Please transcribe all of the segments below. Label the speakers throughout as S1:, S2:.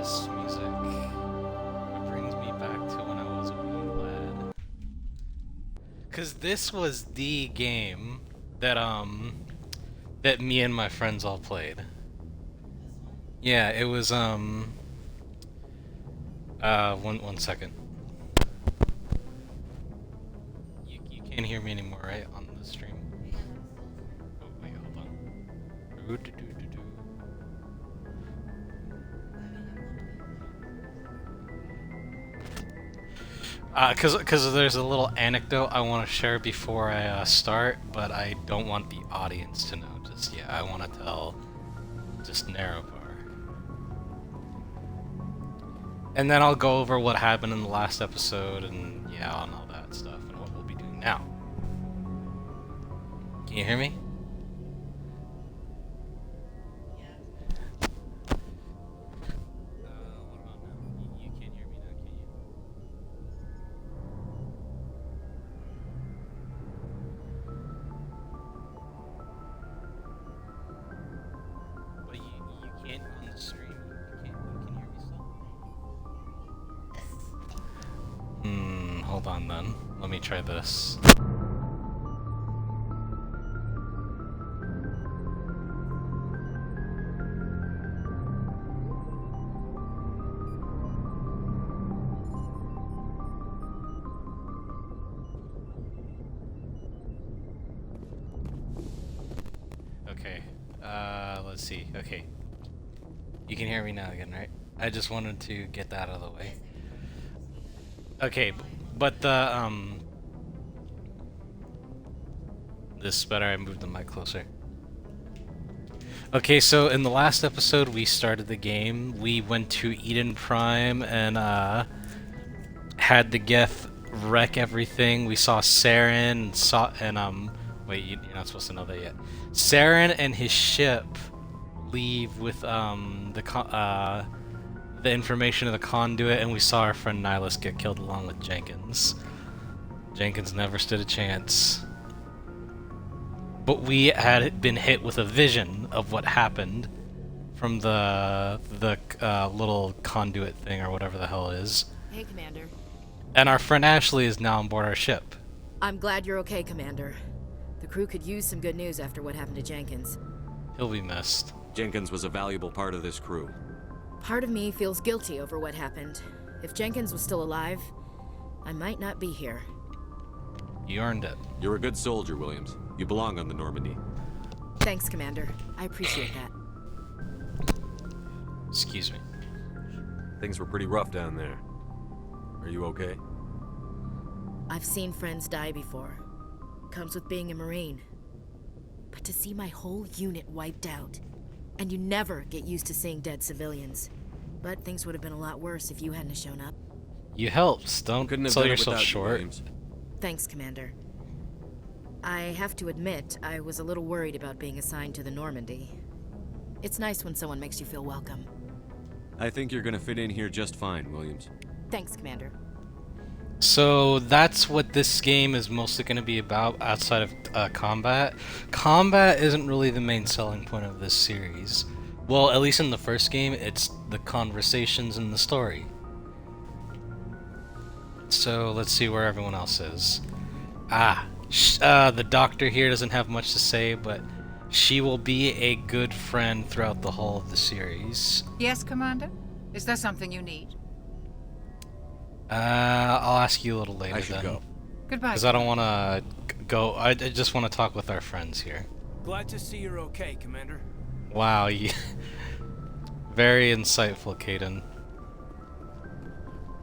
S1: this music. It brings me back to when I was a wee lad. Cause this was the game that me and my friends all played. Yeah, it was one second. You can't hear me anymore, right? On the stream. Oh wait, hold on. Ooh-doo-doo-doo-doo. Cause there's a little anecdote I want to share before I start, but I don't want the audience to know just yet. I want to tell just Narrowbar. And then I'll go over what happened in the last episode and yeah, and all that stuff, and what we'll be doing now. Can you hear me? What about now? You can't hear me now, can you? But you can't on the stream. You can hear me still. Hold on then. Let me try this. Okay. Let's see. Okay. You can hear me now again, right? I just wanted to get that out of the way. Okay, but the, this is better, I moved the mic closer. Okay, so in the last episode we started the game, we went to Eden Prime and, had the Geth wreck everything. We saw Saren and, wait, you're not supposed to know that yet. Saren and his ship leave with, the information of the conduit, and we saw our friend Nihilus get killed along with Jenkins. Jenkins never stood a chance. But we had been hit with a vision of what happened from the little conduit thing, or whatever the hell it is.
S2: Hey, Commander.
S1: And our friend Ashley is now on board our ship.
S2: I'm glad you're okay, Commander. The crew could use some good news after what happened to Jenkins.
S1: He'll be missed.
S3: Jenkins was a valuable part of this crew.
S2: Part of me feels guilty over what happened. If Jenkins was still alive, I might not be here.
S1: You earned it.
S3: You're a good soldier, Williams. You belong on the Normandy.
S2: Thanks, Commander. I appreciate that.
S1: Excuse me.
S3: Things were pretty rough down there. Are you okay?
S2: I've seen friends die before. Comes with being a Marine. But to see my whole unit wiped out, and you never get used to seeing dead civilians. But things would have been a lot worse if you hadn't shown up.
S1: You helped. Don't
S3: Couldn't have
S1: sell
S3: done it
S1: yourself
S3: without you,
S1: short.
S3: Williams.
S2: Thanks, Commander. I have to admit, I was a little worried about being assigned to the Normandy. It's nice when someone makes you feel welcome.
S3: I think you're gonna fit in here just fine, Williams.
S2: Thanks, Commander.
S1: So that's what this game is mostly going to be about outside of combat. Combat isn't really the main selling point of this series. Well, at least in the first game, it's the conversations and the story. So let's see where everyone else is. The doctor here doesn't have much to say, but she will be a good friend throughout the whole of the series.
S4: Yes, Commander? Is there something you need?
S1: I'll ask you a little later
S3: I should
S1: then.
S3: go.
S4: Goodbye.
S1: Because I don't want to go. I just want to talk with our friends here.
S5: Glad to see you're okay, Commander.
S1: Wow, very insightful, Caden.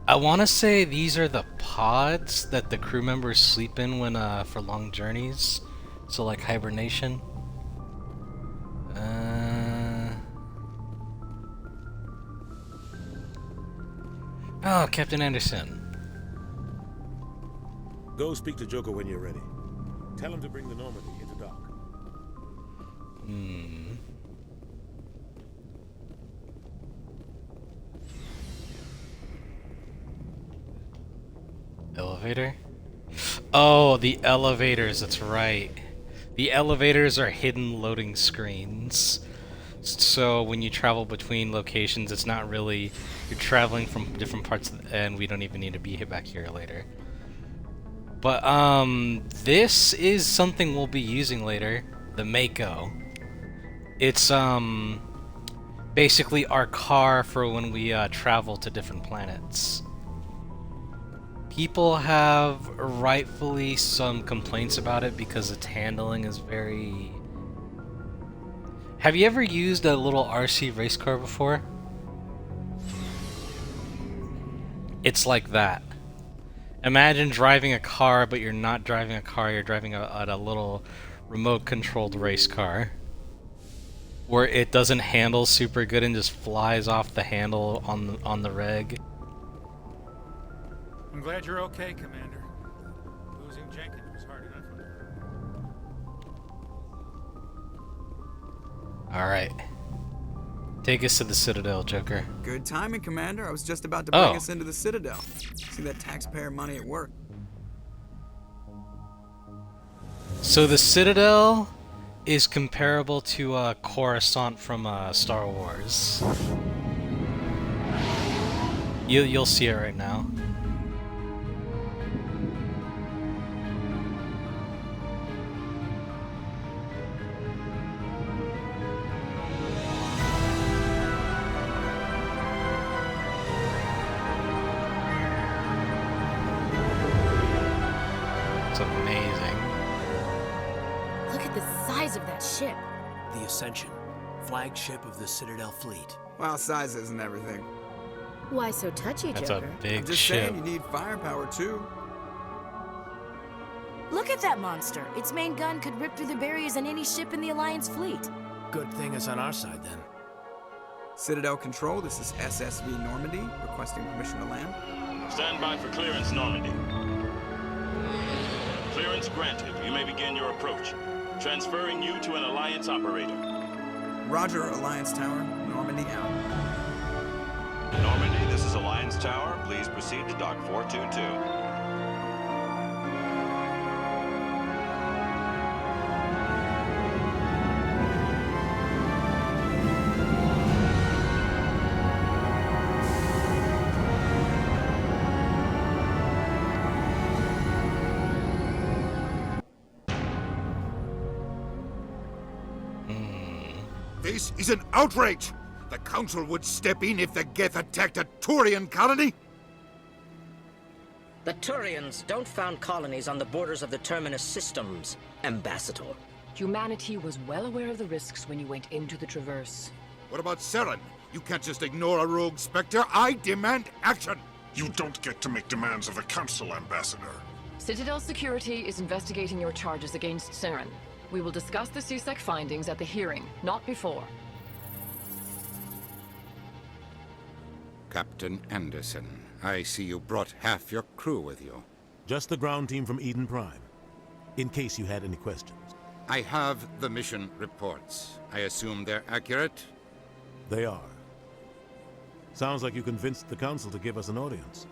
S1: I want to say these are the pods that the crew members sleep in when for long journeys. So like hibernation. Oh, Captain Anderson.
S6: Go speak to Joker when you're ready. Tell him to bring the Normandy into dock.
S1: Elevator? Oh, the elevators, that's right. The elevators are hidden loading screens. So when you travel between locations, it's not really... You're traveling from different parts of the, and we don't even need to be back here later. But, this is something we'll be using later. The Mako. It's, basically our car for when we, travel to different planets. People have rightfully some complaints about it because its handling is very... Have you ever used a little RC race car before? It's like that. Imagine driving a car, but you're not driving a car, you're driving a little remote-controlled race car. Where it doesn't handle super good and just flies off the handle on the reg.
S5: I'm glad you're okay, Commander. Losing Jenkins was hard enough.
S1: Alright. Take us to the Citadel, Joker.
S7: Good timing, Commander. I was just about to bring
S1: Oh.
S7: us into the Citadel. See that taxpayer money at work.
S1: So the Citadel is comparable to Coruscant from Star Wars. You'll see it right now. It's amazing.
S2: Look at the size of that ship.
S8: The Ascension, flagship of the Citadel fleet.
S7: Well, size isn't everything.
S2: Why so touchy,
S1: That's
S2: Joker?
S1: a big
S7: I'm just
S1: ship.
S7: saying you need firepower too.
S2: Look at that monster. Its main gun could rip through the barriers on any ship in the Alliance fleet.
S8: Good thing it's on our side then.
S7: Citadel Control, this is SSV Normandy, requesting permission to land.
S9: Stand by for clearance, Normandy. Clearance granted. You may begin your approach. Transferring you to an Alliance operator.
S7: Roger, Alliance Tower, Normandy out.
S9: Normandy, this is Alliance Tower. Please proceed to Dock 422.
S6: This is an outrage! The Council would step in if the Geth attacked a Turian colony?
S10: The Turians don't found colonies on the borders of the Terminus systems, Ambassador.
S11: Humanity was well aware of the risks when you went into the Traverse.
S6: What about Seren? You can't just ignore a rogue Spectre. I demand action!
S12: You don't get to make demands of the Council, Ambassador.
S11: Citadel Security is investigating your charges against Saren. We will discuss the CSEC findings at the hearing, not before.
S6: Captain Anderson, I see you brought half your crew with you.
S13: Just the ground team from Eden Prime, in case you had any questions.
S6: I have the mission reports. I assume they're accurate?
S13: They are. Sounds like you convinced the Council to give us an audience.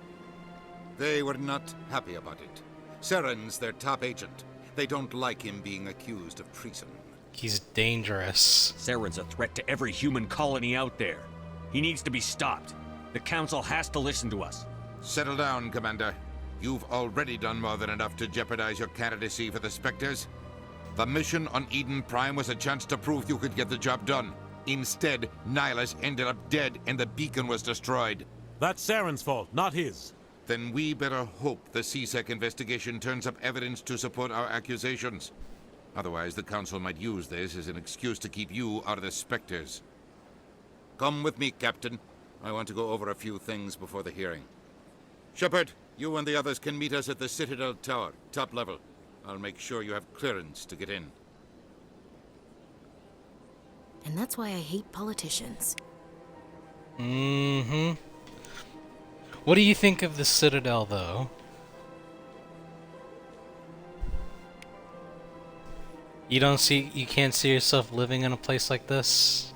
S6: They were not happy about it. Seren's their top agent. They don't like him being accused of treason.
S1: He's dangerous.
S14: Seren's a threat to every human colony out there. He needs to be stopped. The Council has to listen to us.
S6: Settle down, Commander. You've already done more than enough to jeopardize your candidacy for the Spectres. The mission on Eden Prime was a chance to prove you could get the job done. Instead, Nihilus ended up dead and the beacon was destroyed.
S13: That's Saren's fault, not his.
S6: Then we better hope the CSEC investigation turns up evidence to support our accusations. Otherwise, the Council might use this as an excuse to keep you out of the Spectres. Come with me, Captain. I want to go over a few things before the hearing. Shepard, you and the others can meet us at the Citadel Tower, top level. I'll make sure you have clearance to get in.
S2: And that's why I hate politicians.
S1: Mm-hmm. What do you think of the Citadel, though? You can't see yourself living in a place like this?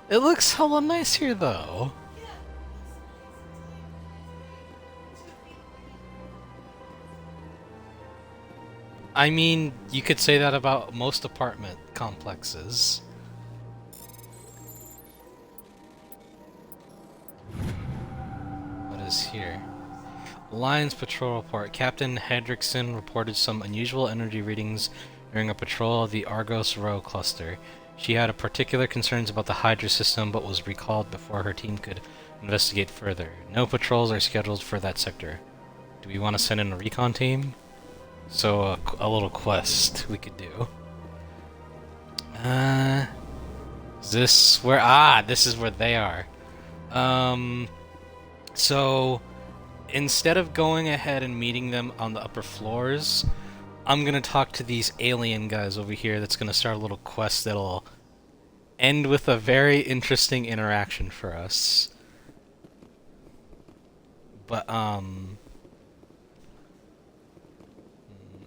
S1: It looks hella nice here, though. I mean, you could say that about most apartment complexes. What is here? Alliance Patrol Report. Captain Hendrickson reported some unusual energy readings during a patrol of the Argos Row cluster. She had particular concerns about the Hydra system, but was recalled before her team could investigate further. No patrols are scheduled for that sector. Do we want to send in a recon team? So, a little quest we could do. Is this where... Ah, this is where they are. So, instead of going ahead and meeting them on the upper floors, I'm gonna talk to these alien guys over here that's gonna start a little quest that'll end with a very interesting interaction for us. But,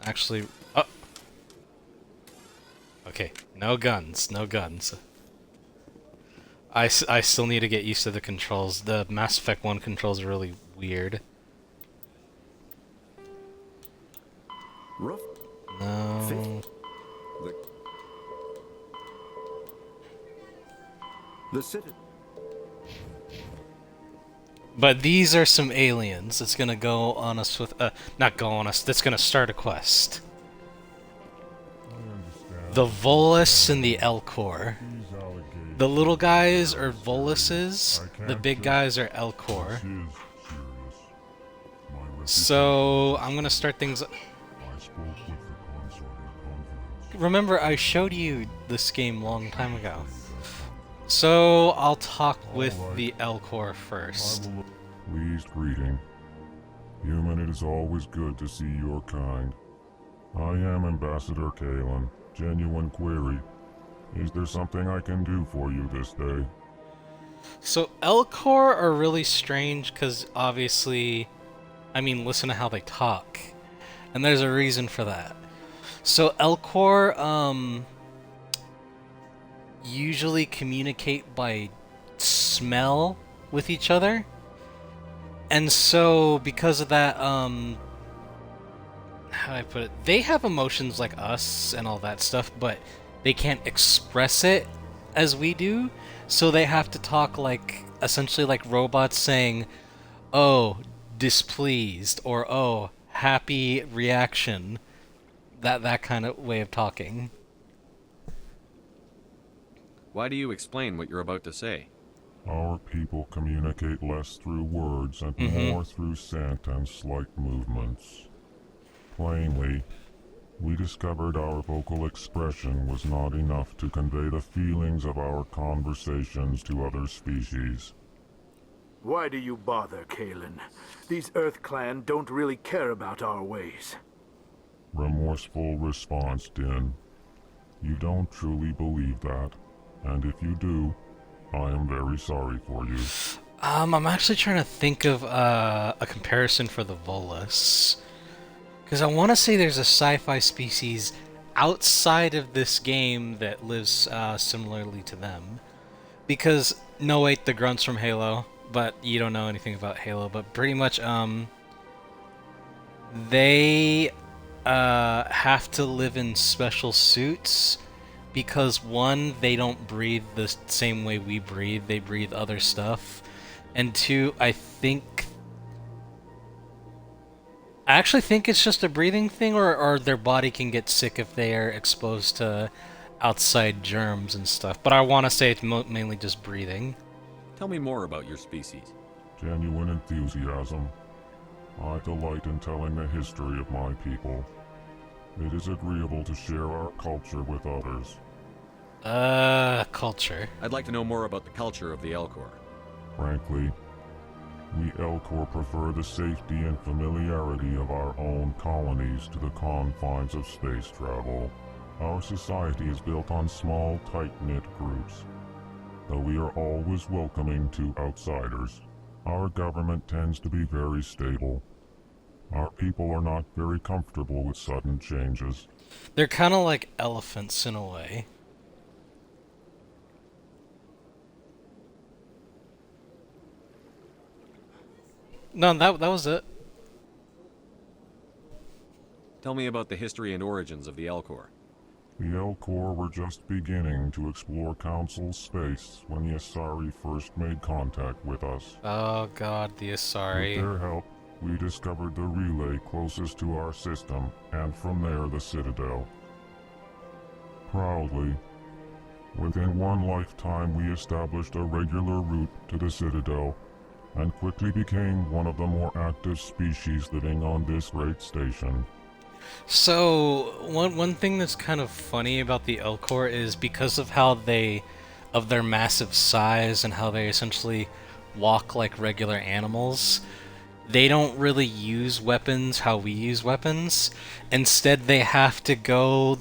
S1: actually... Oh! Okay, no guns, no guns. I still need to get used to the controls. The Mass Effect 1 controls are really weird. No.
S15: The Citadel.
S1: But these are some aliens that's gonna go on us with not go on us, that's gonna start a quest. The Volus and the Elcor. The little guys are Voluses, the big guys are Elcor. So I'm gonna start things. Remember, I showed you this game a long time ago. So I'll talk with the Elcor first.
S16: Pleased greeting. Human, it is always good to see your kind. I am Ambassador Kalen. Genuine query. Is there something I can do for you this day?
S1: So Elcor are really strange because obviously, I mean, listen to how they talk. And there's a reason for that. So Elcor, usually communicate by smell with each other. And so, because of that, how do I put it? They have emotions like us and all that stuff, but they can't express it as we do. So they have to talk like, essentially like robots saying, oh, displeased, or oh, happy reaction. That kind of way of talking.
S3: Why do you explain what you're about to say?
S16: Our people communicate less through words and more through scent and slight movements. Plainly, we discovered our vocal expression was not enough to convey the feelings of our conversations to other species.
S15: Why do you bother, Kalen? These Earth Clan don't really care about our ways.
S16: Remorseful response, Din. You don't truly believe that, and if you do, I am very sorry for you.
S1: I'm actually trying to think of a comparison for the Volus. Because I want to say there's a sci-fi species outside of this game that lives similarly to them. Because, no wait, the grunts from Halo, but you don't know anything about Halo, but pretty much, they have to live in special suits because, one, they don't breathe the same way we breathe, they breathe other stuff, and two, I actually think it's just a breathing thing, or their body can get sick if they are exposed to outside germs and stuff, but I want to say it's mainly just breathing.
S3: Tell me more about your species.
S16: Genuine enthusiasm. I delight in telling the history of my people. It is agreeable to share our culture with others.
S1: Culture.
S3: I'd like to know more about the culture of the Elcor.
S16: Frankly, we Elcor prefer the safety and familiarity of our own colonies to the confines of space travel. Our society is built on small, tight-knit groups. Though we are always welcoming to outsiders, our government tends to be very stable. Our people are not very comfortable with sudden changes.
S1: They're kind of like elephants in a way. No, that was it.
S3: Tell me about the history and origins of the Elcor.
S16: The Elcor were just beginning to explore Council space when the Asari first made contact with us.
S1: Oh god, the Asari.
S16: With their help, we discovered the relay closest to our system, and from there the Citadel. Proudly, within one lifetime we established a regular route to the Citadel, and quickly became one of the more active species living on this great station.
S1: So, one thing that's kind of funny about the Elcor is because of of their massive size and how they essentially walk like regular animals, they don't really use weapons how we use weapons. Instead, they have to go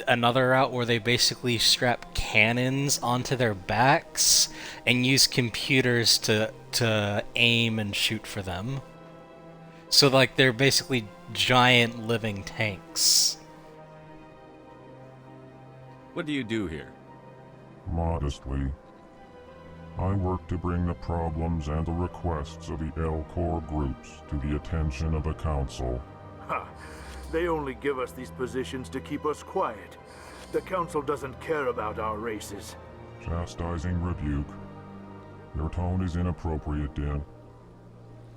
S1: another route where they basically strap cannons onto their backs and use computers to aim and shoot for them. So, like, they're basically giant living tanks.
S3: What do you do here?
S16: Modestly, I work to bring the problems and the requests of the Elcor groups to the attention of the Council.
S15: Ha! They only give us these positions to keep us quiet. The Council doesn't care about our races.
S16: Chastising rebuke. Your tone is inappropriate, Din.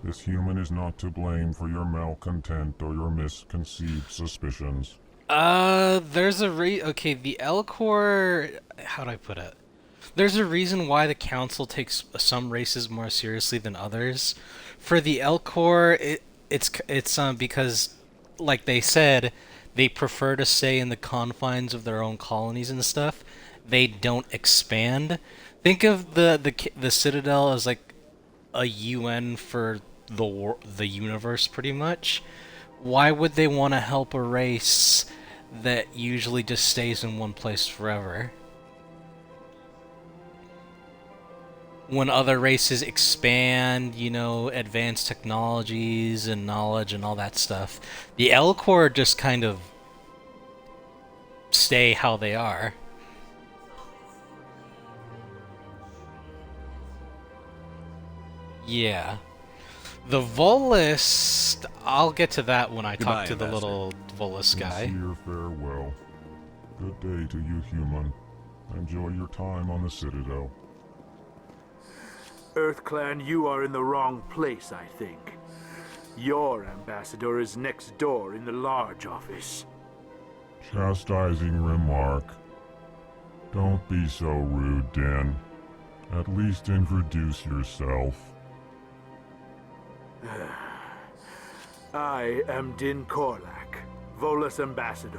S16: This human is not to blame for your malcontent or your misconceived suspicions.
S1: There's a okay, the Elcor, how do I put it? There's a reason why the Council takes some races more seriously than others. For the Elcor, it's because, like they said, they prefer to stay in the confines of their own colonies and stuff. They don't expand. Think of the Citadel as like a UN for the universe, pretty much. Why would they want to help a race that usually just stays in one place forever? When other races expand, you know, advanced technologies and knowledge and all that stuff, the Elcor just kind of stay how they are. Yeah. The Volus, I'll get to that when I talk to the little Volus guy.
S16: Sincere farewell. Good day to you, human. Enjoy your time on the Citadel.
S15: EarthClan, you are in the wrong place, I think. Your ambassador is next door in the large office.
S16: Chastising remark. Don't be so rude, Din. At least introduce yourself.
S15: I am Din Korlak, Volus Ambassador.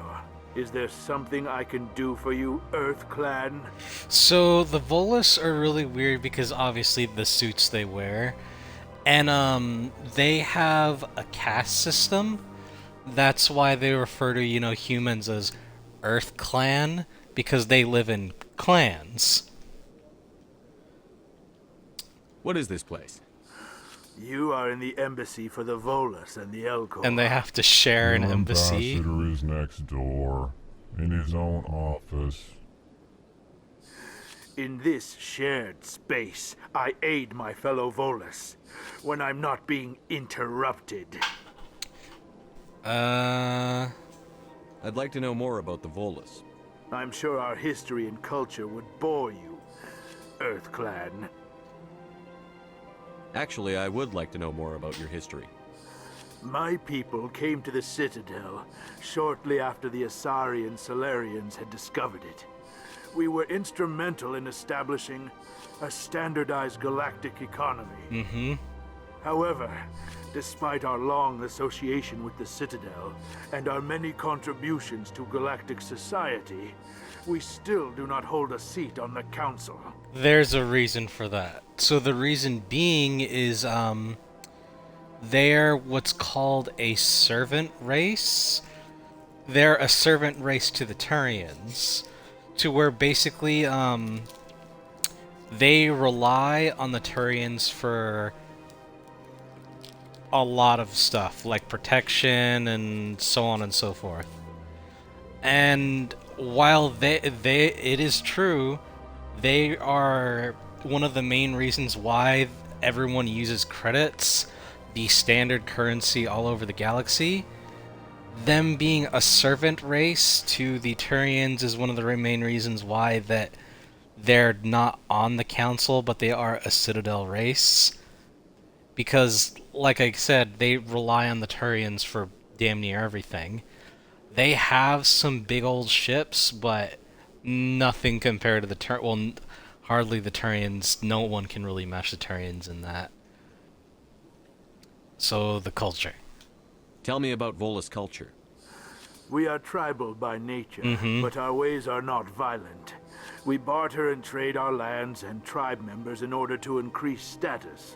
S15: Is there something I can do for you, EarthClan?
S1: So, the Volus are really weird because obviously the suits they wear. And, they have a caste system. That's why they refer to, you know, humans as EarthClan, because they live in clans.
S3: What is this place?
S15: You are in the embassy for the Volus and the Elcor.
S1: And they have to share an embassy.
S16: Your ambassador is next door, in his own office.
S15: In this shared space, I aid my fellow Volus when I'm not being interrupted.
S3: I'd like to know more about the Volus.
S15: I'm sure our history and culture would bore you, EarthClan.
S3: Actually, I would like to know more about your history.
S15: My people came to the Citadel shortly after the Asari and Solarians had discovered it. We were instrumental in establishing a standardized galactic economy. However, despite our long association with the Citadel and our many contributions to galactic society, we still do not hold a seat on the Council.
S1: There's a reason for that. So the reason being is, they're what's called a servant race. They're a servant race to the Turians, to where basically, they rely on the Turians for a lot of stuff, like protection and so on and so forth. And while it is true, they are one of the main reasons why everyone uses credits. the standard currency all over the galaxy, them being a servant race to the Turians is one of the main reasons why that they're not on the council, but they are a Citadel race. Because, like I said, they rely on the Turians for damn near everything. They have some big old ships, but nothing compared to the well, hardly the Turians. No one can really match the Turians in that. So, the culture.
S14: Tell me about Volus culture.
S15: We are tribal by nature,
S1: Mm-hmm.
S15: but our ways are not violent. We barter and trade our lands and tribe members in order to increase status.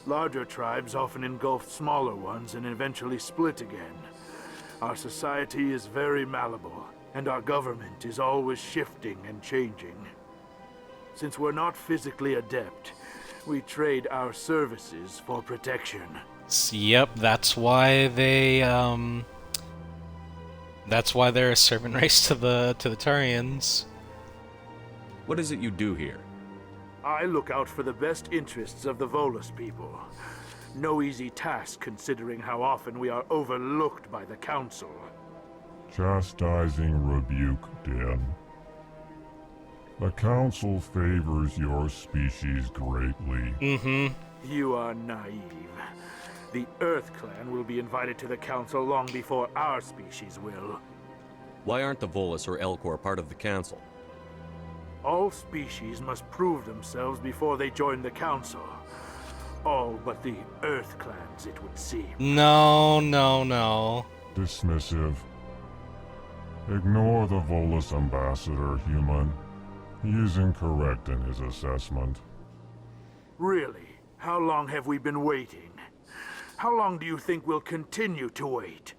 S15: Larger tribes often engulf smaller ones and eventually split again. Our society is very malleable, and our government is always shifting and changing. Since we're not physically adept, we trade our services for protection.
S1: Yep, that's why they, that's why they're a servant race to the Turians.
S14: What is it you do here?
S15: I look out for the best interests of the Volus people. No easy task considering how often we are overlooked by the Council.
S16: Chastising rebuke, Den. The Council favors your species greatly.
S1: Mm-hmm.
S15: You are naive. The Earth Clan will be invited to the Council long before our species will.
S14: Why aren't the Volus or Elcor part of the Council?
S15: All species must prove themselves before they join the Council. All but the Earth Clans, it would seem.
S1: No, no, no.
S16: Dismissive. Ignore the Volus ambassador, human. He is incorrect in his assessment.
S15: Really? How long have we been waiting? How long do you think we'll continue to wait?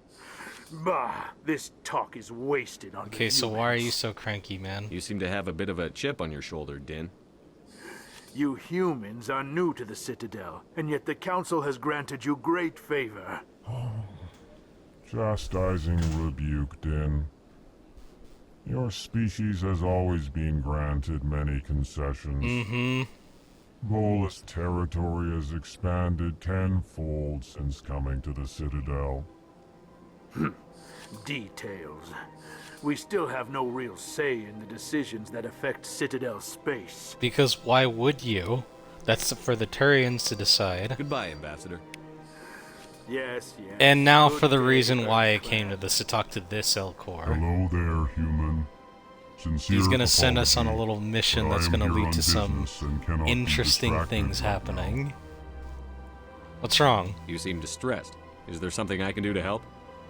S15: Bah, this talk is wasted on
S1: Okay, so why are you so cranky, man?
S14: You seem to have a bit of a chip on your shoulder, Din.
S15: You humans are new to the Citadel, and yet the Council has granted you great favor.
S16: Chastising rebuke, Din. Your species has always been granted many concessions.
S1: Mm-hmm.
S16: Volus territory has expanded tenfold since coming to the Citadel.
S15: Details. We still have no real say in the decisions that affect Citadel space.
S1: Because why would you? That's for the Turians to decide.
S14: Goodbye, Ambassador.
S15: Yes, yes.
S1: And now
S15: Good
S1: for the
S15: day,
S1: reason why I
S15: Earth
S1: came to
S15: Clan.
S1: this, to talk to this Elcor.
S16: Hello there, human. Sincere
S1: He's gonna send us on a
S16: apology,
S1: little mission
S16: but I
S1: that's
S16: am
S1: gonna
S16: here
S1: lead
S16: on
S1: to some
S16: business and cannot be
S1: interesting
S16: distracted
S1: things
S16: right now.
S1: happening. What's wrong?
S14: You seem distressed. Is there something I can do to help?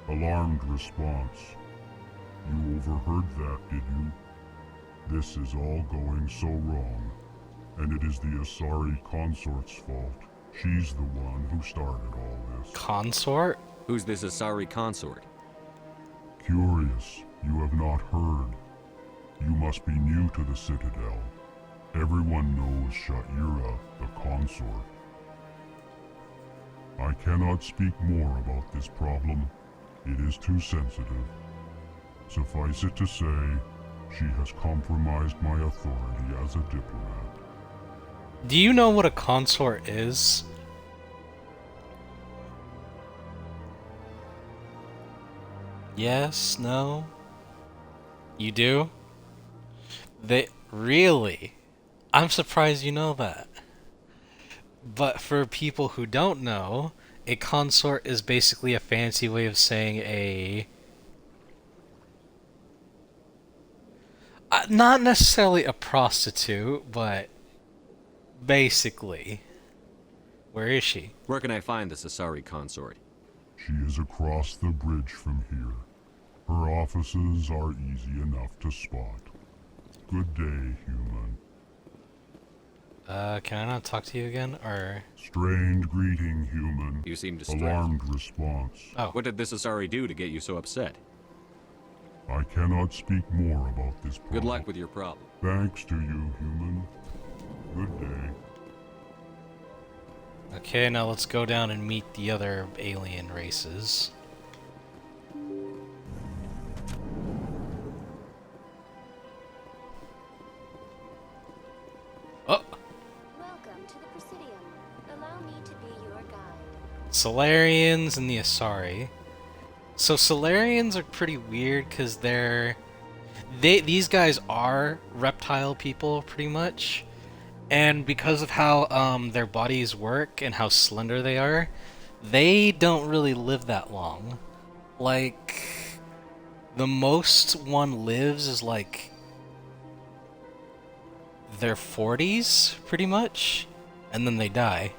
S16: Alarmed response. You overheard that, did you? This is all going so wrong. And it is the Asari consort's fault. She's the one who started all this.
S1: Consort?
S14: Who's this Asari consort?
S16: Curious, you have not heard. You must be new to the Citadel. Everyone knows Sha'ira, the consort. I cannot speak more about this problem. It is too sensitive. Suffice it to say, she has compromised my authority as a diplomat.
S1: Do you know what a consort is? Yes? No? You do? Really? I'm surprised you know that. But for people who don't know, a consort is basically a fancy way of saying a... not necessarily a prostitute, but basically. Where is she?
S14: Where can I find this Asari consort?
S16: She is across the bridge from here. Her offices are easy enough to spot. Good day, human.
S1: Can I not talk to you again, or...
S16: Strained greeting, human.
S14: You seem distressed.
S16: Alarmed response.
S1: Oh.
S14: What did this Asari do to get you so upset?
S16: I cannot speak more about this problem.
S14: Good luck with your problem.
S16: Thanks to you, human. Good day.
S1: Okay, now let's go down and meet the other alien races. Oh!
S17: Welcome to the Presidium. Allow me to be your guide.
S1: Solarians and the Asari. So Solarians are pretty weird because these guys are reptile people pretty much, and because of how their bodies work and how slender they are, they don't really live that long. Like, the most one lives is like their 40s pretty much, and then they die.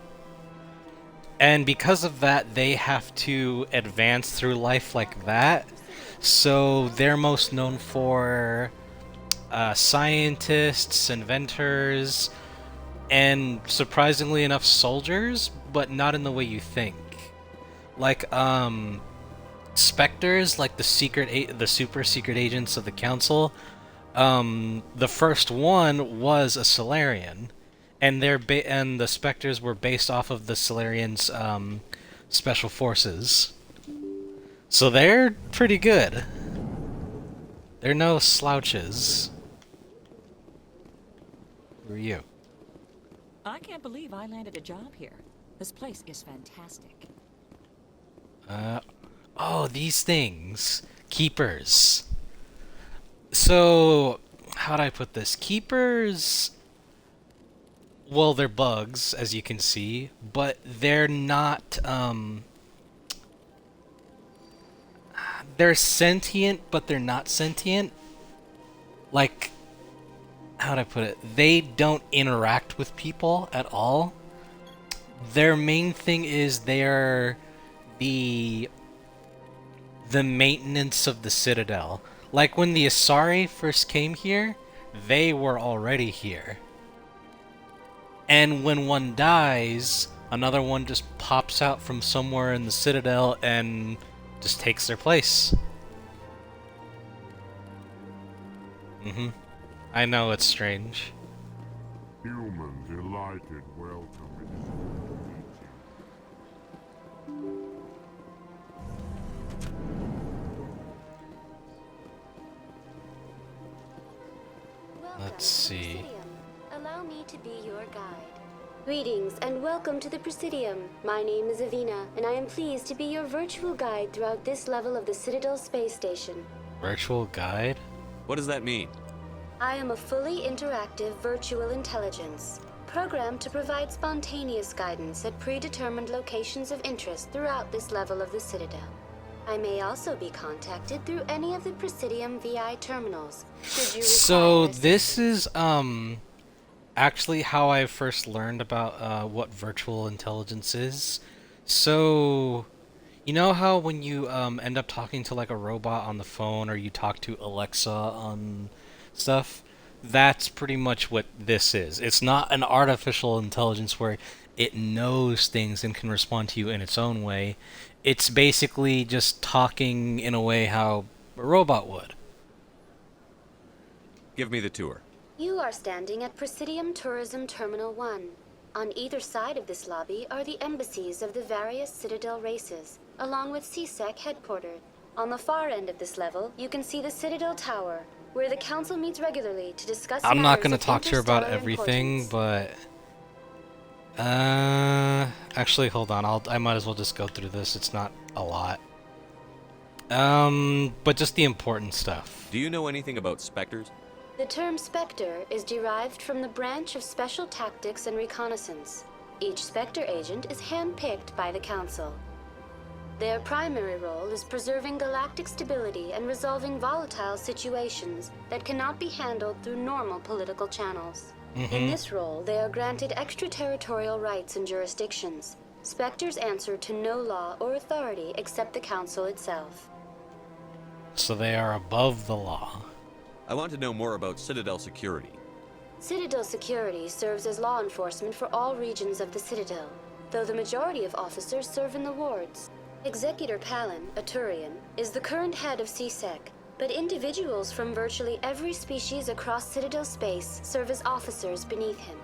S1: And because of that, they have to advance through life like that. So they're most known for scientists, inventors, and surprisingly enough, soldiers, but not in the way you think. Like, specters, like the super secret agents of the Council. The first one was a Solarian. And the Spectres were based off of the Solarians' special forces. So they're pretty good. They're no slouches. Who are you?
S17: I can't believe I landed a job here. This place is fantastic.
S1: Oh, these things. Keepers. So, how'd I put this? Keepers... Well, they're bugs, as you can see, but they're not, they're sentient, but they're not sentient. Like, how'd I put it? They don't interact with people at all. Their main thing is they're the maintenance of the Citadel. Like, when the Asari first came here, they were already here. And when one dies, another one just pops out from somewhere in the Citadel and just takes their place. I know, it's strange.
S16: Human delighted welcome
S1: Let's see.
S18: Allow me to be your guide. Greetings and welcome to the Presidium. My name is Avina, and I am pleased to be your virtual guide throughout this level of the Citadel space station.
S1: Virtual guide?
S3: What does that mean?
S18: I am a fully interactive virtual intelligence, programmed to provide spontaneous guidance at predetermined locations of interest throughout this level of the Citadel. I may also be contacted through any of the Presidium VI terminals, should you require
S1: So
S18: assistance.
S1: this is actually how I first learned about what virtual intelligence is. So you know how when you end up talking to like a robot on the phone, or you talk to Alexa on stuff, that's pretty much what this is. It's not an artificial intelligence where it knows things and can respond to you in its own way. It's basically just talking in a way how a robot would.
S3: Give me the tour.
S18: You are standing at Presidium Tourism Terminal 1. On either side of this lobby are the embassies of the various Citadel races, along with CSEC headquarters. On the far end of this level, you can see the Citadel Tower, where the Council meets regularly to discuss
S1: I'm not
S18: matters
S1: going to
S18: of
S1: talk to her about
S18: interstellar
S1: everything,
S18: importance.
S1: but actually hold on. I might as well just go through this. It's not a lot. But just the important stuff.
S3: Do you know anything about specters?
S18: The term Spectre is derived from the branch of Special Tactics and Reconnaissance. Each Spectre agent is handpicked by the Council. Their primary role is preserving galactic stability and resolving volatile situations that cannot be handled through normal political channels. In this role, they are granted extraterritorial rights and jurisdictions. Spectres answer to no law or authority except the Council itself.
S1: So they are above the law.
S3: I want to know more about Citadel security.
S18: Citadel security serves as law enforcement for all regions of the Citadel, though the majority of officers serve in the wards. Executor Palin, a Turian, is the current head of CSEC, but individuals from virtually every species across Citadel space serve as officers beneath him.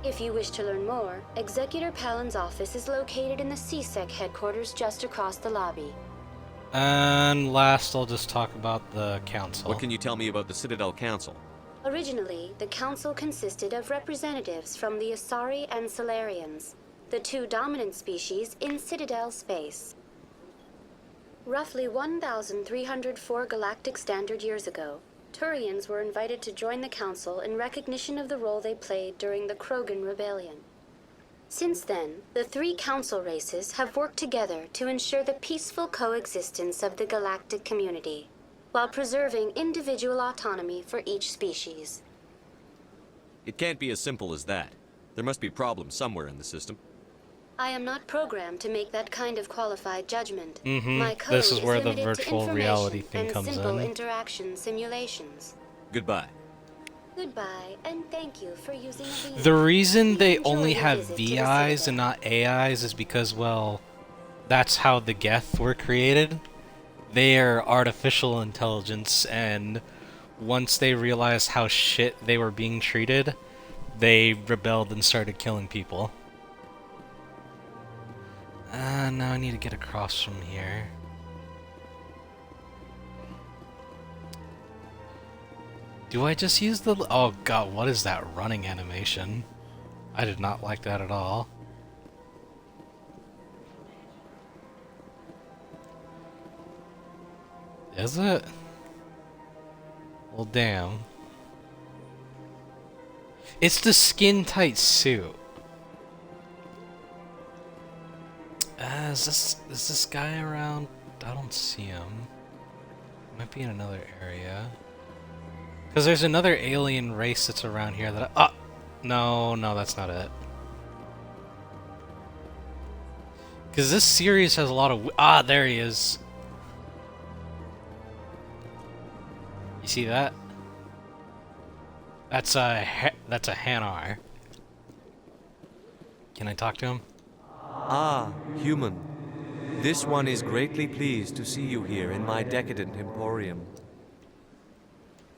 S18: If you wish to learn more, Executor Palin's office is located in the CSEC headquarters just across the lobby.
S1: And last, I'll just talk about the Council.
S3: What can you tell me about the Citadel Council?
S18: Originally, the Council consisted of representatives from the Asari and Solarians. the two dominant species in Citadel space. Roughly 1,304 galactic standard years ago, Turians were invited to join the Council in recognition of the role they played during the Krogan Rebellion. Since then, the three Council races have worked together to ensure the peaceful coexistence of the galactic community, while preserving individual autonomy for each species.
S3: It can't be as simple as that. There must be problems somewhere in the system.
S18: I am not programmed to make that kind of qualified judgment. My code
S1: This is where the
S18: limited to
S1: virtual reality
S18: information
S1: thing
S18: and
S1: comes
S18: simple
S1: in.
S18: interaction simulations.
S3: Goodbye.
S18: Goodbye, and thank you for using a
S1: The reason they
S18: Enjoy
S1: only
S18: your
S1: have
S18: visit to the
S1: VIs
S18: Citadel.
S1: and not AIs is because, well, that's how the Geth were created. They are artificial intelligence, and once they realized how shit they were being treated, they rebelled and started killing people. Now I need to get across from here. Do I just use the... Oh god, what is that running animation? I did not like that at all. Is it? Well, damn. It's the skin-tight suit. Is this guy around? I don't see him. Might be in another area. Because there's another alien race that's around here that I... No, that's not it. Because this series has a lot of... there he is. You see that? That's a Hanar. Can I talk to him?
S19: Ah, human. This one is greatly pleased to see you here in my decadent emporium.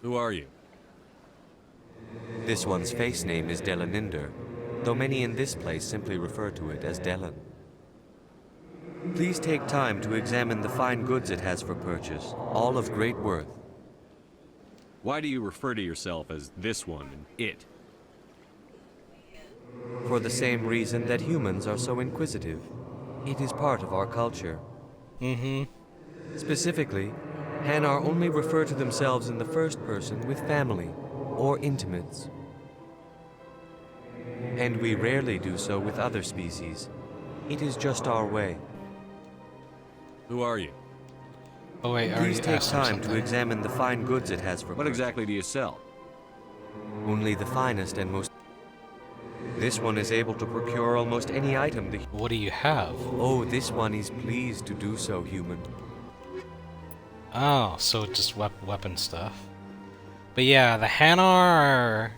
S3: Who are you?
S19: This one's face name is Delaninder, though many in this place simply refer to it as Delan. Please take time to examine the fine goods it has for purchase, all of great worth.
S3: Why do you refer to yourself as this one and it?
S19: For the same reason that humans are so inquisitive. It is part of our culture. Specifically, Hanar only refer to themselves in the first person with family or intimates. And we rarely do so with other species. It is just our way.
S3: Who are you?
S1: Oh wait, I
S19: Please
S1: already
S19: take
S1: asked him
S19: time to
S1: something.
S19: examine the fine goods it has for
S3: What exactly do you sell?
S19: Only the finest and most... This one is able to procure almost any item the...
S1: What do you have?
S19: Oh, this one is pleased to do so, human.
S1: Oh, so just weapon stuff. But yeah, the Hanar are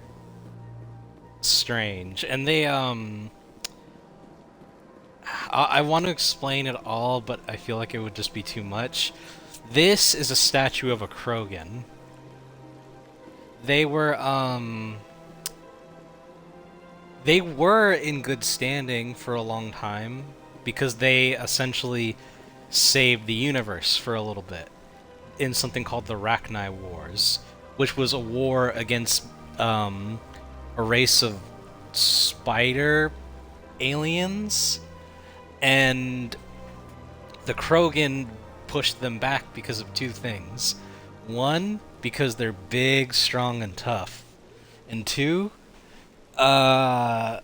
S1: strange, and they I want to explain it all, but I feel like it would just be too much. This is a statue of a Krogan. They were in good standing for a long time because they essentially saved the universe for a little bit in something called the Rachni Wars, which was a war against a race of spider aliens, and the Krogan pushed them back because of two things. One, because they're big, strong, and tough. And two, how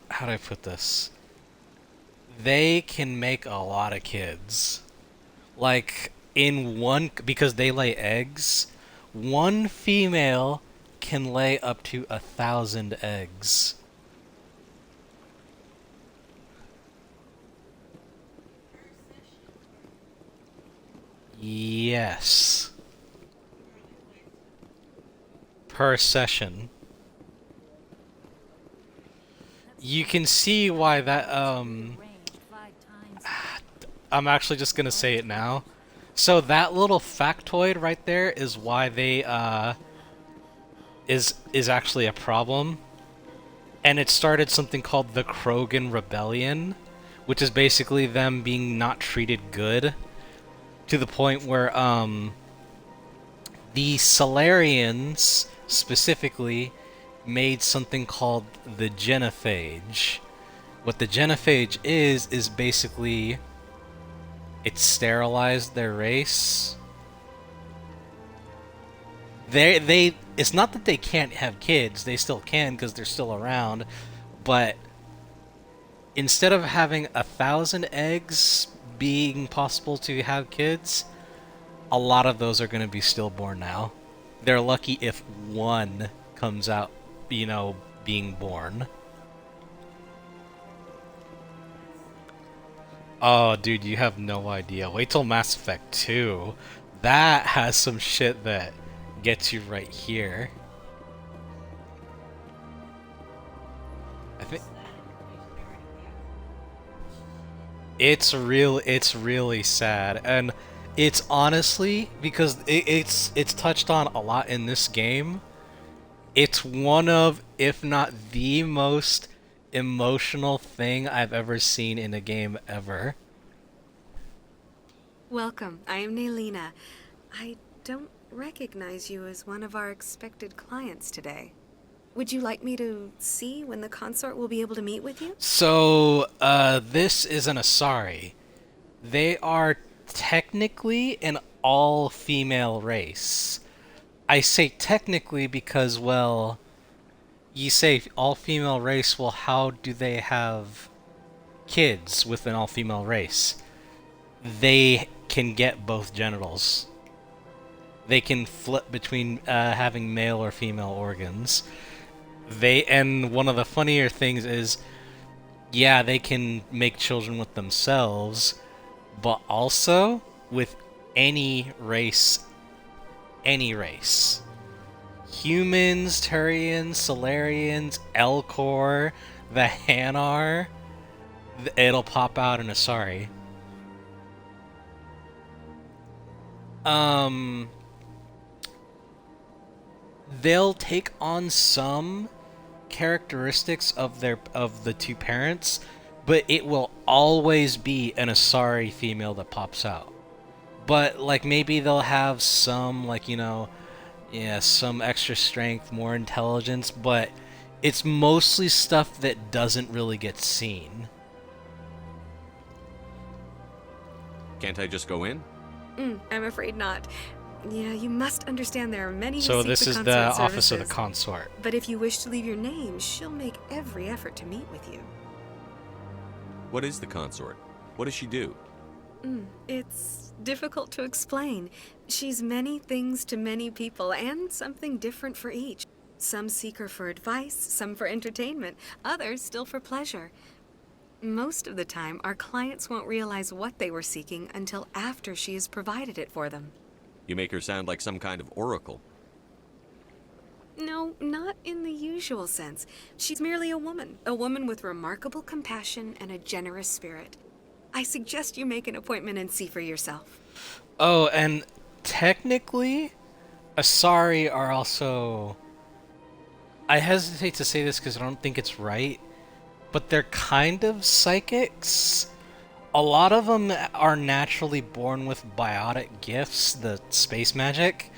S1: do I put this? They can make a lot of kids. Like, because they lay eggs, one female can lay up to 1,000 eggs. Yes. Per session. You can see why that, I'm actually just gonna say it now. So that little factoid right there is why they, is actually a problem. And it started something called the Krogan Rebellion, which is basically them being not treated good, to the point where, the Solarians, specifically, made something called the genophage, What the genophage is basically it sterilized their race. It's not that they can't have kids, they still can because they're still around, but instead of having 1,000 eggs being possible to have kids, a lot of those are going to be stillborn now. They're lucky if one comes out, being born. Oh, dude, you have no idea. Wait till Mass Effect 2. That has some shit that gets you right here. I think it's really sad, and it's honestly because it's touched on a lot in this game. It's one of, if not the most emotional thing I've ever seen in a game ever.
S20: Welcome. I am Naylina. I don't recognize you as one of our expected clients today. Would you like me to see when the consort will be able to meet with you?
S1: So, this is an Asari. They are technically an all-female race. I say technically because, well, you say all-female race, well, how do they have kids with an all-female race? They can get both genitals. They can flip between having male or female organs. And one of the funnier things is, yeah, they can make children with themselves, but also with any race. Any race. Humans, Turians, Solarians, Elcor, the Hanar, it'll pop out in Asari. They'll take on some characteristics of the two parents, but it will always be an Asari female that pops out. But like maybe they'll have some some extra strength, more intelligence, but it's mostly stuff that doesn't really get seen.
S3: Can't I just go in?
S20: I'm afraid not. Yeah, you must understand there are many who
S1: So
S20: seek
S1: this
S20: the
S1: is
S20: consort
S1: the office of the
S20: services.
S1: consort.
S20: But if you wish to leave your name, she'll make every effort to meet with you.
S3: What is the consort? What does she do?
S20: It's difficult to explain. She's many things to many people, and something different for each. Some seek her for advice, some for entertainment, others still for pleasure. Most of the time, our clients won't realize what they were seeking until after she has provided it for them.
S3: You make her sound like some kind of oracle.
S20: No, not in the usual sense. She's merely a woman with remarkable compassion and a generous spirit. I suggest you make an appointment and see for yourself.
S1: Oh, and technically, Asari are also... I hesitate to say this because I don't think it's right, but they're kind of psychics. A lot of them are naturally born with biotic gifts, the space magic,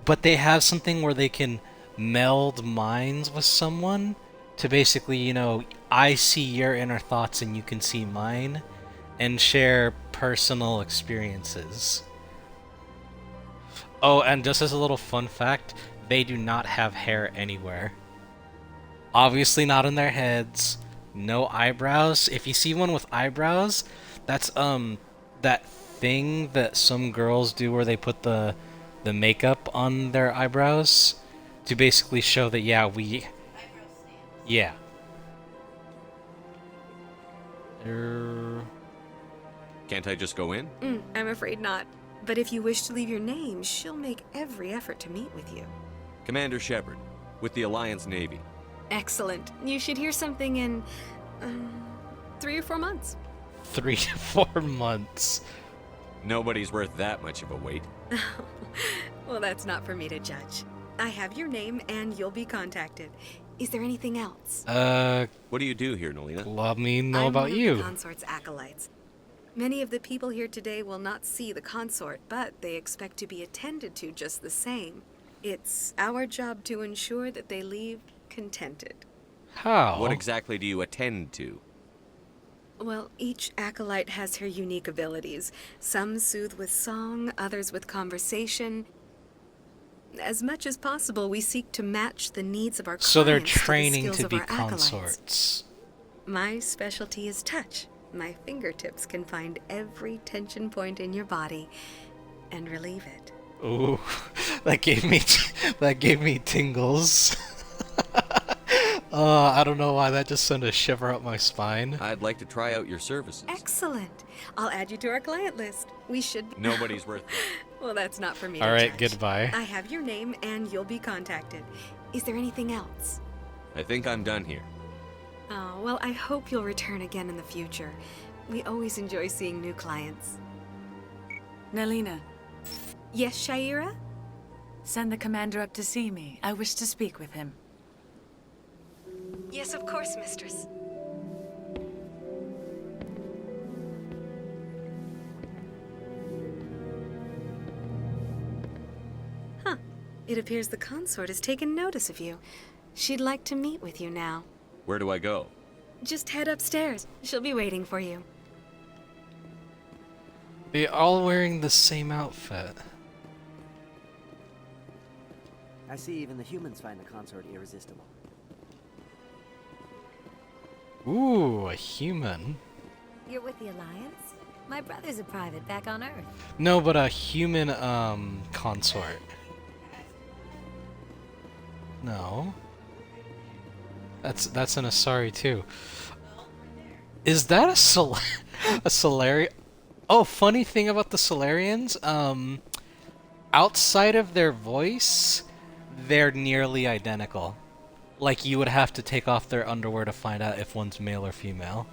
S1: but they have something where they can meld minds with someone to basically, I see your inner thoughts and you can see mine, and share personal experiences. Oh, and just as a little fun fact, they do not have hair anywhere. Obviously not in their heads, no eyebrows. If you see one with eyebrows, that's that thing that some girls do where they put the makeup on their eyebrows to basically show that yeah.
S3: Can't I just go in?
S20: I'm afraid not. But if you wish to leave your name, she'll make every effort to meet with you.
S3: Commander Shepard, with the Alliance Navy.
S20: Excellent. You should hear something in 3 or 4 months.
S1: 3 to 4 months.
S3: Nobody's worth that much of a wait.
S20: Well, that's not for me to judge. I have your name and you'll be contacted. Is there anything else?
S3: What do you do here, Naylina?
S1: Let me know
S20: I'm
S1: about
S20: one of
S1: you.
S20: the consort's acolytes. Many of the people here today will not see the consort, but they expect to be attended to just the same. It's our job to ensure that they leave contented.
S1: How?
S3: What exactly do you attend to?
S20: Well, each acolyte has her unique abilities. Some soothe with song, others with conversation. As much as possible, we seek to match the needs of our clients
S1: So they're
S20: to the
S1: training
S20: skills
S1: to
S20: of
S1: be
S20: our acolytes.
S1: consorts.
S20: My specialty is touch. My fingertips can find every tension point in your body and relieve it.
S1: Ooh, that gave me tingles. I don't know why that just sent a shiver up my spine.
S3: I'd like to try out your services.
S20: Excellent. I'll add you to our client list. We should...
S3: Nobody's worth it.
S20: Well, that's not for me
S1: All
S20: to
S1: right,
S20: judge.
S1: goodbye.
S20: I have your name and you'll be contacted. Is there anything else?
S3: I think I'm done here.
S20: Oh, well, I hope you'll return again in the future. We always enjoy seeing new clients.
S17: Nalina.
S20: Yes, Shaira?
S17: Send the commander up to see me. I wish to speak with him.
S20: Yes, of course, mistress. Huh. It appears the consort has taken notice of you. She'd like to meet with you now.
S3: Where do I go?
S20: Just head upstairs. She'll be waiting for you.
S1: They're all wearing the same outfit.
S21: I see even the humans find the consort irresistible.
S1: Ooh, a human.
S22: You're with the Alliance? My brother's a private back on Earth.
S1: No, but a human, consort. No. That's an Asari too. Is that a Solarian? Oh, funny thing about the Solarians, outside of their voice, they're nearly identical. Like, you would have to take off their underwear to find out if one's male or female.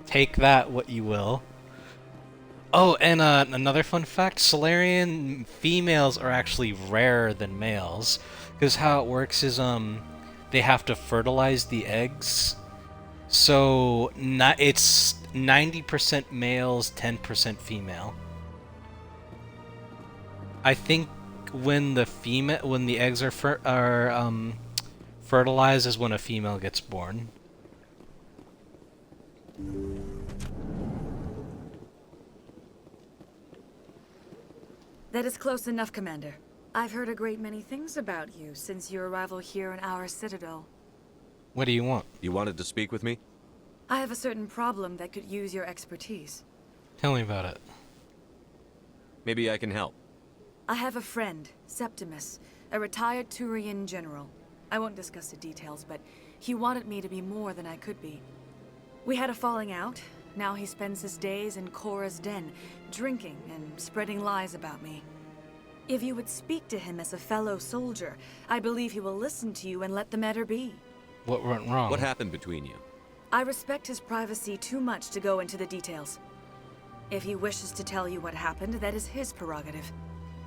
S1: Take that what you will. Oh, and another fun fact, Solarian females are actually rarer than males. Because how it works is, they have to fertilize the eggs. So, it's 90% males, 10% female. I think when the eggs are fertilized is when a female gets born.
S17: That is close enough, Commander. I've heard a great many things about you since your arrival here in our Citadel.
S1: What do you want?
S3: You wanted to speak with me?
S17: I have a certain problem that could use your expertise.
S1: Tell me about it.
S3: Maybe I can help.
S17: I have a friend, Septimus, a retired Turian general. I won't discuss the details, but he wanted me to be more than I could be. We had a falling out. Now he spends his days in Korra's den, drinking and spreading lies about me. If you would speak to him as a fellow soldier, I believe he will listen to you and let the matter be.
S1: What went wrong?
S3: What happened between you?
S17: I respect his privacy too much to go into the details. If he wishes to tell you what happened, that is his prerogative.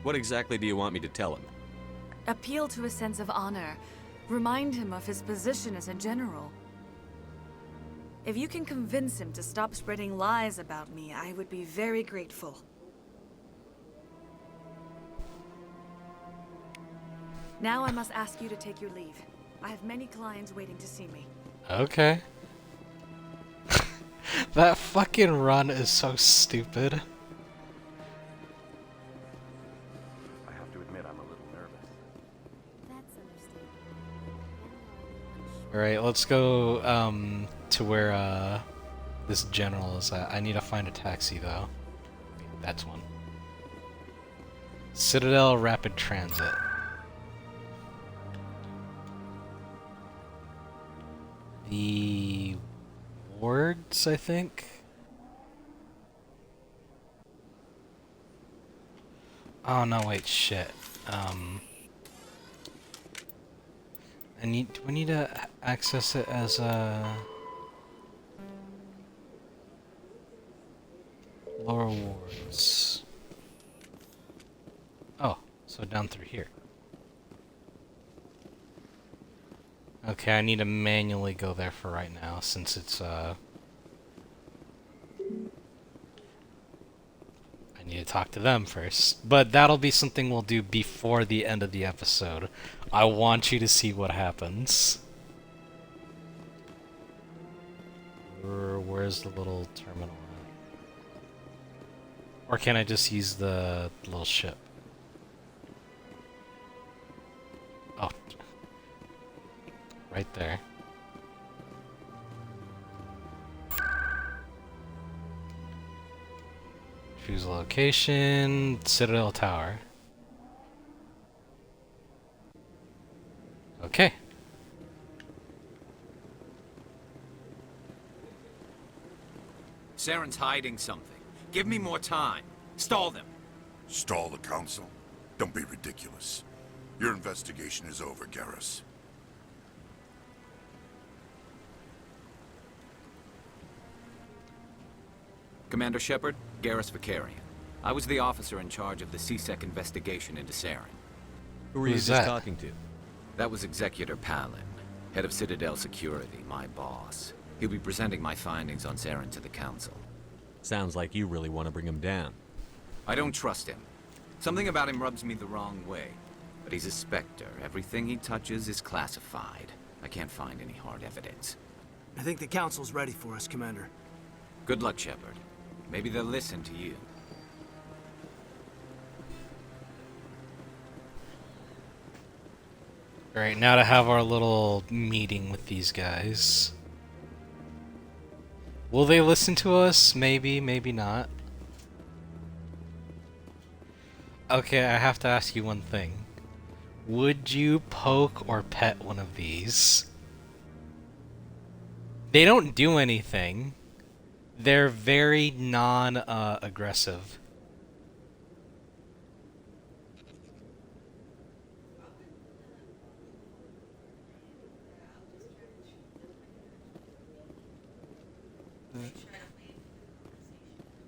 S3: What exactly do you want me to tell him?
S17: Appeal to his sense of honor. Remind him of his position as a general. If you can convince him to stop spreading lies about me, I would be very grateful. Now I must ask you to take your leave. I have many clients waiting to see me.
S1: Okay. That fucking run is so stupid.
S23: I have to admit I'm a little nervous.
S22: That's understandable.
S1: Alright, let's go to where this general is at. I need to find a taxi though. That's one. Citadel Rapid Transit. The wards, I think. Oh no, wait, shit. Do I need to access it as a lower wards? Oh, so down through here. Okay, I need to manually go there for right now, since it's, I need to talk to them first. But that'll be something we'll do before the end of the episode. I want you to see what happens. is the little terminal at? Or can I just use the little ship? Oh. Right there. Choose location, Citadel Tower. Okay.
S4: Saren's hiding something. Give me more time. Stall them.
S12: Stall the council? Don't be ridiculous. Your investigation is over, Garrus.
S4: Commander Shepard, Garrus Vicarian. I was the officer in charge of the CSEC investigation into Saren.
S14: Who were you just talking to?
S4: That was Executor Palin, head of Citadel Security, my boss. He'll be presenting my findings on Saren to the Council.
S14: Sounds like you really want to bring him down.
S4: I don't trust him. Something about him rubs me the wrong way. But he's a Spectre. Everything he touches is classified. I can't find any hard evidence.
S5: I think the Council's ready for us, Commander.
S4: Good luck, Shepard. Maybe they'll listen to you.
S1: Alright, now to have our little meeting with these guys. Will they listen to us? Maybe, maybe not. Okay, I have to ask you one thing. Would you poke or pet one of these? They don't do anything. They're very non-aggressive.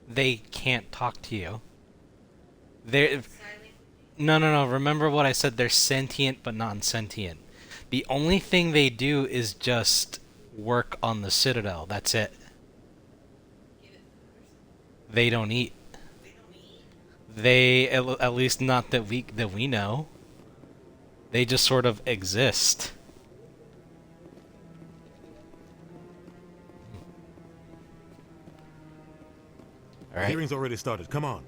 S1: They can't talk to you. They're... No. Remember what I said? They're sentient but non-sentient. The only thing they do is just work on the Citadel. That's it. They don't eat. They, at least not that we know. They just sort of exist.
S13: All right. Hearing's already started. Come on.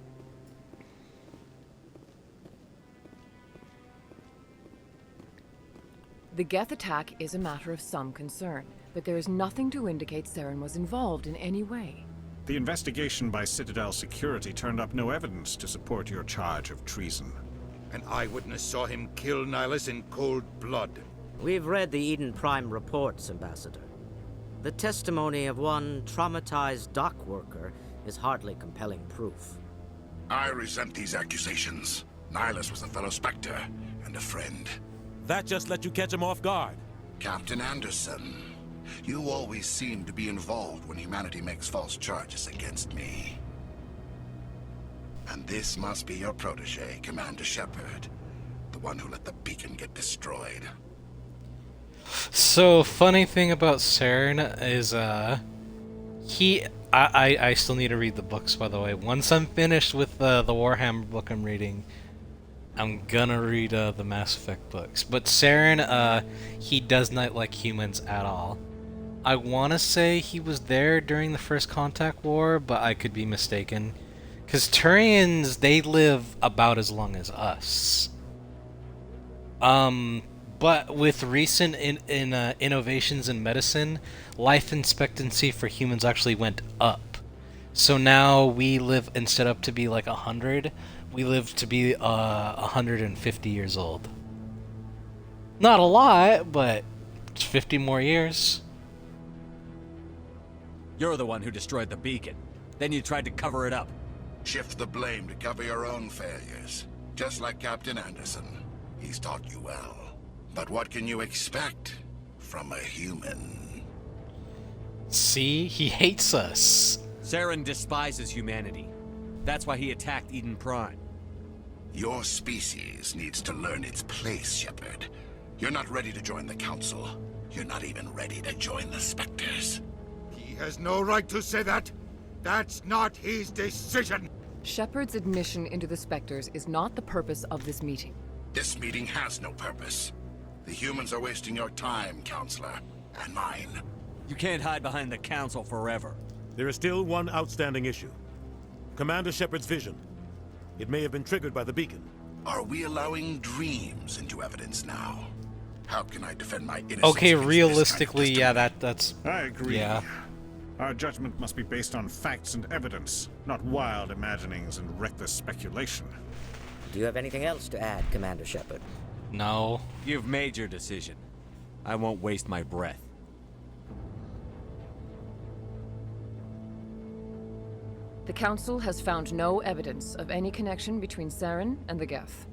S11: The Geth attack is a matter of some concern, but there is nothing to indicate Saren was involved in any way.
S12: The investigation by Citadel Security turned up no evidence to support your charge of treason.
S6: An eyewitness saw him kill Nihilus in cold blood.
S10: We've read the Eden Prime reports, Ambassador. The testimony of one traumatized dock worker is hardly compelling proof.
S12: I resent these accusations. Nihilus was a fellow Spectre and a friend.
S13: That just let you catch him off guard.
S12: Captain Anderson, you always seem to be involved when humanity makes false charges against me. And this must be your protege, Commander Shepard. The one who let the beacon get destroyed.
S1: So, funny thing about Saren is, I still need to read the books, by the way. Once I'm finished with the Warhammer book I'm reading, I'm gonna read the Mass Effect books. But Saren, he does not like humans at all. I want to say he was there during the First Contact War, but I could be mistaken. Because Turians, they live about as long as us. But with recent innovations in medicine, life expectancy for humans actually went up. So now we live, instead of to be like 100, we live to be 150 years old. Not a lot, but 50 more years.
S14: You're the one who destroyed the beacon. Then you tried to cover it up.
S12: Shift the blame to cover your own failures. Just like Captain Anderson. He's taught you well. But what can you expect from a human?
S1: See? He hates us.
S14: Saren despises humanity. That's why he attacked Eden Prime.
S12: Your species needs to learn its place, Shepard. You're not ready to join the Council. You're not even ready to join the Spectres.
S6: He has no right to say that. That's not his decision.
S11: Shepard's admission into the Spectres is not the purpose of this meeting.
S12: This meeting has no purpose. The humans are wasting your time, Counselor, and mine.
S14: You can't hide behind the Council forever.
S13: There is still one outstanding issue. Commander Shepard's vision. It may have been triggered by the beacon.
S12: Are we allowing dreams into evidence now? How can I defend my innocence?
S1: Okay,
S12: against
S1: realistically,
S12: this kind of
S1: that's...
S7: I agree.
S1: Yeah.
S7: Our judgment must be based on facts and evidence, not wild imaginings and reckless speculation.
S10: Do you have anything else to add, Commander Shepard?
S1: No.
S14: You've made your decision. I won't waste my breath.
S11: The Council has found no evidence of any connection between Saren and the Geth.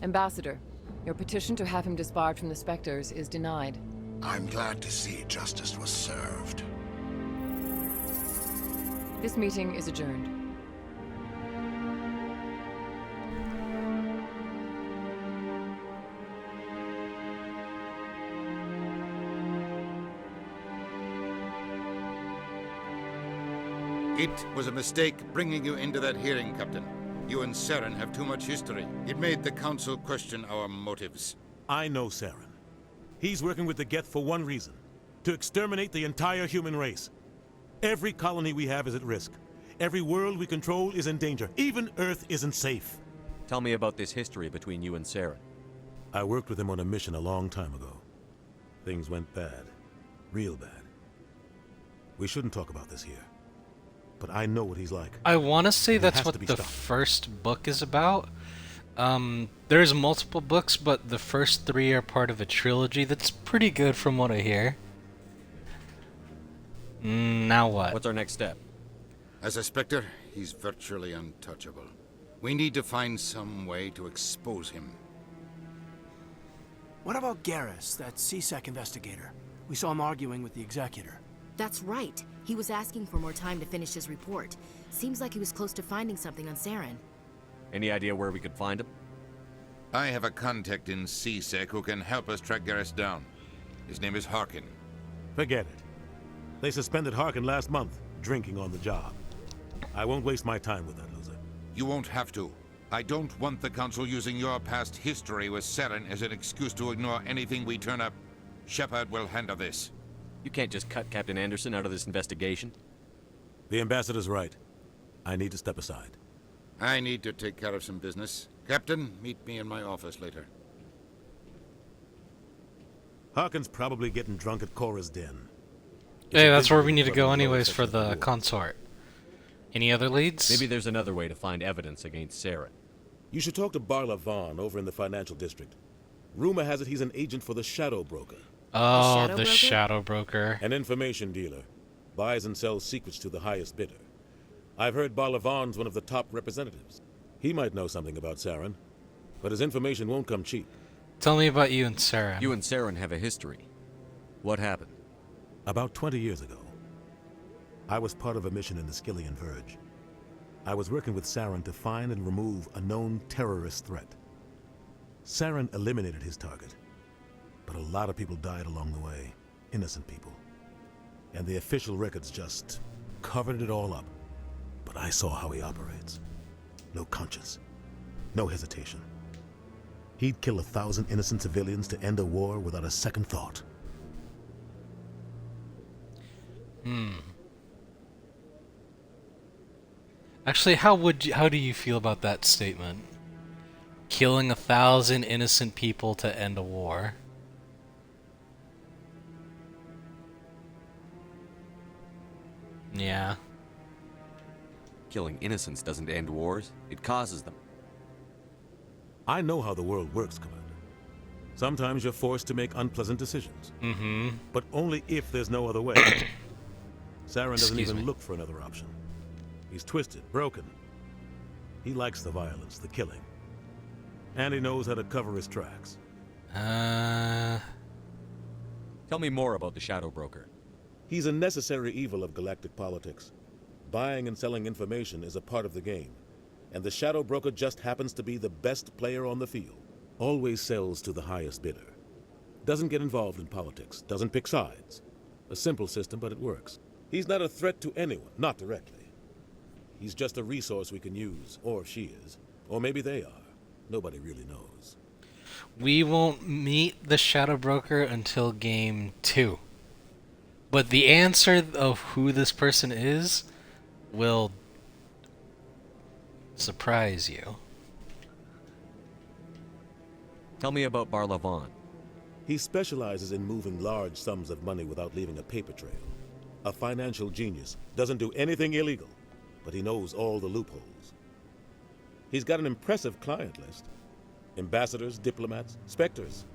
S11: Ambassador, your petition to have him disbarred from the Spectres is denied.
S12: I'm glad to see justice was served.
S11: This meeting is adjourned.
S6: It was a mistake bringing you into that hearing, Captain. You and Saren have too much history. It made the Council question our motives.
S13: I know Saren. He's working with the Geth for one reason. To exterminate the entire human race. Every colony we have is at risk. Every world we control is in danger. Even Earth isn't safe.
S14: Tell me about this history between you and Saren.
S13: I worked with him on a mission a long time ago. Things went bad. Real bad. We shouldn't talk about this here. But I know what he's like.
S1: I want to say that's what the
S13: stopped.
S1: first book is about. There's multiple books, but the first 3 are part of a trilogy that's pretty good from what I hear. Now what?
S14: What's our next step?
S6: As a Spectre, he's virtually untouchable. We need to find some way to expose him.
S5: What about Garrus, that CSEC investigator? We saw him arguing with the Executor.
S2: That's right. He was asking for more time to finish his report. Seems like he was close to finding something on Saren.
S14: Any idea where we could find him?
S6: I have a contact in CSEC who can help us track Garrus down. His name is Harkin.
S13: Forget it. They suspended Harkin last month, drinking on the job. I won't waste my time with that loser.
S6: You won't have to. I don't want the Council using your past history with Saren as an excuse to ignore anything we turn up. Shepard will handle this.
S14: You can't just cut Captain Anderson out of this investigation.
S13: The Ambassador's right. I need to step aside.
S6: I need to take care of some business. Captain, meet me in my office later.
S13: Harkin's probably getting drunk at Cora's den.
S1: Hey, that's where we need to go anyways for the consort. Any other leads?
S14: Maybe there's another way to find evidence against Saren.
S13: You should talk to Barla Vaughn over in the financial district. Rumor has it he's an agent for the Shadow Broker.
S1: Oh, the Shadow Broker.
S13: An information dealer. Buys and sells secrets to the highest bidder. I've heard Barla Vaughn's one of the top representatives. He might know something about Saren, but his information won't come cheap.
S1: Tell me about you and Saren.
S14: You and Saren have a history. What happened?
S13: About 20 years ago, I was part of a mission in the Skillian Verge. I was working with Saren to find and remove a known terrorist threat. Saren eliminated his target, but a lot of people died along the way, innocent people. And the official records just covered it all up. But I saw how he operates. No conscience, no hesitation. He'd kill 1,000 innocent civilians to end a war without a second thought.
S1: Actually, how do you feel about that statement? Killing 1,000 innocent people to end a war. Yeah.
S14: Killing innocents doesn't end wars, it causes them.
S13: I know how the world works, Commander. Sometimes you're forced to make unpleasant decisions. But only if there's no other way. Saren doesn't even look for another option. He's twisted, broken. He likes the violence, the killing. And he knows how to cover his tracks.
S14: Tell me more about the Shadow Broker.
S13: He's a necessary evil of galactic politics. Buying and selling information is a part of the game. And the Shadow Broker just happens to be the best player on the field. Always sells to the highest bidder. Doesn't get involved in politics. Doesn't pick sides. A simple system, but it works. He's not a threat to anyone, not directly. He's just a resource we can use, or she is. Or maybe they are. Nobody really knows.
S1: We won't meet the Shadow Broker until Game 2. But the answer of who this person is will surprise you.
S3: Tell me about Barlavon.
S13: He specializes in moving large sums of money without leaving a paper trail. A financial genius, doesn't do anything illegal, but he knows all the loopholes. He's got an impressive client list. Ambassadors, diplomats, specters.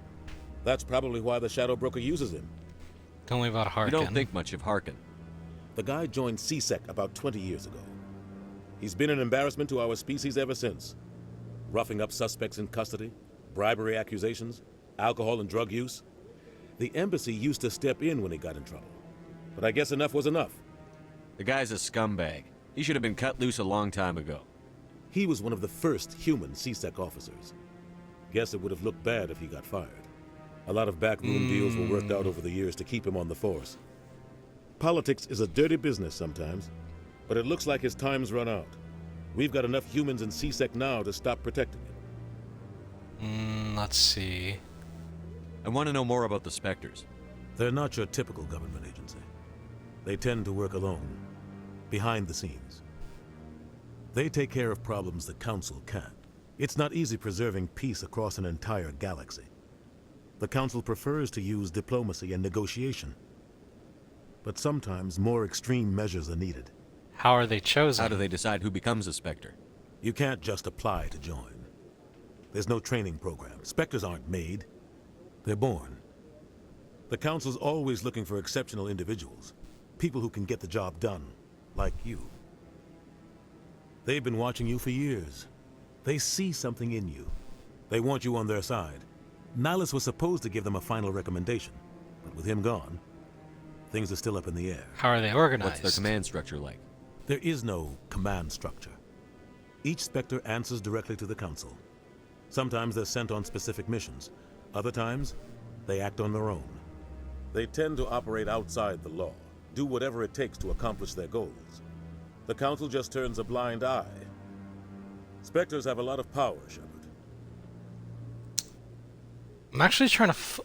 S13: That's probably why the Shadow Broker uses him.
S1: Tell me about Harkin.
S3: You don't think much of Harkin.
S13: The guy joined CSEC about 20 years ago. He's been an embarrassment to our species ever since. Roughing up suspects in custody, bribery accusations, alcohol and drug use. The embassy used to step in when he got in trouble. But I guess enough was enough.
S3: The guy's a scumbag. He should have been cut loose a long time ago.
S13: He was one of the first human CSEC officers. Guess it would have looked bad if he got fired. A lot of backroom deals were worked out over the years to keep him on the force. Politics is a dirty business sometimes, but it looks like his time's run out. We've got enough humans in CSEC now to stop protecting him.
S1: Let's see.
S3: I want to know more about the Spectres.
S13: They're not your typical government agency. They tend to work alone, behind the scenes. They take care of problems the Council can't. It's not easy preserving peace across an entire galaxy. The Council prefers to use diplomacy and negotiation. But sometimes more extreme measures are needed.
S1: How are they chosen?
S3: How do they decide who becomes a Spectre?
S13: You can't just apply to join. There's no training program. Spectres aren't made. They're born. The Council's always looking for exceptional individuals. People who can get the job done, like you. They've been watching you for years. They see something in you. They want you on their side. Nihilus was supposed to give them a final recommendation, but with him gone, things are still up in the air.
S1: How are they organized?
S3: What's their command structure like?
S13: There is no command structure. Each Spectre answers directly to the Council. Sometimes they're sent on specific missions. Other times, they act on their own. They tend to operate outside the law, do whatever it takes to accomplish their goals. The Council just turns a blind eye. Spectres have a lot of power, Shepard.
S1: I'm actually trying to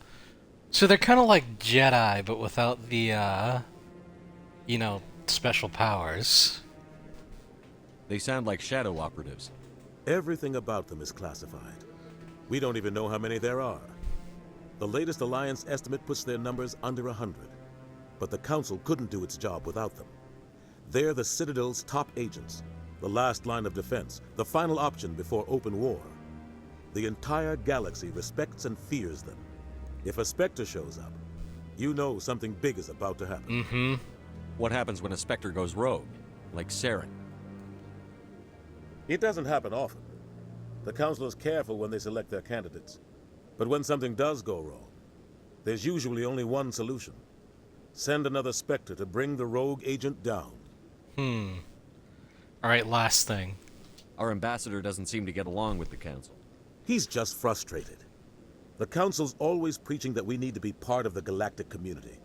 S1: so they're kind of like Jedi, but without the, you know, special powers.
S3: They sound like shadow operatives.
S13: Everything about them is classified. We don't even know how many there are. The latest Alliance estimate puts their numbers under 100. But the Council couldn't do its job without them. They're the Citadel's top agents, the last line of defense, the final option before open war. The entire galaxy respects and fears them. If a Spectre shows up, you know something big is about to happen.
S3: What happens when a Spectre goes rogue, like Saren?
S13: It doesn't happen often. The Council is careful when they select their candidates. But when something does go wrong, there's usually only one solution. Send another Spectre to bring the rogue agent down.
S1: Alright, last thing.
S3: Our ambassador doesn't seem to get along with the Council.
S13: He's just frustrated. The Council's always preaching that we need to be part of the galactic community.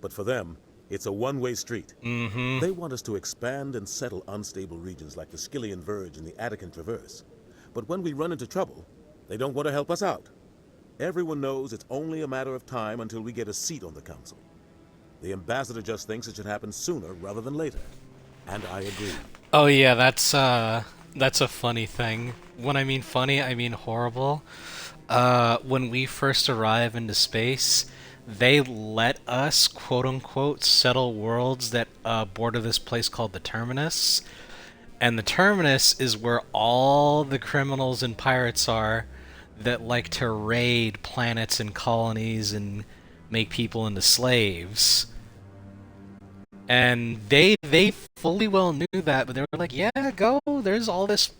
S13: But for them, it's a one-way street. They want us to expand and settle unstable regions like the Skillian Verge and the Attican Traverse. But when we run into trouble, they don't want to help us out. Everyone knows it's only a matter of time until we get a seat on the Council. The ambassador just thinks it should happen sooner rather than later. And I agree.
S1: Oh yeah, that's a funny thing. When I mean funny, I mean horrible. When we first arrive into space, they let us, quote-unquote, settle worlds that border this place called the Terminus. And the Terminus is where all the criminals and pirates are that like to raid planets and colonies and make people into slaves. And they fully well knew that, but they were like, yeah, go, there's all this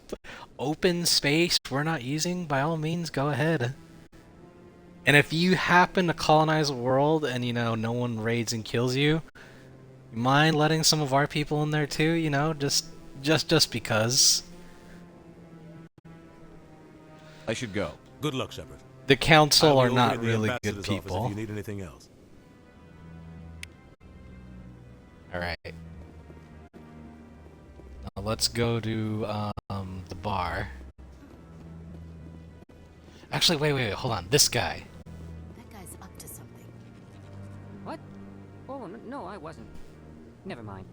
S1: open space we're not using, by all means, go ahead. And if you happen to colonize a world and, you know, no one raids and kills you, you mind letting some of our people in there too, you know, just because.
S3: I should go.
S13: Good luck, Shepard.
S1: The Council are
S13: I'll be over
S1: not
S13: in the
S1: really good
S13: ambassador's office
S1: people.
S13: if you need anything else.
S1: Alright. Now let's go to the bar. Actually, wait, hold on. This guy.
S2: That guy's up to something.
S8: What? Oh, no, I wasn't. Never mind.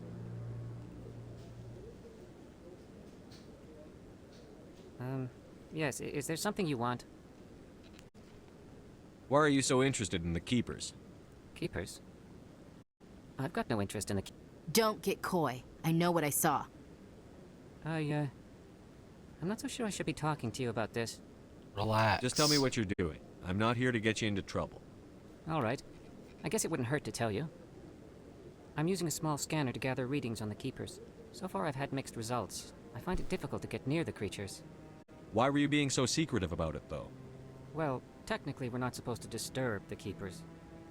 S8: Yes, is there something you want?
S3: Why are you so interested in the Keepers?
S8: Keepers? I've got no interest in the...
S2: Don't get coy. I know what I saw.
S8: I'm not so sure I should be talking to you about this.
S1: Relax.
S3: Just tell me what you're doing. I'm not here to get you into trouble.
S8: All right. I guess it wouldn't hurt to tell you. I'm using a small scanner to gather readings on the Keepers. So far I've had mixed results. I find it difficult to get near the creatures.
S3: Why were you being so secretive about it, though?
S8: Well, technically we're not supposed to disturb the Keepers.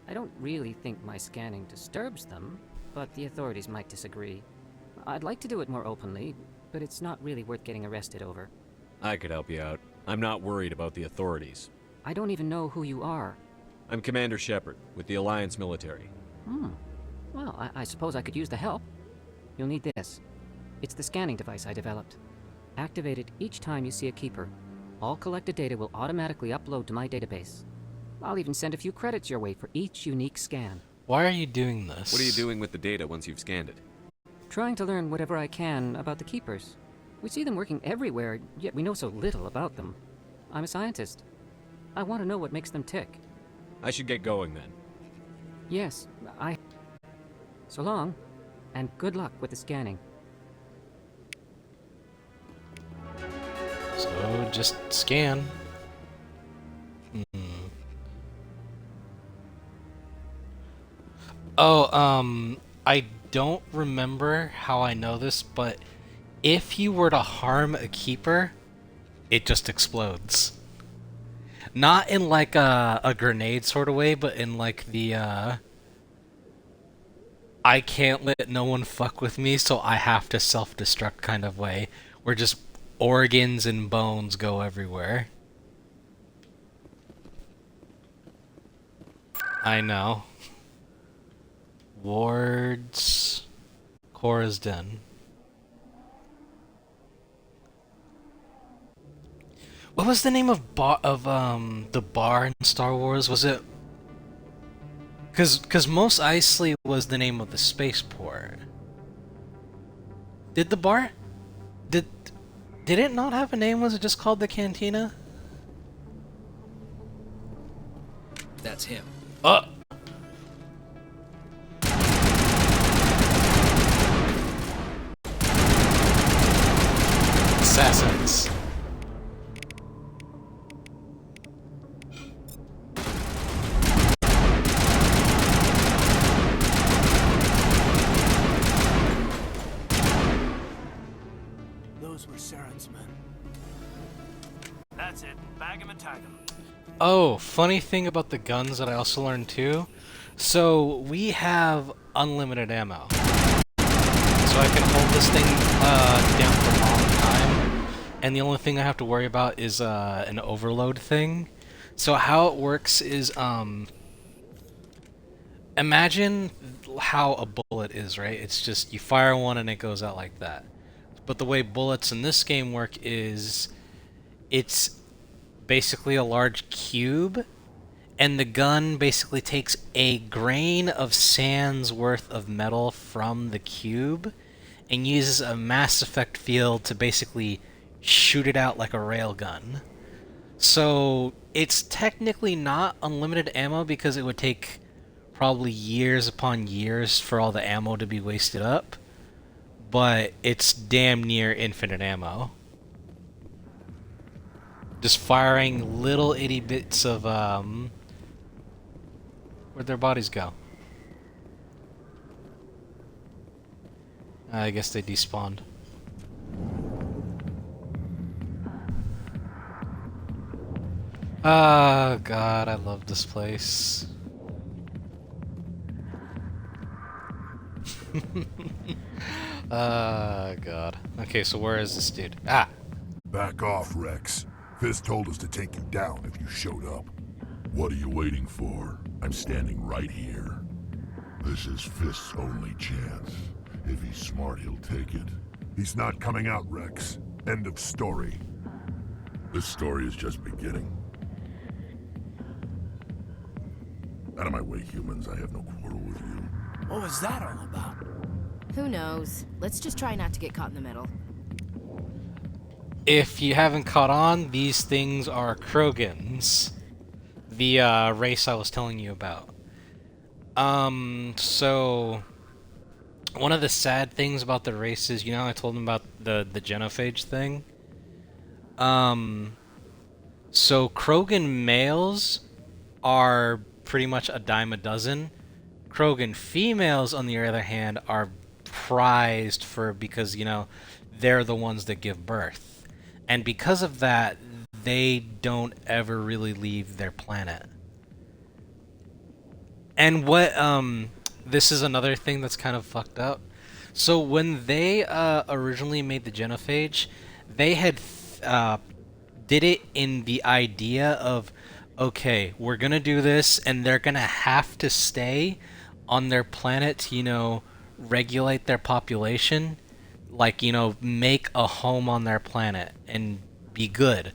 S8: I don't really think my scanning disturbs them, but the authorities might disagree. I'd like to do it more openly, but it's not really worth getting arrested over.
S3: I could help you out. I'm not worried about the authorities.
S8: I don't even know who you are.
S3: I'm Commander Shepard, with the Alliance military.
S8: Well, I suppose I could use the help. You'll need this. It's the scanning device I developed. Activate it each time you see a Keeper. All collected data will automatically upload to my database. I'll even send a few credits your way for each unique scan.
S1: Why are you doing this?
S3: What are you doing with the data once you've scanned it?
S8: Trying to learn whatever I can about the Keepers. We see them working everywhere, yet we know so little about them. I'm a scientist. I want to know what makes them tick.
S3: I should get going then.
S8: Yes, So long, and good luck with the scanning.
S1: So, just scan. Oh, I don't remember how I know this, but if you were to harm a Keeper, it just explodes. Not in like a grenade sort of way, but in like the, I can't let no one fuck with me, so I have to self-destruct kind of way, where just organs and bones go everywhere. I know. Wards... Cora's Den. What was the name of the bar in Star Wars? Was it... Cause Mos Eisley was the name of the spaceport. Did the bar... Did it not have a name? Was it just called the Cantina?
S9: That's him.
S1: Assassins.
S5: Those were Saren's men. That's it. Bag him and tag him.
S1: Oh, funny thing about the guns that I also learned too. So we have unlimited ammo. So I can hold this thing down for a long time. And the only thing I have to worry about is an overload thing. So how it works is, imagine how a bullet is, right? It's just you fire one and it goes out like that. But the way bullets in this game work is it's basically a large cube, and the gun basically takes a grain of sand's worth of metal from the cube and uses a Mass Effect field to basically shoot it out like a railgun. So it's technically not unlimited ammo because it would take probably years upon years for all the ammo to be wasted up, but it's damn near infinite ammo. Just firing little itty bits of, where'd their bodies go? I guess they despawned. Oh god, I love this place. God. Okay, so where is this dude? Ah!
S15: Back off, Rex. Fist told us to take you down if you showed up. What are you waiting for? I'm standing right here. This is Fist's only chance. If he's smart, he'll take it. He's not coming out, Rex. End of story. This story is just beginning. Out of my way, humans. I have no quarrel with you.
S5: What was that all about?
S2: Who knows? Let's just try not to get caught in the middle.
S1: If you haven't caught on, these things are Krogans. The race I was telling you about. So one of the sad things about the race is, you know, I told them about the genophage thing. So Krogan males are pretty much a dime a dozen. Krogan females, on the other hand, are prized because, you know, they're the ones that give birth. And because of that, they don't ever really leave their planet. And this is another thing that's kind of fucked up. So when they originally made the genophage, they had did it in the idea of, okay, we're gonna do this, and they're gonna have to stay on their planet to, you know, regulate their population, like, you know, make a home on their planet and be good.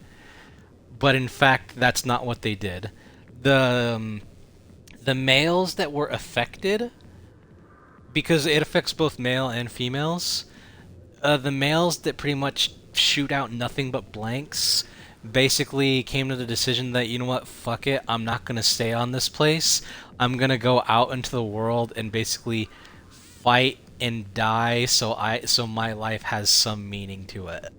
S1: But in fact, that's not what they did. The males that were affected, because it affects both male and females, the males that pretty much shoot out nothing but blanks basically came to the decision that, you know what, fuck it, I'm not going to stay on this place. I'm going to go out into the world and basically fight and die so my life has some meaning to it.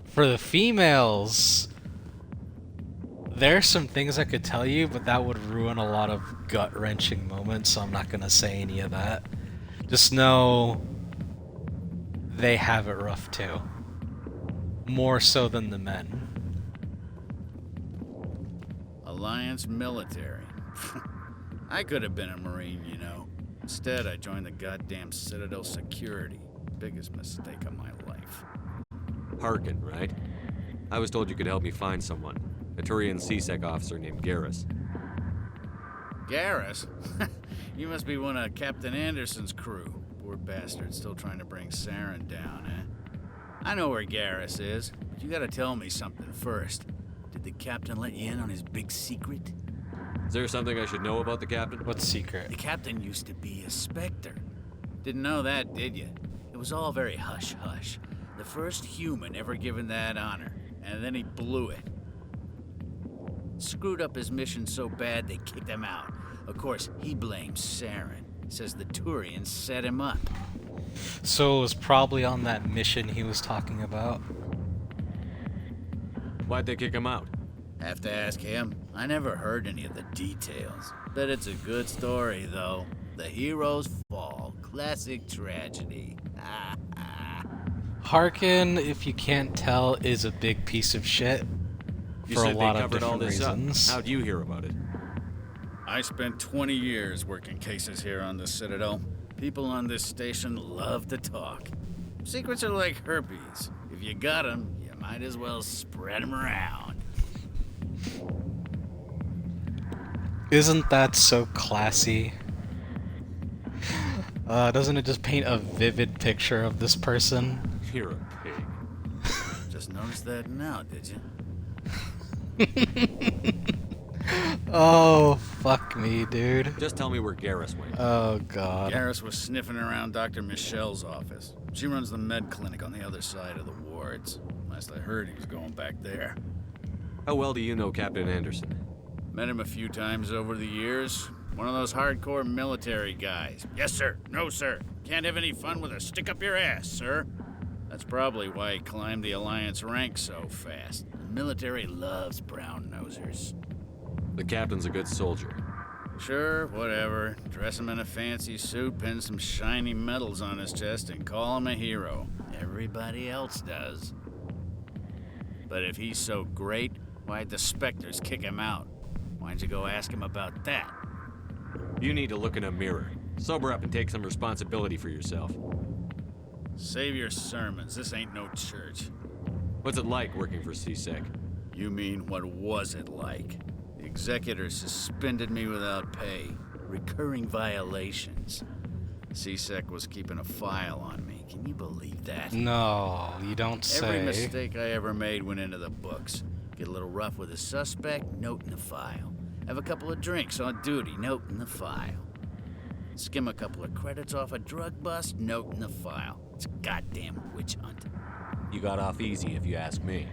S1: For the females, there's some things I could tell you, but that would ruin a lot of gut-wrenching moments, so I'm not going to say any of that. Just know they have it rough too. More so than the men.
S16: Alliance military. I could have been a Marine, you know. Instead, I joined the goddamn Citadel security. Biggest mistake of my life.
S3: Harkin, right? I was told you could help me find someone. A Turian CSEC officer named Garrus.
S16: Garrus? You must be one of Captain Anderson's crew. Poor bastard, still trying to bring Saren down, eh? I know where Garrus is, but you gotta tell me something first. Did the captain let you in on his big secret?
S3: Is there something I should know about the captain?
S1: What secret?
S16: The captain used to be a Spectre. Didn't know that, did you? It was all very hush-hush. The first human ever given that honor, and then he blew it. Screwed up his mission so bad they kicked him out. Of course, he blames Saren. Says the Turians set him up.
S1: So it was probably on that mission he was talking about.
S3: Why'd they kick him out?
S16: Have to ask him. I never heard any of the details. Bet it's a good story, though. The hero's fall. Classic tragedy.
S1: Harkin, if you can't tell, is a big piece of shit.
S3: You
S1: For a
S3: said
S1: lot
S3: they
S1: of
S3: covered all
S1: different
S3: this
S1: reasons.
S3: up. How'd you hear about it?
S16: I spent 20 years working cases here on the Citadel. People on this station love to talk. Secrets are like herpes. If you got them, you might as well spread them around.
S1: Isn't that so classy? Doesn't it just paint a vivid picture of this person?
S3: You're a pig.
S16: Just noticed that now, did you?
S1: Oh, fuck me, dude.
S3: Just tell me where Garrus went.
S1: Oh, God.
S16: Garrus was sniffing around Dr. Michelle's office. She runs the med clinic on the other side of the wards. Last I heard, he was going back there.
S3: How well do you know Captain Anderson?
S16: Met him a few times over the years. One of those hardcore military guys. Yes, sir. No, sir. Can't have any fun with a stick up your ass, sir. That's probably why he climbed the Alliance ranks so fast. The military loves brown-nosers.
S3: The captain's a good soldier.
S16: Sure, whatever. Dress him in a fancy suit, pin some shiny medals on his chest, and call him a hero. Everybody else does. But if he's so great, why'd the Spectres kick him out? Why'd you go ask him about that?
S3: You need to look in a mirror. Sober up and take some responsibility for yourself.
S16: Save your sermons. This ain't no church.
S3: What's it like working for CSEC?
S16: You mean, what was it like? The executor suspended me without pay. Recurring violations. CSEC was keeping a file on me. Can you believe that?
S1: No, you don't say.
S16: Every mistake I ever made went into the books. Get a little rough with a suspect, note in the file. Have a couple of drinks on duty, note in the file. Skim a couple of credits off a drug bust, note in the file. It's a goddamn witch hunt.
S3: You got off easy, if you ask me.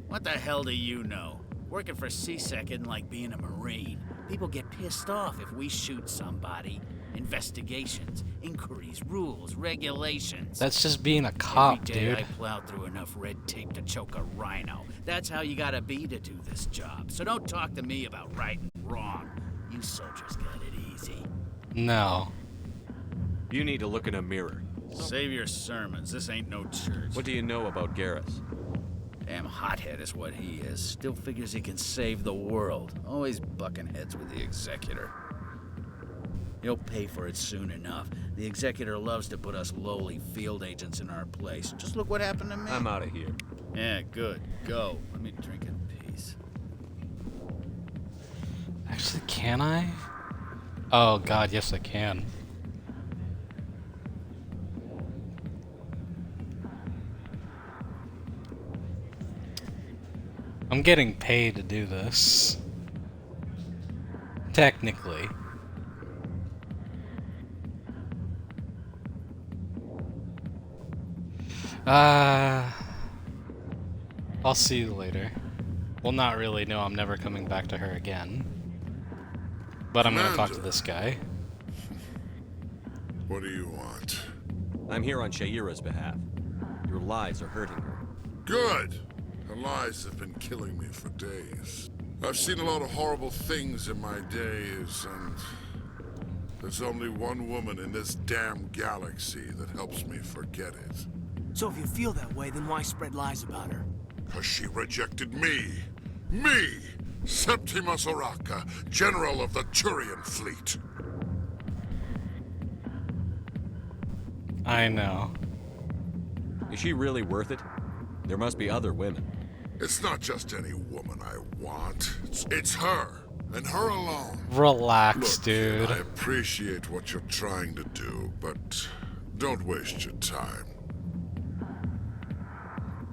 S16: What the hell do you know? Working for CSEC isn't like being a Marine. People get pissed off if we shoot somebody. Investigations, inquiries, rules, regulations.
S1: That's just being a cop,
S16: Every day
S1: dude.
S16: I plowed through enough red tape to choke a rhino. That's how you gotta be to do this job. So don't talk to me about right and wrong. You soldiers got it easy.
S1: No.
S3: You need to look in a mirror.
S16: Save your sermons. This ain't no church.
S3: What do you know about Garrus?
S16: Damn hothead is what he is. Still figures he can save the world. Always bucking heads with the Executor. He'll pay for it soon enough. The Executor loves to put us lowly field agents in our place. Just look what happened to me.
S3: I'm out of here.
S16: Yeah, good. Go. Let me drink in peace.
S1: Actually, can I? Oh god, yes I can. I'm getting paid to do this. Technically. I'll see you later. Well, not really. No, I'm never coming back to her again. But I'm gonna talk to this guy.
S15: What do you want?
S3: I'm here on Shaira's behalf. Your lies are hurting her.
S15: Good! Her lies have been killing me for days. I've seen a lot of horrible things in my days, and there's only one woman in this damn galaxy that helps me forget it.
S5: So if you feel that way, then why spread lies about her?
S15: 'Cause she rejected me! Me! Septimus Oraka, General of the Turian Fleet!
S1: I know.
S3: Is she really worth it? There must be other women.
S15: It's not just any woman I want. It's her, and her alone.
S1: Relax,
S15: Look,
S1: dude.
S15: kid, I appreciate what you're trying to do, but don't waste your time.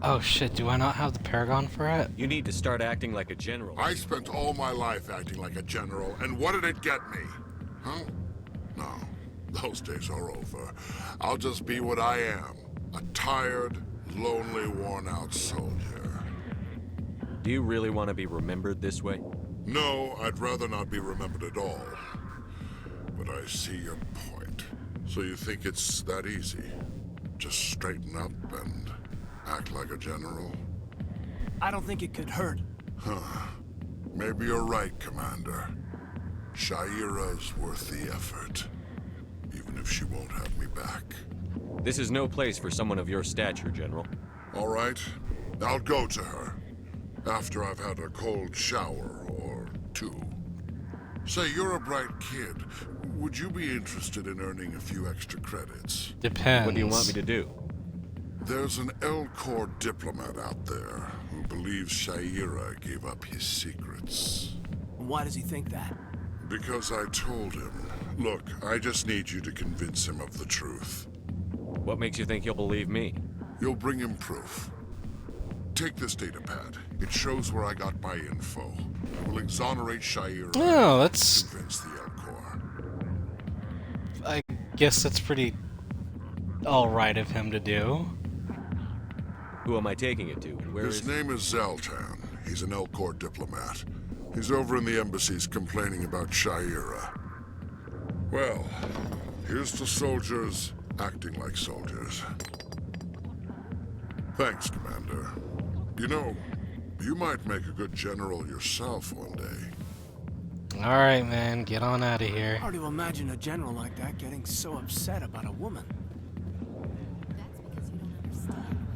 S1: Oh shit, do I not have the Paragon for it?
S3: You need to start acting like a general.
S15: I spent all my life acting like a general, and what did it get me? Huh? No, those days are over. I'll just be what I am. A tired, lonely, worn-out soldier.
S3: Do you really want to be remembered this way?
S15: No, I'd rather not be remembered at all. But I see your point. So you think it's that easy? Just straighten up and act like a general?
S5: I don't think it could hurt.
S15: Huh. Maybe you're right, Commander. Shaira's worth the effort. Even if she won't have me back.
S3: This is no place for someone of your stature, General.
S15: All right. I'll go to her. After I've had a cold shower or two. Say, you're a bright kid. Would you be interested in earning a few extra credits?
S1: Depends.
S3: What do you want me to do?
S15: There's an L-Corps diplomat out there who believes Shaira gave up his secrets.
S5: Why does he think that?
S15: Because I told him. Look, I just need you to convince him of the truth.
S3: What makes you think he'll believe me?
S15: You'll bring him proof. Take this data pad. It shows where I got my info. It will exonerate Shaira.
S1: Oh, that's...
S15: Convince the L-Corps.
S1: I guess that's pretty alright of him to do.
S3: Who am I taking it to? And where
S15: His name is Zaltan. He's an L-Corps diplomat. He's over in the embassies complaining about Shaira. Well, here's to soldiers acting like soldiers. Thanks, Commander. You know, you might make a good general yourself one day.
S1: Alright, man, get on out of here.
S5: Hard to imagine a general like that getting so upset about a woman.
S2: That's because you don't understand.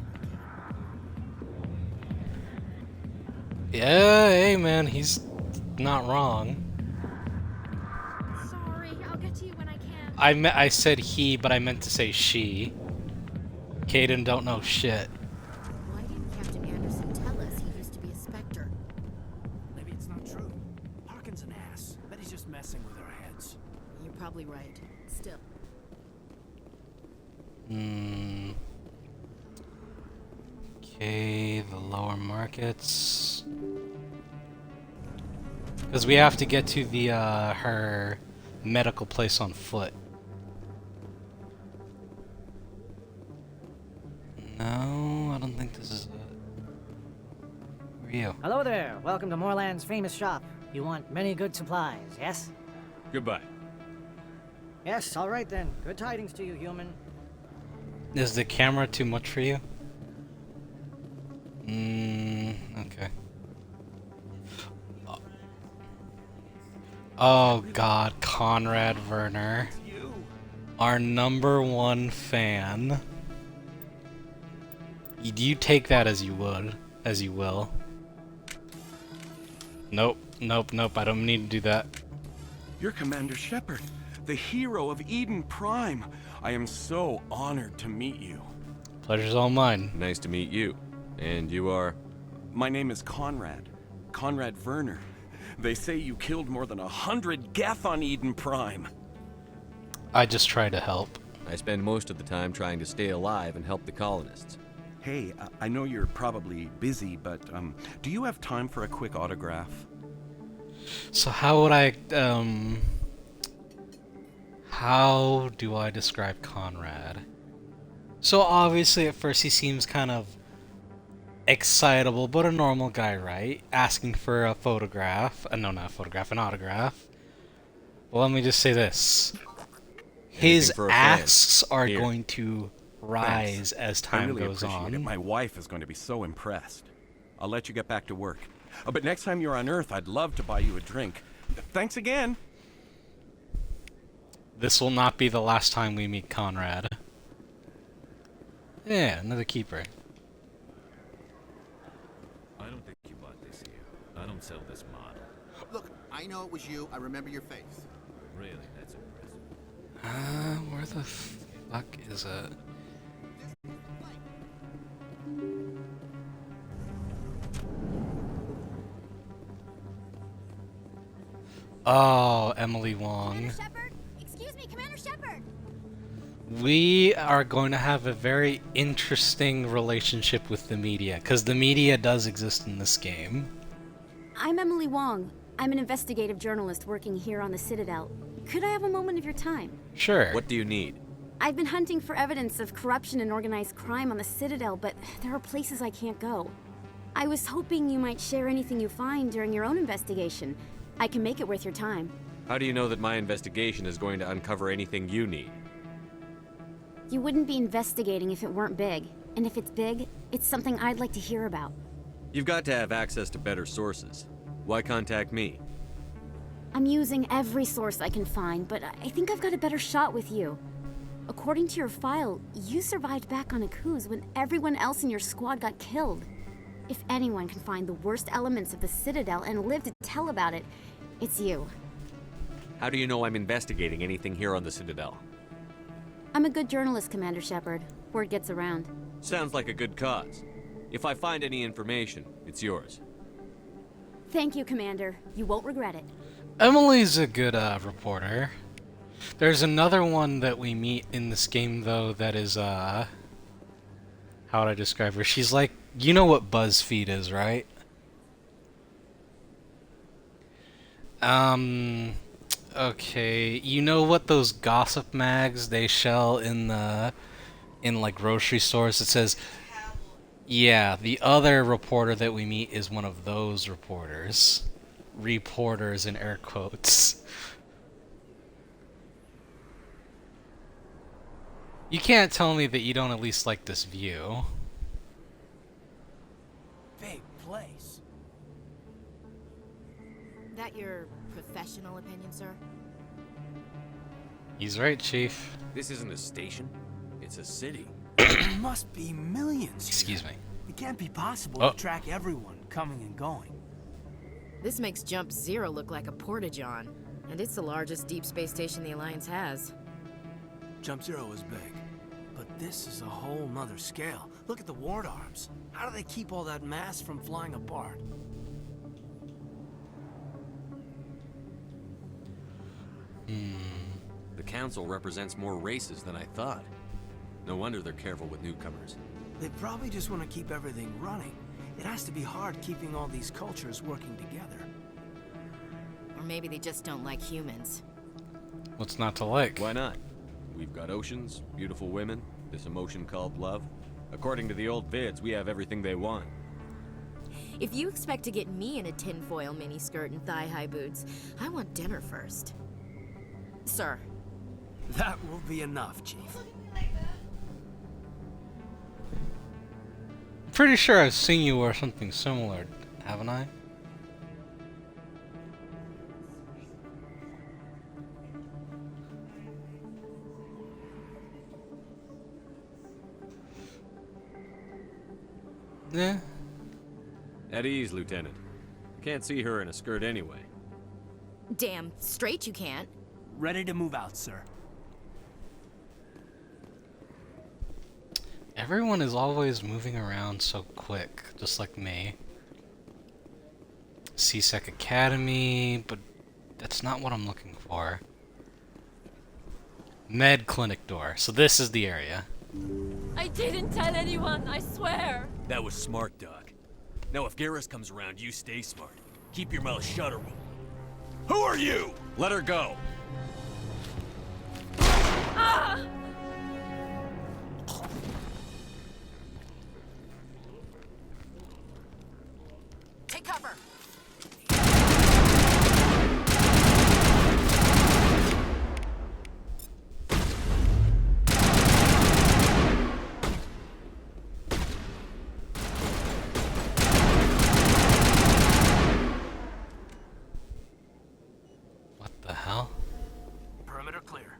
S1: Yeah, hey, man, he's not wrong.
S22: Sorry, I'll get to you when I can.
S1: I said he, but I meant to say she. Caden don't know shit.
S2: Why didn't Captain Anderson tell us he used to be a Spectre?
S5: Maybe it's not true. Harkin's an ass. Bet he's just messing with our heads.
S2: You're probably right. Still.
S1: Okay, the lower markets. Because we have to get to the her medical place on foot. No, I don't think this is it. Who are you?
S18: Hello there. Welcome to Moorland's famous shop. You want many good supplies, yes?
S14: Goodbye.
S18: Yes, all right then. Good tidings to you, human.
S1: Is the camera too much for you? Okay. Oh god, Conrad Werner. Our #1 fan. You take that as you would, as you will. Nope, nope, nope, I don't need to do that.
S19: You're Commander Shepard, the hero of Eden Prime. I am so honored to meet you.
S1: Pleasure's all mine.
S3: Nice to meet you. And you are?
S19: My name is Conrad. Conrad Werner. They say you killed more than 100 Geth on Eden Prime.
S1: I just try to help.
S3: I spend most of the time trying to stay alive and help the colonists.
S19: Hey, I know you're probably busy, but do you have time for a quick autograph?
S1: So how would I, how do I describe Conrad? So obviously at first he seems kind of excitable, but a normal guy, right? Asking for a photograph. No, not a photograph, an autograph. Well, let me just say this. His asks are going to rise as time
S19: I really
S1: goes
S19: appreciate
S1: on.
S19: it. My wife is going to be so impressed. I'll let you get back to work. But next time you're on Earth, I'd love to buy you a drink. Thanks again.
S1: This will not be the last time we meet Conrad. Yeah, another keeper.
S20: I don't think you bought this here. I don't sell this model.
S24: Look, I know it was you. I remember your face.
S20: Really, that's impressive.
S1: Where the fuck is it? Oh, Emily Wong.
S22: Excuse me, Commander Shepard.
S1: We are going to have a very interesting relationship with the media, because the media does exist in this game.
S22: I'm Emily Wong. I'm an investigative journalist working here on the Citadel. Could I have a moment of your time?
S1: Sure.
S3: What do you need?
S22: I've been hunting for evidence of corruption and organized crime on the Citadel, but there are places I can't go. I was hoping you might share anything you find during your own investigation. I can make it worth your time.
S3: How do you know that my investigation is going to uncover anything you need?
S22: You wouldn't be investigating if it weren't big. And if it's big, it's something I'd like to hear about.
S3: You've got to have access to better sources. Why contact me?
S22: I'm using every source I can find, but I think I've got a better shot with you. According to your file, you survived back on Akuz when everyone else in your squad got killed. If anyone can find the worst elements of the Citadel and live to tell about it, it's you.
S3: How do you know I'm investigating anything here on the Citadel?
S22: I'm a good journalist, Commander Shepard. Word gets around.
S3: Sounds like a good cause. If I find any information, it's yours.
S22: Thank you, Commander. You won't regret it.
S1: Emily's a good reporter. There's another one that we meet in this game, though, that is, how would I describe her? She's like, you know what BuzzFeed is, right? Okay, you know what those gossip mags they sell in like grocery stores? It says, yeah, the other reporter that we meet is one of those reporters. Reporters in air quotes. You can't tell me that you don't at least like this view.
S5: Big place.
S2: That your professional opinion, sir?
S1: He's right, Chief.
S3: This isn't a station. It's a city.
S5: There must be millions.
S1: Excuse me.
S5: It can't be possible
S1: Oh.
S5: to track everyone coming and going.
S2: This makes Jump Zero look like a porta-john, and it's the largest deep space station the Alliance has.
S5: Jump Zero is big, but this is a whole nother scale. Look at the ward arms. How do they keep all that mass from flying apart?
S3: The Council represents more races than I thought. No wonder they're careful with newcomers.
S5: They probably just want to keep everything running. It has to be hard keeping all these cultures working together.
S2: Or maybe they just don't like humans.
S1: What's not to like?
S3: Why not? We've got oceans, beautiful women, this emotion called love. According to the old vids, we have everything they want.
S2: If you expect to get me in a tinfoil miniskirt and thigh-high boots, I want dinner first. Sir.
S5: That will be enough, Chief.
S1: I'm pretty sure I've seen you wear something similar, haven't I? Yeah.
S3: At ease, Lieutenant. Can't see her in a skirt anyway.
S2: Damn straight you can't.
S5: Ready to move out, sir.
S1: Everyone is always moving around so quick, just like me. CSEC Academy, but that's not what I'm looking for. Med Clinic door. So this is the area.
S11: I didn't tell anyone, I swear.
S14: That was smart, Doc. Now if Garrus comes around, you stay smart. Keep your mouth shut or we'll... Who are you?
S3: Let her go!
S11: Ah!
S2: Take cover.
S1: What the hell?
S5: Perimeter clear.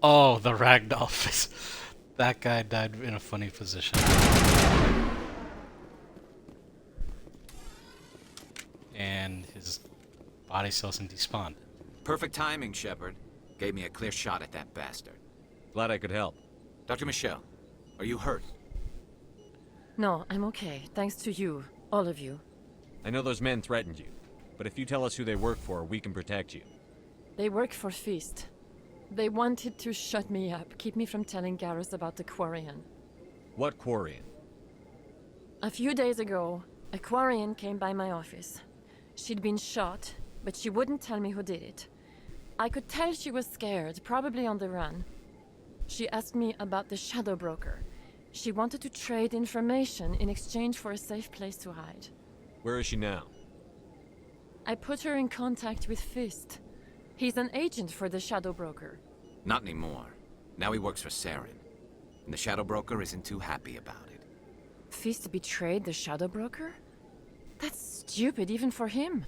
S1: Oh, the ragdoll face. That guy died in a funny position. And his body still hasn't despawned.
S9: Perfect timing, Shepard. Gave me a clear shot at that bastard.
S3: Glad I could help.
S9: Dr. Michelle, are you hurt?
S11: No, I'm okay. Thanks to you. All of you.
S3: I know those men threatened you, but if you tell us who they work for, we can protect you.
S11: They work for Feast. They wanted to shut me up, keep me from telling Garrus about the Quarian.
S3: What Quarian?
S11: A few days ago, a Quarian came by my office. She'd been shot, but she wouldn't tell me who did it. I could tell she was scared, probably on the run. She asked me about the Shadow Broker. She wanted to trade information in exchange for a safe place to hide.
S3: Where is she now?
S11: I put her in contact with Fist. He's an agent for the Shadow Broker.
S9: Not anymore. Now he works for Saren. And the Shadow Broker isn't too happy about it.
S11: Fist betrayed the Shadow Broker? That's stupid even for him.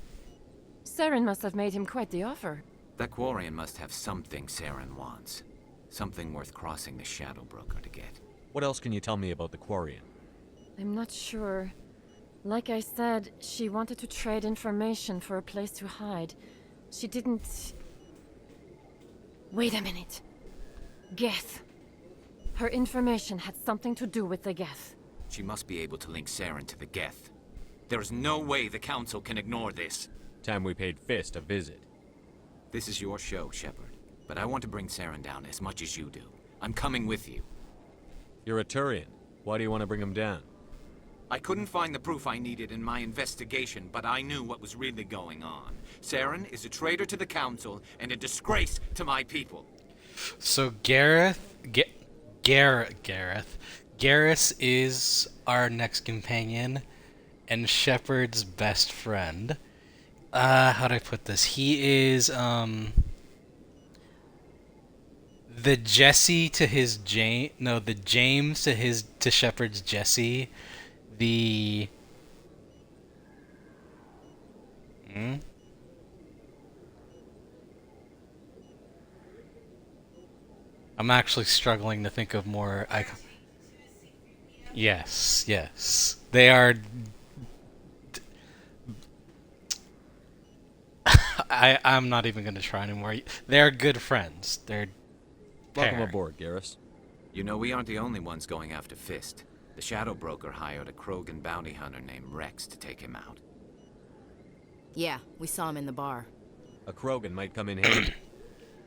S11: Saren must have made him quite the offer.
S9: That Quarian must have something Saren wants. Something worth crossing the Shadow Broker to get.
S3: What else can you tell me about the Quarian?
S11: I'm not sure. Like I said, she wanted to trade information for a place to hide. She didn't... Wait a minute. Geth. Her information had something to do with the Geth.
S9: She must be able to link Saren to the Geth. There is no way the Council can ignore this.
S3: Time we paid Fist a visit.
S9: This is your show, Shepard. But I want to bring Saren down as much as you do. I'm coming with you.
S3: You're a Turian. Why do you want to bring him down?
S9: I couldn't find the proof I needed in my investigation, but I knew what was really going on. Saren is a traitor to the Council and a disgrace to my people.
S1: So Garrus is our next companion and Shepard's best friend. How'd I put this? He is the Jesse to his James. No, the James to Shepard's Jesse. The I'm actually struggling to think of more. Yes. They are. I'm not even going to try anymore. They're good friends. They're
S3: Welcome aboard, Garrus.
S9: You know, we aren't the only ones going after Fist. The Shadow Broker hired a Krogan bounty hunter named Rex to take him out.
S2: Yeah, we saw him in the bar.
S3: A Krogan might come in handy.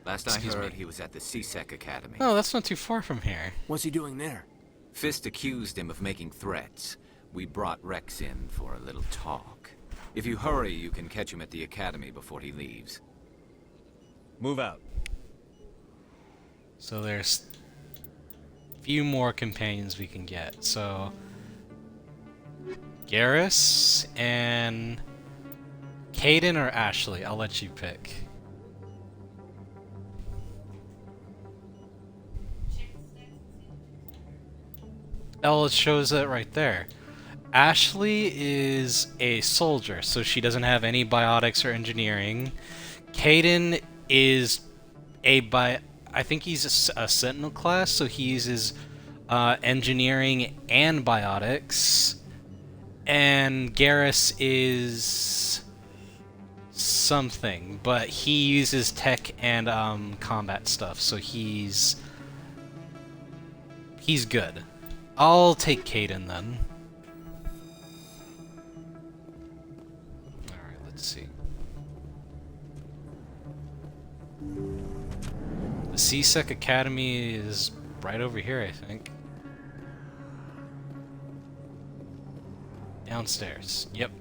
S9: Last I heard, he was at the CSEC Academy.
S1: Oh, that's not too far from here.
S5: What's he doing there?
S9: Fist accused him of making threats. We brought Rex in for a little talk. If you hurry, you can catch him at the academy before he leaves.
S19: Move out.
S1: So there's a few more companions we can get. So Garrus and Caden or Ashley, I'll let you pick. Oh, it shows it right there. Ashley is a soldier, so she doesn't have any biotics or engineering. Caden is I think he's a Sentinel class, so he uses engineering and biotics. And Garrus is something, but he uses tech and combat stuff, so he's good. I'll take Caden then. Alright, let's see. The CSEC Academy is right over here, I think. Downstairs. Yep.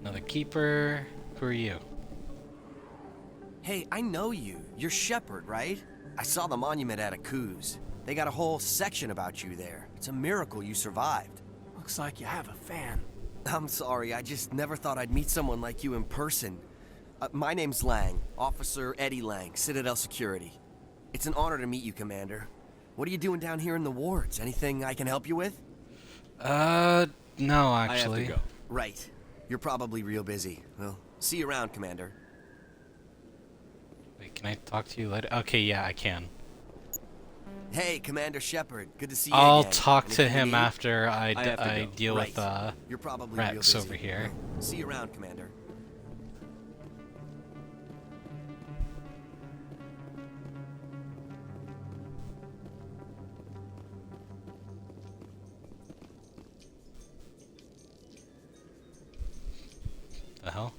S1: Another keeper. Who are you?
S4: Hey, I know you. You're Shepard, right? I saw the monument at Aku's. They got a whole section about you there. It's a miracle you survived.
S5: Looks like you have a fan.
S4: I'm sorry, I just never thought I'd meet someone like you in person. My name's Lang, Officer Eddie Lang, Citadel Security. It's an honor to meet you, Commander. What are you doing down here in the wards? Anything I can help you with?
S1: No, actually.
S4: I have to go. Right. You're probably real busy. Well, see you around, Commander.
S1: Wait, can I talk to you later? Okay, yeah, I can.
S4: Hey, Commander Shepard. Good to see you
S1: I'll
S4: again.
S1: talk to
S4: Anything you
S1: him
S4: need?
S1: after I deal
S4: Right.
S1: with
S4: You're probably
S1: Rex
S4: real busy.
S1: over here.
S4: Well, see you around, Commander.
S1: The hell?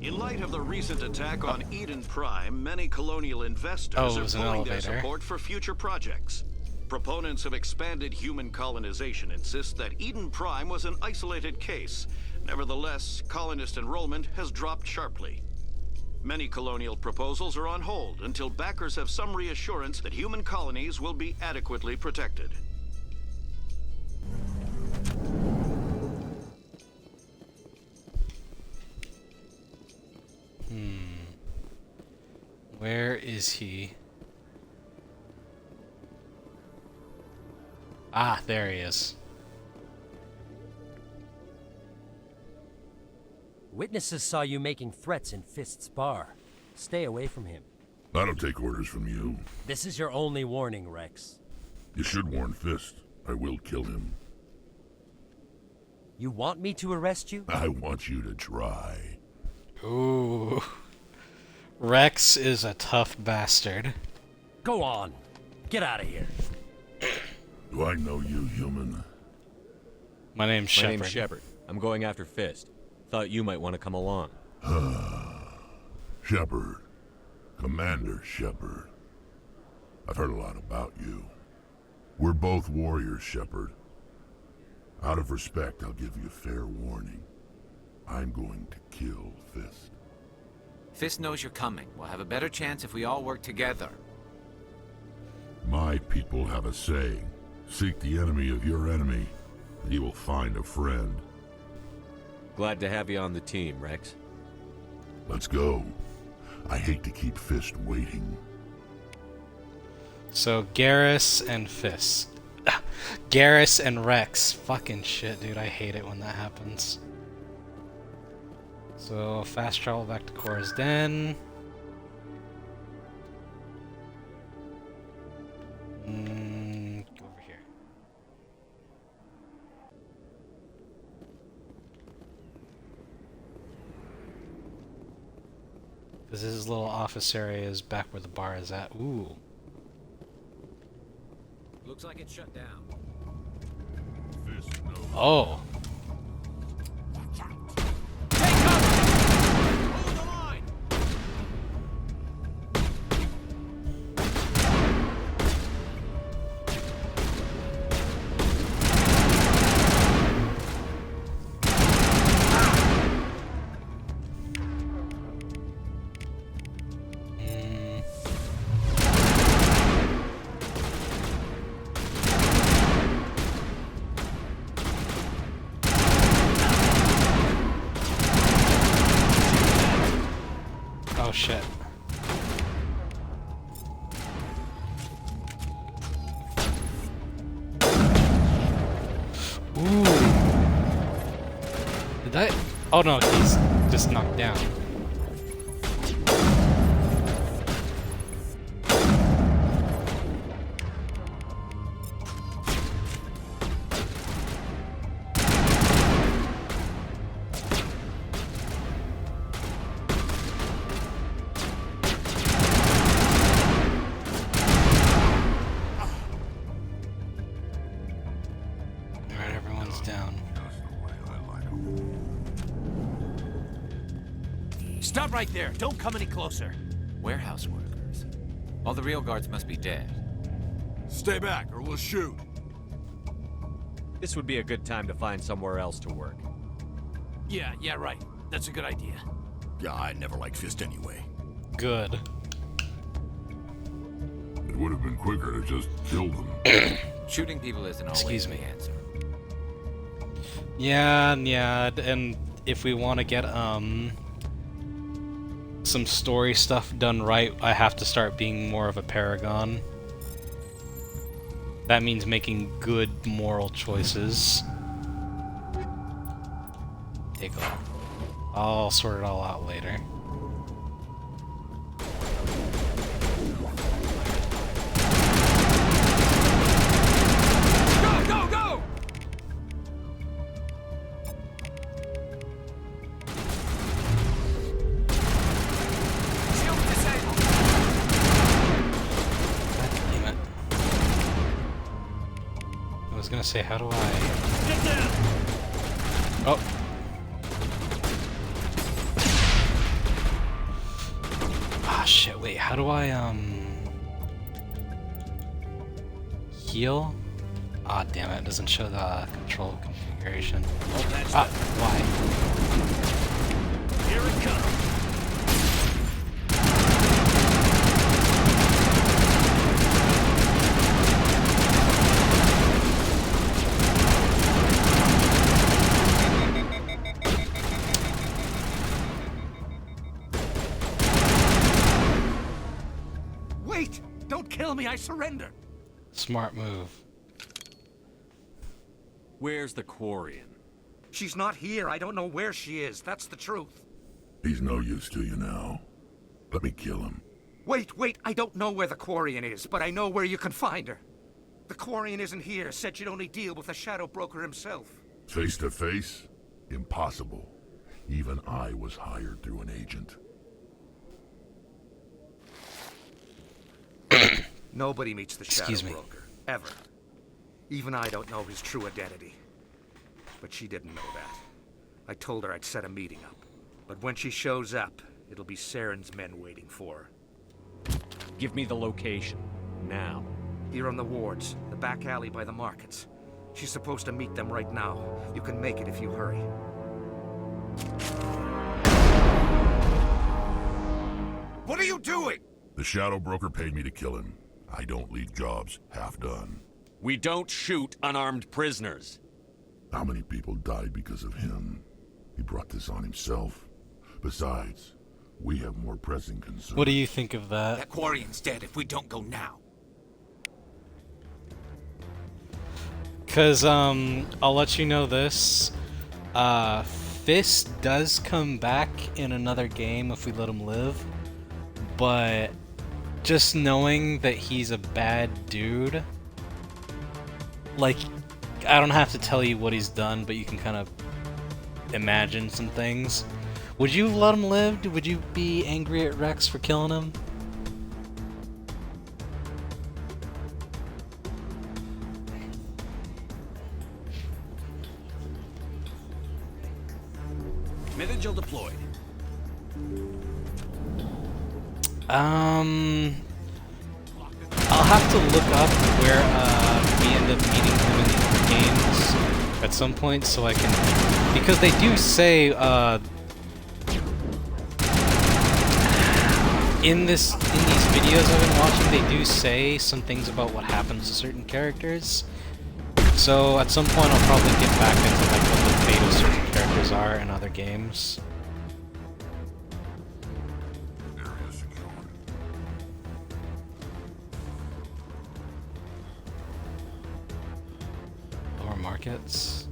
S17: In light of the recent attack on Eden Prime, many colonial investors
S1: Oh, it
S17: are
S1: was an
S17: pulling their
S1: elevator.
S17: support for future projects. Proponents of expanded human colonization insist that Eden Prime was an isolated case. Nevertheless, colonist enrollment has dropped sharply. Many colonial proposals are on hold until backers have some reassurance that human colonies will be adequately protected.
S1: Where is he? Ah, there he is.
S21: Witnesses saw you making threats in Fist's bar. Stay away from him.
S15: I don't take orders from you.
S21: This is your only warning, Rex.
S15: You should warn Fist. I will kill him.
S21: You want me to arrest you?
S15: I want you to try.
S1: Ooh. Rex is a tough bastard.
S21: Go on. Get out of here.
S15: Do I know you, human?
S1: My name's
S19: My
S1: Shepard.
S19: name's Shepard. I'm going after Fist. Thought you might want to come along.
S15: Shepard. Commander Shepard. I've heard a lot about you. We're both warriors, Shepard. Out of respect, I'll give you a fair warning. I'm going to kill Fist.
S9: Fist knows you're coming. We'll have a better chance if we all work together.
S15: My people have a saying. Seek the enemy of your enemy, and you will find a friend.
S19: Glad to have you on the team, Rex.
S15: Let's go. I hate to keep Fist waiting.
S1: So Garrus and Fist. Garrus and Rex. Fucking shit, dude. I hate it when that happens. So fast travel back to Cora's Den. Go over here. Because his little office area is back where the bar is at. Ooh.
S9: Looks like it's shut down.
S1: Oh. Did I? Oh no, he's just knocked down. Alright, everyone's down.
S9: Stop right there. Don't come any closer. Warehouse workers. All the real guards must be dead.
S3: Stay back, or we'll shoot. This would be a good time to find somewhere else to work.
S5: Yeah, right. That's a good idea.
S15: Yeah, I never liked Fist anyway.
S1: Good.
S15: It would have been quicker to just kill them.
S9: Shooting people isn't always the answer.
S1: Yeah, and if we want to get some story stuff done right, I have to start being more of a paragon. That means making good moral choices. Take off. I'll sort it all out later.
S5: Go, go, go! Shield disabled.
S1: Damn it. I was gonna say, how do I...
S5: Get down!
S1: Oh. Ah, shit, wait, how do I, heal? Ah, damn it, it doesn't show the control configuration. Ah, why?
S5: Here it comes. Wait! Don't kill me, I surrender!
S1: Smart move.
S3: Where's the Quarian?
S9: She's not here. I don't know where she is. That's the truth.
S15: He's no use to you now. Let me kill him.
S9: Wait. I don't know where the Quarian is, but I know where you can find her. The Quarian isn't here. Said she'd only deal with the Shadow Broker himself.
S15: Face to face? Impossible. Even I was hired through an agent.
S9: Nobody meets the Shadow
S1: Excuse me.
S9: Broker. Ever. Even I don't know his true identity. But she didn't know that. I told her I'd set a meeting up. But when she shows up, it'll be Saren's men waiting for her.
S3: Give me the location. Now.
S9: Here on the wards, the back alley by the markets. She's supposed to meet them right now. You can make it if you hurry. What are you doing?
S15: The Shadow Broker paid me to kill him. I don't leave jobs half done.
S3: We don't shoot unarmed prisoners.
S15: How many people died because of him? He brought this on himself. Besides, we have more pressing concerns.
S1: What do you think of that?
S9: That Quarian's dead if we don't go now.
S1: Cause, I'll let you know this. Fist does come back in another game if we let him live. But just knowing that he's a bad dude, like, I don't have to tell you what he's done, but you can kind of imagine some things. Would you let him live? Would you be angry at Rex for killing him?
S14: Citadel deployed.
S1: I'll have to look up where we end up meeting him in the games at some point, so I can, because they do say in these videos I've been watching, they do say some things about what happens to certain characters. So at some point I'll probably get back into like what the fate of certain characters are in other games. Lower markets.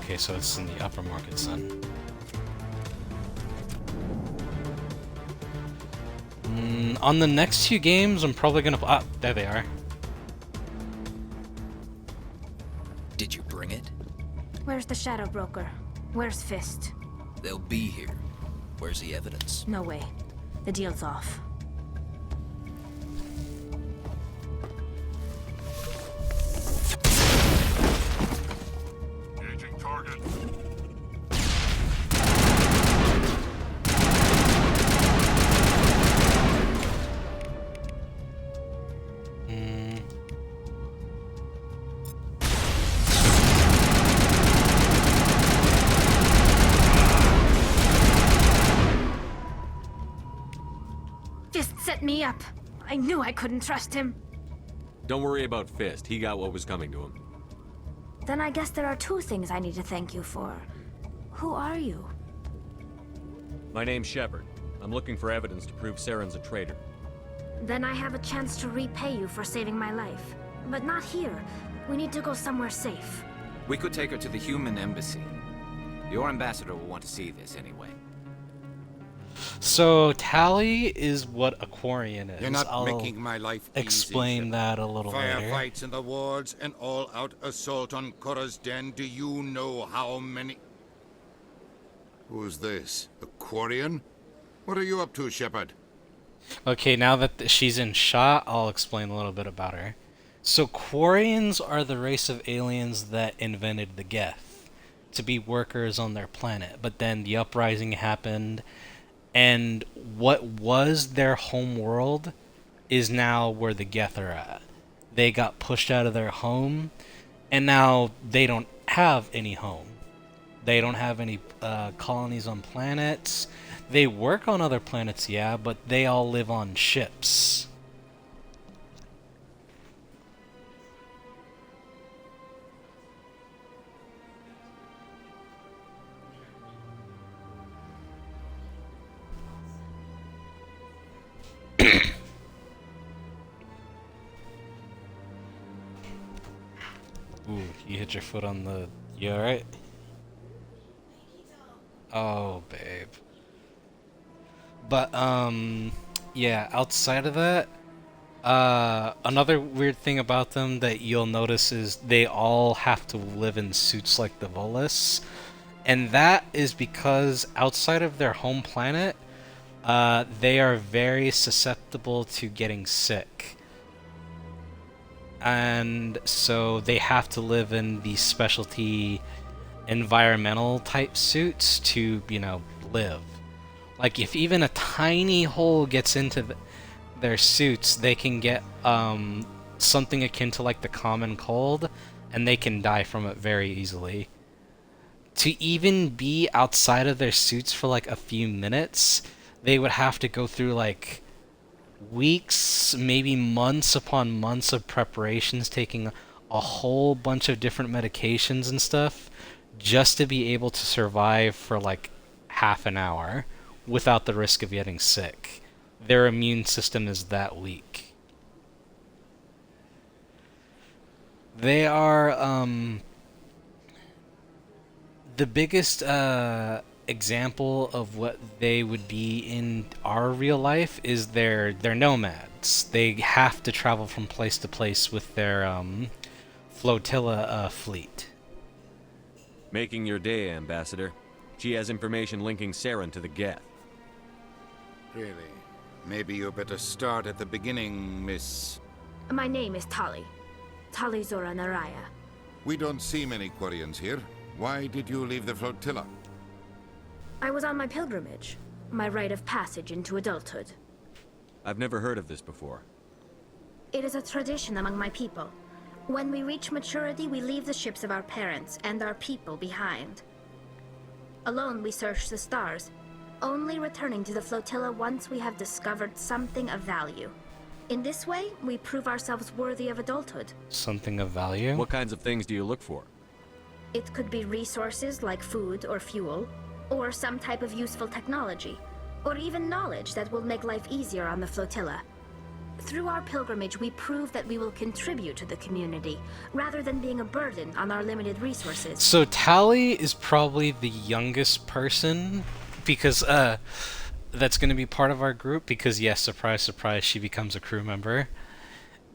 S1: Okay, so it's in the upper markets then. On the next few games, I'm probably gonna... Ah, there they are.
S7: Did you bring it?
S10: Where's the Shadow Broker? Where's Fist?
S7: They'll be here. Where's the evidence?
S10: No way. The deal's off.
S15: Engaging target.
S10: Fist set me up. I knew I couldn't trust him.
S3: Don't worry about Fist. He got what was coming to him.
S10: Then I guess there are two things I need to thank you for. Who are you?
S3: My name's Shepard. I'm looking for evidence to prove Saren's a traitor.
S10: Then I have a chance to repay you for saving my life. But not here. We need to go somewhere safe.
S7: We could take her to the human embassy. Your ambassador will want to see this anyway.
S1: So, Tally is what a Quarian is.
S6: You're not
S1: I'll
S6: making my life easy,
S1: explain that a little later.
S6: Firefights in the wards, an all-out assault on Korra's den. Do you know how many... Who's this? A Quarian? What are you up to, Shepard?
S1: Okay, now that she's in shot, I'll explain a little bit about her. So, Quarians are the race of aliens that invented the Geth to be workers on their planet. But then the uprising happened, and what was their home world is now where the Geth are at. They got pushed out of their home, and now they don't have any home. They don't have any colonies on planets. They work on other planets, yeah, but they all live on ships. Ooh, you hit your foot on the... You alright? Oh, babe. But, yeah, outside of that, another weird thing about them that you'll notice is they all have to live in suits like the Volus. And that is because outside of their home planet, they are very susceptible to getting sick. And so they have to live in these specialty environmental type suits to, you know, live. Like, if even a tiny hole gets into their suits, they can get something akin to like the common cold, and they can die from it very easily. To even be outside of their suits for like a few minutes, they would have to go through like weeks, maybe months upon months of preparations, taking a whole bunch of different medications and stuff, just to be able to survive for like half an hour without the risk of getting sick. Their immune system is that weak. They are the biggest example of what they would be in our real life is they're nomads. They have to travel from place to place with their flotilla fleet.
S3: Making your day, Ambassador. She has information linking Saren to the Geth.
S6: Really? Maybe you better start at the beginning, Miss...
S10: My name is Tali. Tali Zora Naraya.
S6: We don't see many Quarians here. Why did you leave the flotilla?
S10: I was on my pilgrimage. My rite of passage into adulthood.
S3: I've never heard of this before.
S10: It is a tradition among my people. When we reach maturity, we leave the ships of our parents and our people behind. Alone, we search the stars, only returning to the flotilla once we have discovered something of value. In this way, we prove ourselves worthy of adulthood.
S1: Something of value?
S3: What kinds of things do you look for?
S10: It could be resources like food or fuel, or some type of useful technology, or even knowledge that will make life easier on the flotilla. Through our pilgrimage, we prove that we will contribute to the community, rather than being a burden on our limited resources.
S1: So Tally is probably the youngest person, because that's going to be part of our group, because yes, surprise, surprise, she becomes a crew member.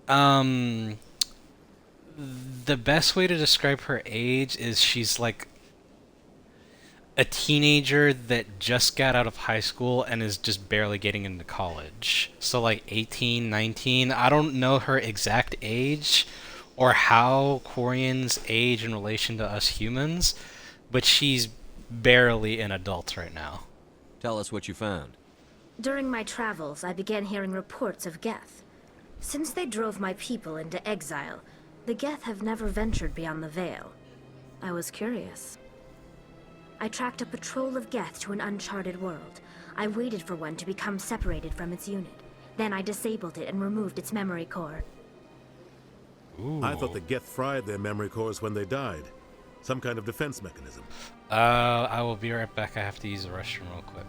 S1: The best way to describe her age is she's like a teenager that just got out of high school and is just barely getting into college. So like 18, 19. I don't know her exact age or how Quarians age in relation to us humans, but she's barely an adult right now.
S3: Tell us what you found.
S10: During my travels, I began hearing reports of Geth. Since they drove my people into exile, the Geth have never ventured beyond the Veil. I was curious. I tracked a patrol of Geth to an uncharted world. I waited for one to become separated from its unit. Then I disabled it and removed its memory core.
S8: I thought the Geth fried their memory cores when they died. Some kind of defense mechanism.
S1: I will be right back. I have to use the restroom real quick.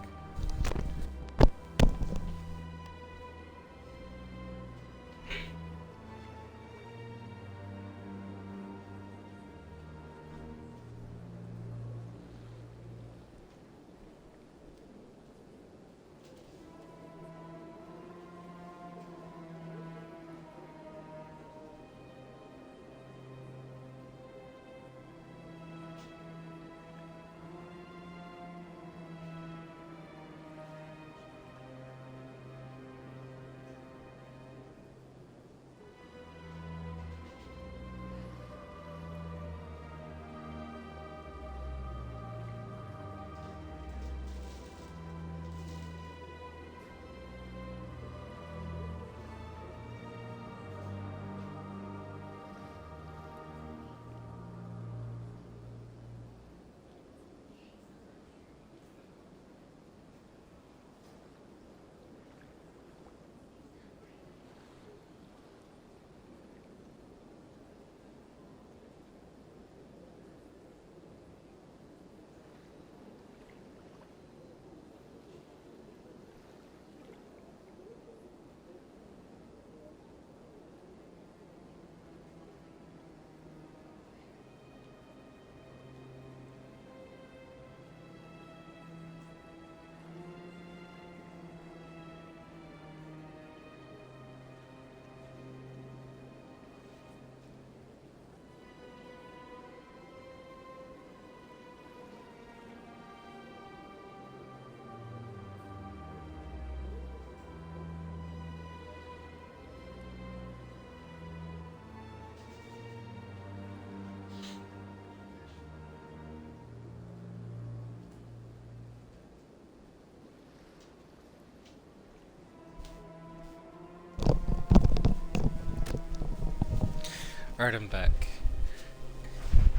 S1: Alright, I'm back.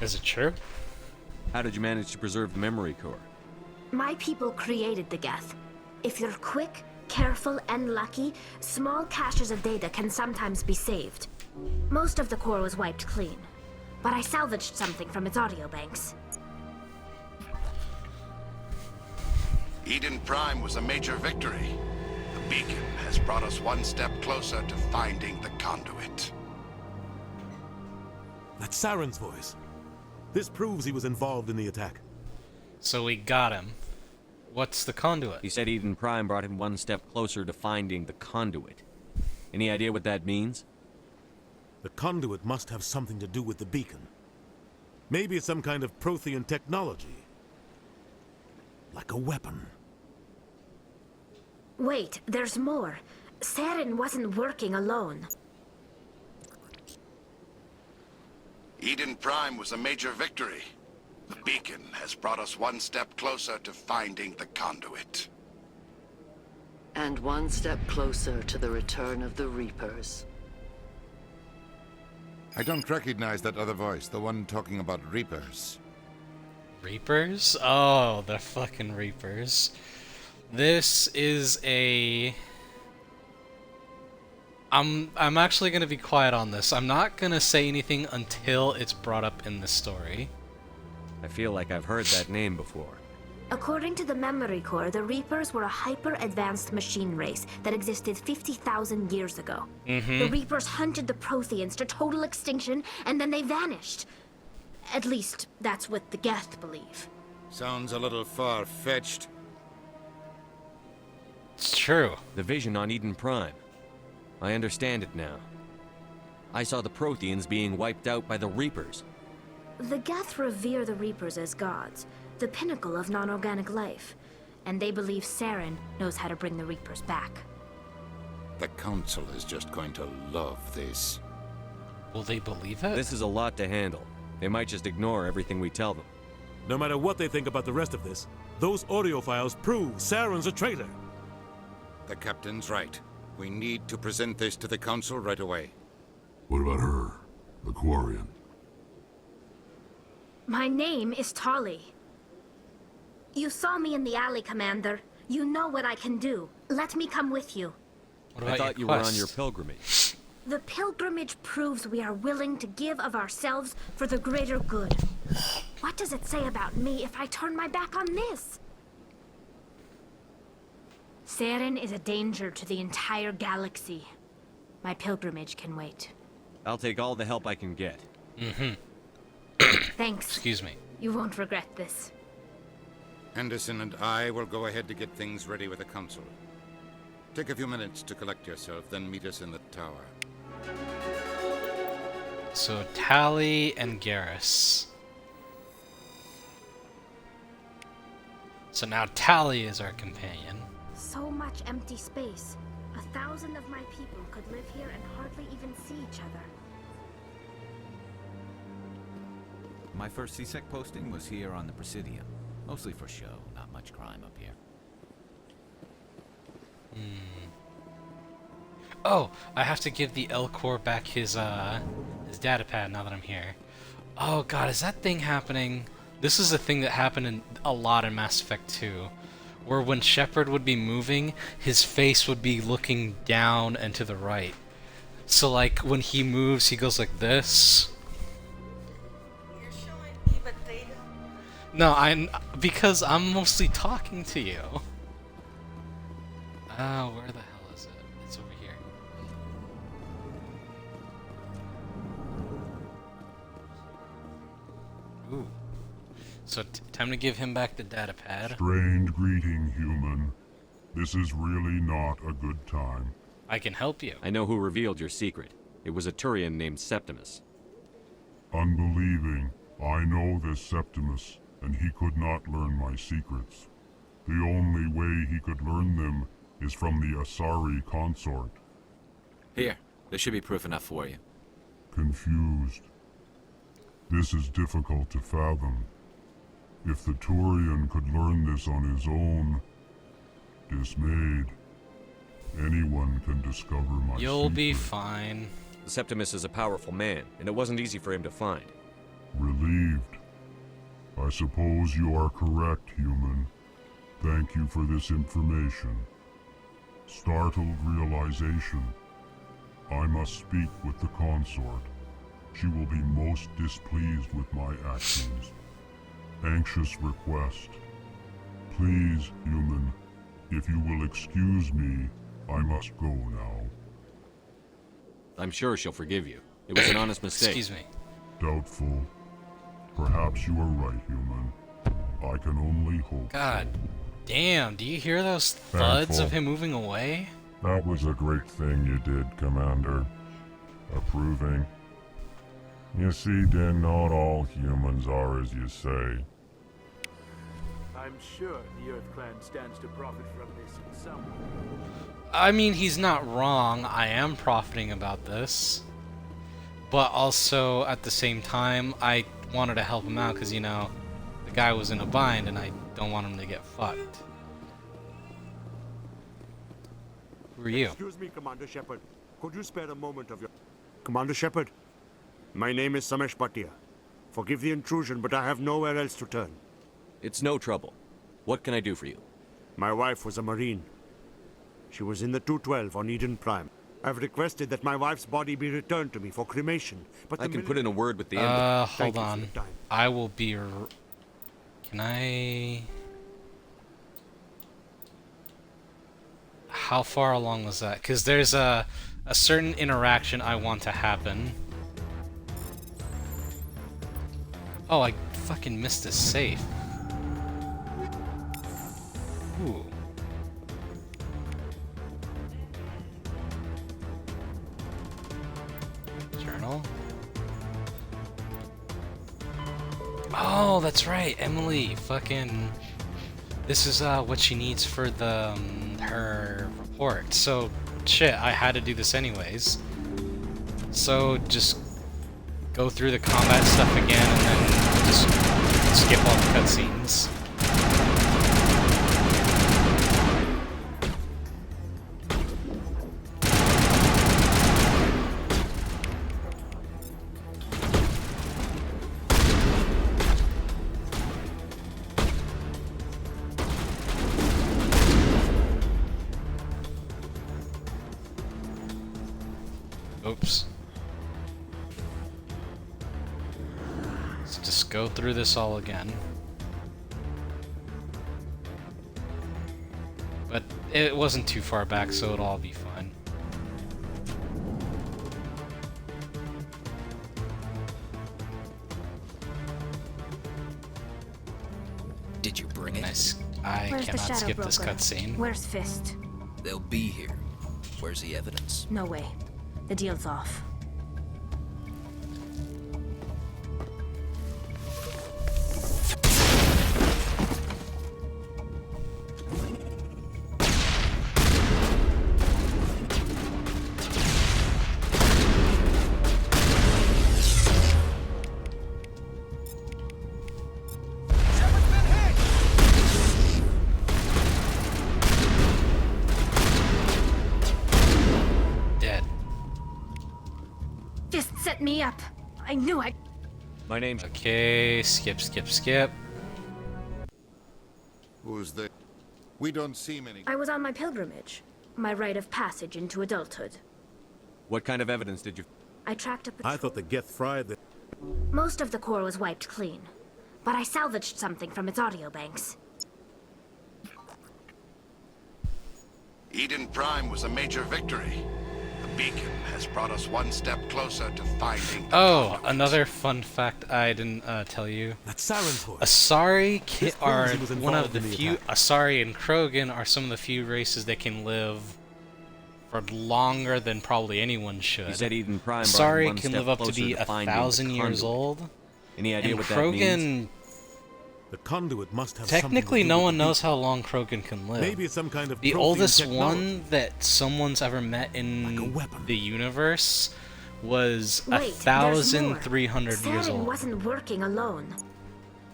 S1: Is it true?
S3: How did you manage to preserve the memory core?
S10: My people created the Geth. If you're quick, careful, and lucky, small caches of data can sometimes be saved. Most of the core was wiped clean, but I salvaged something from its audio banks.
S12: Eden Prime was a major victory. The beacon has brought us one step closer to finding the conduit.
S8: That's Saren's voice. This proves he was involved in the attack.
S1: So we got him. What's the conduit?
S3: He said Eden Prime brought him one step closer to finding the conduit. Any idea what that means?
S8: The conduit must have something to do with the beacon. Maybe it's some kind of Prothean technology. Like a weapon.
S10: Wait, there's more. Saren wasn't working alone.
S12: Eden Prime was a major victory. The beacon has brought us one step closer to finding the conduit.
S13: And one step closer to the return of the Reapers.
S6: I don't recognize that other voice, the one talking about Reapers.
S1: Reapers? Oh, the fucking Reapers. This is a... I'm actually going to be quiet on this. I'm not going to say anything until it's brought up in the story.
S3: I feel like I've heard that name before.
S10: According to the Memory Core, the Reapers were a hyper-advanced machine race that existed 50,000 years ago. The Reapers hunted the Protheans to total extinction, and then they vanished. At least, that's what the Geth believe.
S6: Sounds a little far-fetched.
S1: It's true.
S3: The vision on Eden Prime. I understand it now. I saw the Protheans being wiped out by the Reapers.
S10: The Geth revere the Reapers as gods, the pinnacle of non-organic life, and they believe Saren knows how to bring the Reapers back.
S6: The Council is just going to love this.
S1: Will they believe it?
S3: This is a lot to handle. They might just ignore everything we tell them.
S8: No matter what they think about the rest of this, those audio files prove Saren's a traitor.
S6: The Captain's right. We need to present this to the Council right away.
S15: What about her, the Quarian?
S10: My name is Tali. You saw me in the alley, Commander. You know what I can do. Let me come with you.
S3: I thought you were on your pilgrimage.
S10: The pilgrimage proves we are willing to give of ourselves for the greater good. What does it say about me if I turn my back on this? Saren is a danger to the entire galaxy. My pilgrimage can wait.
S3: I'll take all the help I can get.
S10: Thanks.
S1: Excuse me.
S10: You won't regret this.
S6: Anderson and I will go ahead to get things ready with the Council. Take a few minutes to collect yourself, then meet us in the tower.
S1: So, Tali and Garrus. So now Tali is our companion.
S10: So much empty space. 1,000 of my people could live here and hardly even see each other.
S7: My first CSEC posting was here on the Presidium. Mostly for show, not much crime up here.
S1: Oh, I have to give the Elcor back his data pad now that I'm here. Oh god, is that thing happening? This is a thing that happened a lot in Mass Effect 2. Where when Shepard would be moving, his face would be looking down and to the right. So like, when he moves, he goes like this. No, because I'm mostly talking to you. Where the hell is it? It's over here. Ooh. So time to give him back the data pad.
S15: Strange greeting, human. This is really not a good time.
S1: I can help you.
S3: I know who revealed your secret. It was a Turian named Septimus.
S15: Unbelieving. I know this Septimus, and he could not learn my secrets. The only way he could learn them is from the Asari consort.
S7: Here, there should be proof enough for you.
S15: Confused. This is difficult to fathom. If the Turian could learn this on his own, dismayed, anyone can discover my
S1: You'll
S15: secret.
S1: be fine.
S3: Septimus is a powerful man, and it wasn't easy for him to find.
S15: Relieved. I suppose you are correct, human. Thank you for this information. Startled realization. I must speak with the consort. She will be most displeased with my actions. Anxious request. Please, human, if you will excuse me, I must go now.
S3: I'm sure she'll forgive you. It was an honest mistake.
S1: Excuse me.
S15: Doubtful. Perhaps you are right, human. I can only hope.
S1: God damn, do you hear those thuds
S15: Thankful.
S1: of him moving away?
S15: That was a great thing you did, Commander. Approving. You see, Din, not all humans are as you say.
S5: I'm sure the Earth Clan stands to profit from this in some way.
S1: I mean, he's not wrong. I am profiting about this. But also, at the same time, I wanted to help him out because, you know, the guy was in a bind and I don't want him to get fucked. Who are you?
S5: Excuse me, Commander Shepard. Could you spare a moment of your... Commander Shepard, my name is Samesh Bhatia. Forgive the intrusion, but I have nowhere else to turn.
S3: It's no trouble. What can I do for you?
S5: My wife was a Marine. She was in the 212 on Eden Prime. I've requested that my wife's body be returned to me for cremation, but
S3: I can put in a word with the Embassy.
S1: Hold on. I will be... Can I... How far along was that? Because there's a certain interaction I want to happen. Oh, I fucking missed a safe. Ooh. Journal? Oh, that's right, Emily. Fucking. This is what she needs for the her report. So, shit, I had to do this anyways. So just go through the combat stuff again, and then just skip all the cutscenes. Oops. Let's just go through this all again. But it wasn't too far back, so it'll all be fine.
S16: Did you bring it?
S1: I
S10: Where's the
S1: cannot
S10: Shadow
S1: skip this
S10: Broker?
S1: cutscene.
S10: Where's Fist?
S16: They'll be here. Where's the evidence?
S10: No way. The deal's off.
S1: Dead.
S10: Fist set me up. I knew I...
S19: My name's...
S1: Okay, skip, skip, skip.
S6: Who's the... We don't see many...
S10: I was on my pilgrimage. My rite of passage into adulthood.
S19: What kind of evidence did you...
S10: I tracked up a...
S8: I thought the Geth fried the...
S10: Most of the core was wiped clean. But I salvaged something from its audio banks.
S12: Eden Prime was a major victory. The beacon has brought us one step closer to finding the
S1: Oh, another fun fact I didn't tell you.
S8: That's Siren's horse.
S1: Asari
S8: This
S1: are
S8: proves he was
S1: one of
S8: involved
S1: the
S8: in the
S1: few.
S8: attack.
S1: Asari and Krogan are some of the few races that can live for longer than probably anyone should.
S19: You said Eden Prime brought him
S1: Asari
S19: one
S1: can
S19: step
S1: live up to
S19: closer
S1: be
S19: to finding the
S1: 1,000 years
S19: conduit.
S1: old.
S19: Any idea
S1: and
S19: what that
S1: Krogan,
S19: means?
S8: The conduit must have
S1: technically,
S8: something to do
S1: no
S8: with
S1: one
S8: the
S1: knows how long Krogan can live.
S8: Maybe it's some kind of
S1: The
S8: Prothean
S1: oldest
S8: technology.
S1: one that someone's ever met in the universe was
S10: Wait, there's more.
S1: 1,300 years
S10: Saren
S1: old.
S10: wasn't working alone.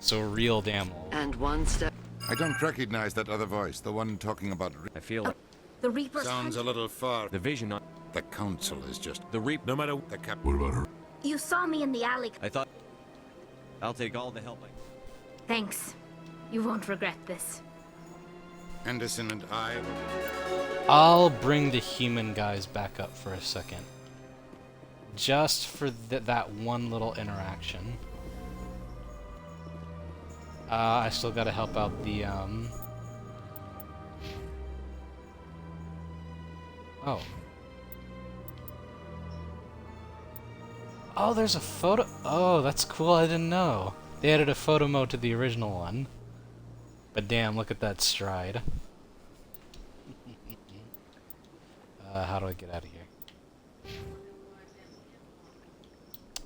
S1: So real damn old.
S13: And one step.
S6: I don't recognize that other voice, the one talking about...
S19: I feel it.
S10: The Reapers
S6: Sounds a
S10: hunt-
S6: little far.
S19: The vision on...
S6: The council is just...
S19: The Reap...
S8: No matter...
S6: The cap...
S15: What about her?
S10: You saw me in the alley.
S19: I thought... I'll take all the help I...
S10: Thanks. You won't regret this.
S6: Anderson and I...
S1: I'll bring the human guys back up for a second. Just for that one little interaction. I still gotta help out the, Oh. Oh, there's a photo... Oh, that's cool, I didn't know. They added a photo mode to the original one. But damn, look at that stride. How do I get out of here?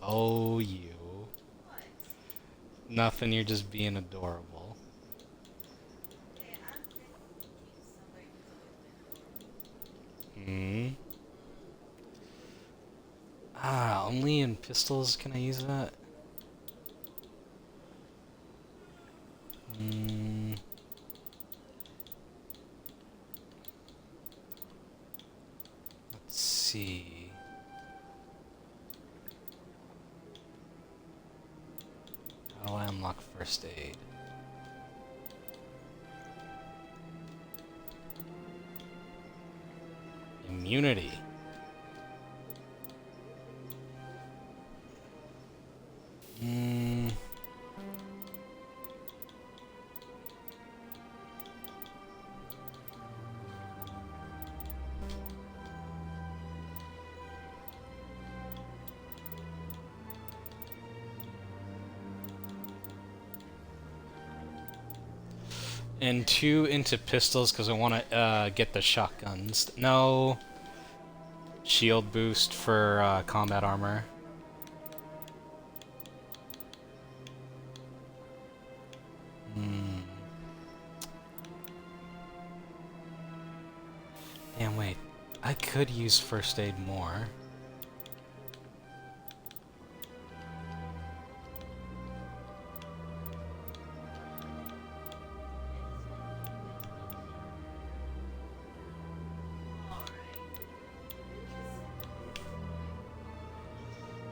S1: Oh, you. Nothing, you're just being adorable. Hmm. Ah, only in pistols can I use that? Hmm. Let's see. How do I unlock first aid? Immunity. Hmm. And 2 into pistols because I want to get the shotguns. No shield boost for combat armor. Damn, wait. I could use first aid more.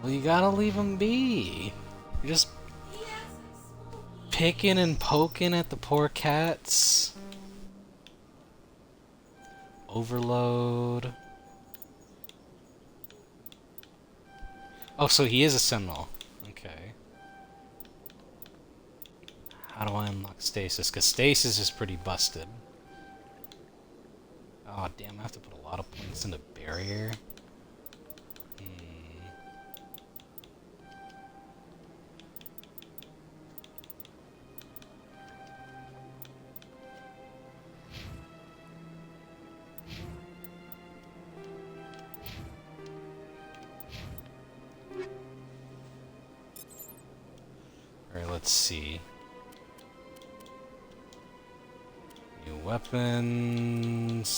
S1: Well, you gotta leave them be. You're just picking and poking at the poor cats. Overload. Oh, so he is a sentinel. Okay. How do I unlock stasis? Because stasis is pretty busted. Oh, damn, I have to put a lot of points into barrier. Alright, let's see. New weapons.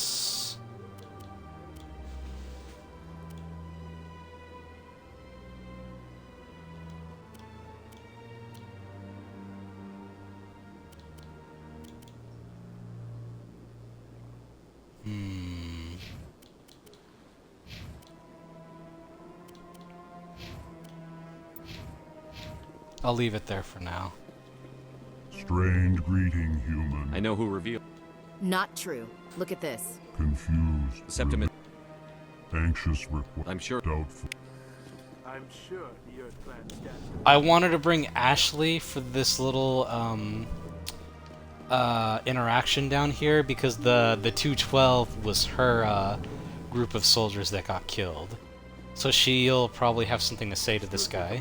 S1: I'll leave it there for now.
S15: Strange greeting, human.
S3: I know who revealed.
S2: Not true. Look at this.
S15: Confused.
S3: Septimus.
S15: Anxious request.
S3: I'm sure.
S15: Doubtful.
S5: I'm sure the Earth Clan stands.
S1: I wanted to bring Ashley for this little interaction down here because the 212 was her group of soldiers that got killed. So she'll probably have something to say to this guy.